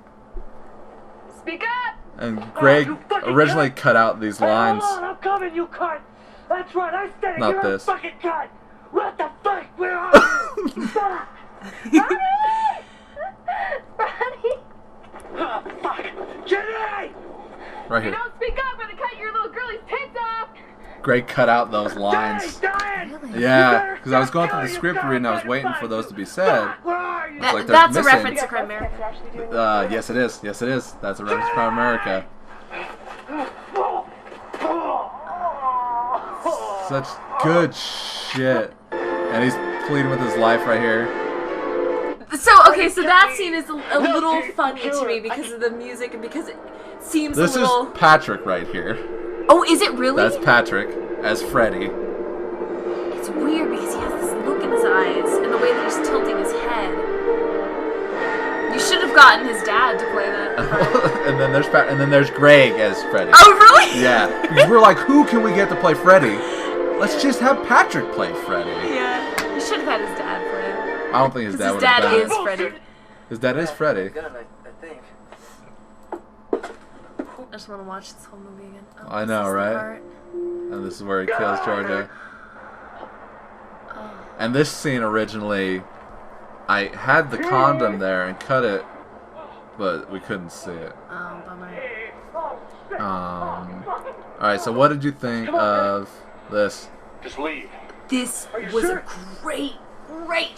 Speak up! And Greg originally cut out these lines. Hold on, I'm coming, you cunt! That's right, I said it, Not you're this. a fucking cunt! What the fuck? Where are you? Stop! Ronnie! Oh, fuck! Jenny! Right You here. don't speak up or they cut your little girlie's tits off! Greg cut out those lines. Diane! Yeah, because I was going through the script reading and I was waiting for those to be said. Where are you? Like they're That's a missing. reference to Crime America. Yes, it is. Yes, it is. That's a reference to Crime America. Such good shit. And he's pleading with his life right here. So that scene is a little funny to me because of the music and because it seems This a is little... Patrick right here. Oh, is it really? That's Patrick as Freddy. It's weird because he has this look in his eyes and the way that he's tilting his head. You should have gotten his dad to play that. and then there's Greg as Freddy. Oh, really? Yeah, because we're like, who can we get to play Freddy? Let's just have Patrick play Freddy. Yeah. You should have had his dad play it. I don't think his dad His would have dad done is it. Freddy. His dad is Freddy. I just want to watch this whole movie again. Oh, I this know, is the right? part. And this is where he kills Georgia. Oh. And this scene originally, I had the condom there and cut it but we couldn't see it. Oh, bummer. Alright, so what did you think of this? Just leave. This was a great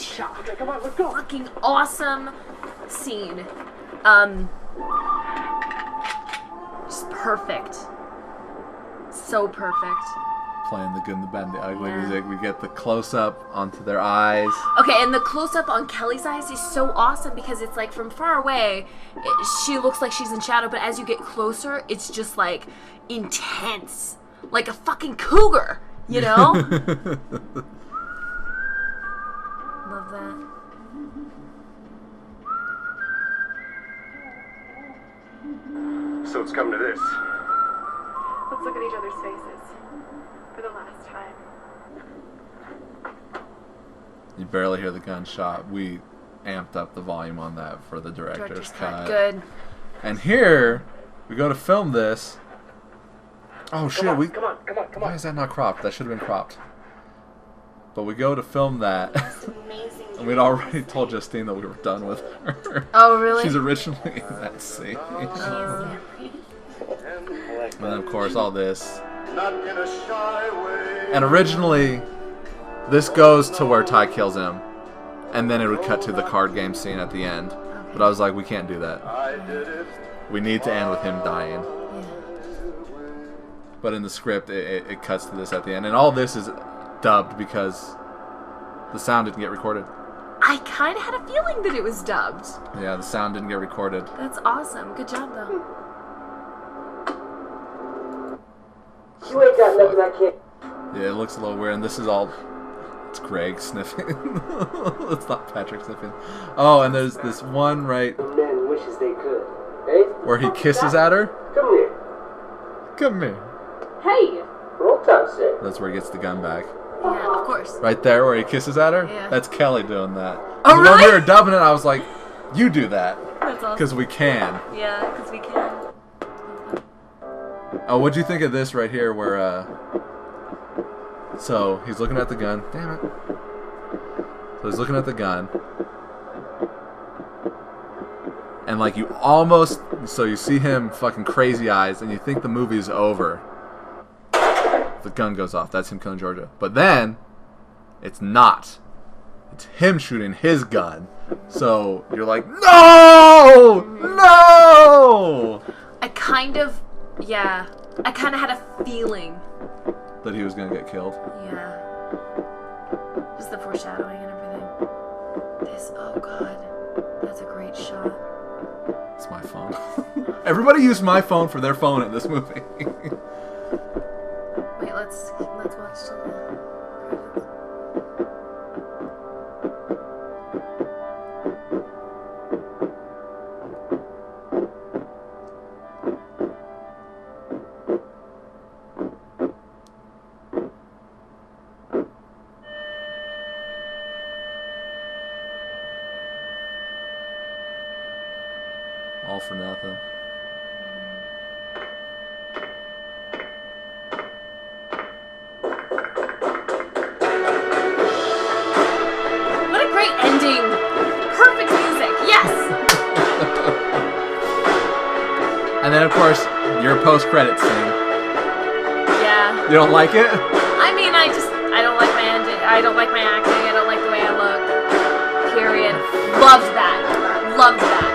shot. Okay, come on, let's go. Fucking awesome scene. Just perfect. So perfect. Playing the good, and the bad, and the ugly Yeah. music. We get the close up onto their eyes. Okay, and the close-up on Kelly's eyes is so awesome because it's like from far away, she looks like she's in shadow, but as you get closer, it's just like intense. Like a fucking cougar, you know? Love that. So it's come to this. Let's look at each other's faces for the last time. You barely hear the gunshot. We amped up the volume on that for the director's cut. Good. And here, we go to film this. Oh shit, Come we... on, come on, come on, come Why on. is that not cropped? That should have been cropped. But we go to film that. Amazing. And we'd already told Justine that we were done with her. Oh, really? She's originally in that scene. And then, of course, all this. And originally, this goes to where Ty kills him. And then it would cut to the card game scene at the end. But I was like, we can't do that. We need to end with him dying. But in the script, it cuts to this at the end. And all this is dubbed because the sound didn't get recorded. I kind of had a feeling that it was dubbed. Yeah, the sound didn't get recorded. That's awesome. Good job, though. You ain't got nothing I can't. Yeah, it looks a little weird. And this is all... It's Greg sniffing. It's not Patrick sniffing. Oh, and there's this one right Men wishes they could. Hey? where he kisses at her. Come here. Come here. Hey! Roll time, sir. That's where he gets the gun back. Yeah, of course. Right there where he kisses at her. Yeah. That's Kelly doing that. Oh, When really? we were dubbing it, I was like, you do that. That's awesome. Because we can. Yeah, because we can. Oh, what'd you think of this right here where, so, he's looking at the gun. Damn it. So he's looking at the gun. And, like, you almost... So you see him fucking crazy eyes, and you think the movie's over. The gun goes off. That's him killing Georgia. But then, it's not. It's him shooting his gun. So, you're like, no! No! I kind of had a feeling. That he was going to get killed. Yeah. Just the foreshadowing and everything. Oh god. That's a great shot. It's my phone. Everybody used my phone for their phone in this movie. Wait, let's watch till the credits. All for nothing. What a great ending! Perfect music, yes! And then, of course, your post-credit scene. Yeah. You don't like it? I mean, I don't like my ending. I don't like my acting. I don't like the way I look. Period. Loved that. Loved that.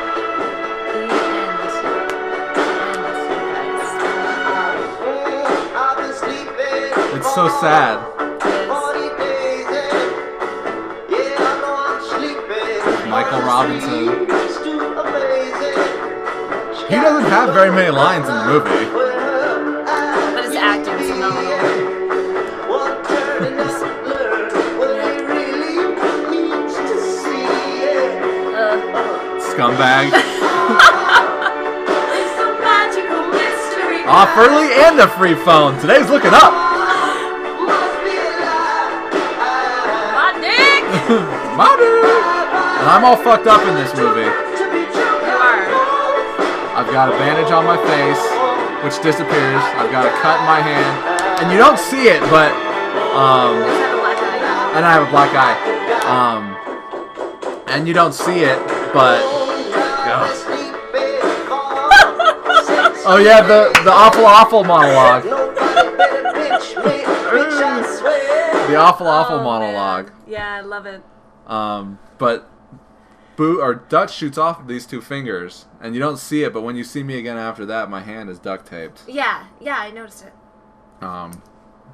It's so sad. Michael Robinson. He doesn't have very many lines in the movie. But his acting is phenomenal. Scumbag. It's a magical mystery. Off early and a free phone. Today's looking up. My dick! Mother. And I'm all fucked up in this movie. You are. I've got a bandage on my face, which disappears. I've got a cut in my hand, and you don't see it, but Just have a black eye. and I have a black eye. And you don't see it, but Oh yeah, the awful monologue. The awful Oh, monologue. man. Yeah, I love it. But Dutch shoots off these two fingers, and you don't see it, but when you see me again after that, my hand is duct taped. Yeah, I noticed it.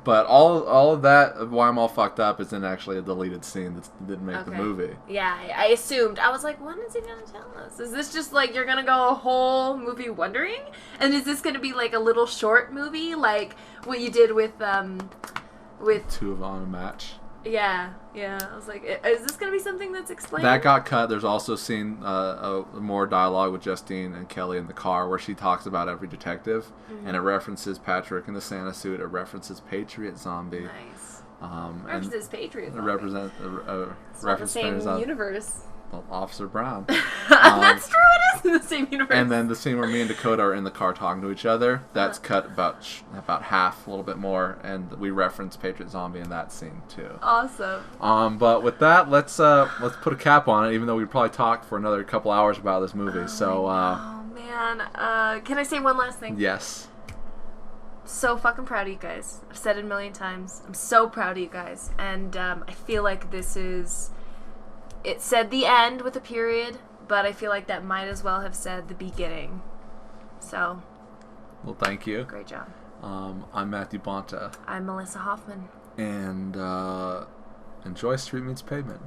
But all of that, why I'm all fucked up, isn't actually a deleted scene that didn't make the Okay. movie. Yeah, I assumed. I was like, when is he gonna tell us? Is this just like you're gonna go a whole movie wondering? And is this gonna be like a little short movie, like what you did with Two of on a match. Yeah. I was like, is this gonna be something that's explained? That got cut. There's also seen more dialogue with Justine and Kelly in the car where she talks about every detective, and it references Patrick in the Santa suit. It references Patriot Zombie. Nice. And References Patriot. it represent It's not the reference same on universe. Officer Brown. That's true. It is in the same universe. And then the scene where me and Dakota are in the car talking to each other, that's cut about half, a little bit more, and we reference Patriot Zombie in that scene too. Awesome. But with that, let's put a cap on it, even though we'd probably talk for another couple hours about this movie. Oh man. Can I say one last thing? Yes. So fucking proud of you guys. I've said it a million times. I'm so proud of you guys, and I feel like this is. It said the end with a period, but I feel like that might as well have said the beginning. So. Well, thank you. Great job. I'm Matthew Bonta, I'm Melissa Hoffman. and enjoy Street Meets Pavement.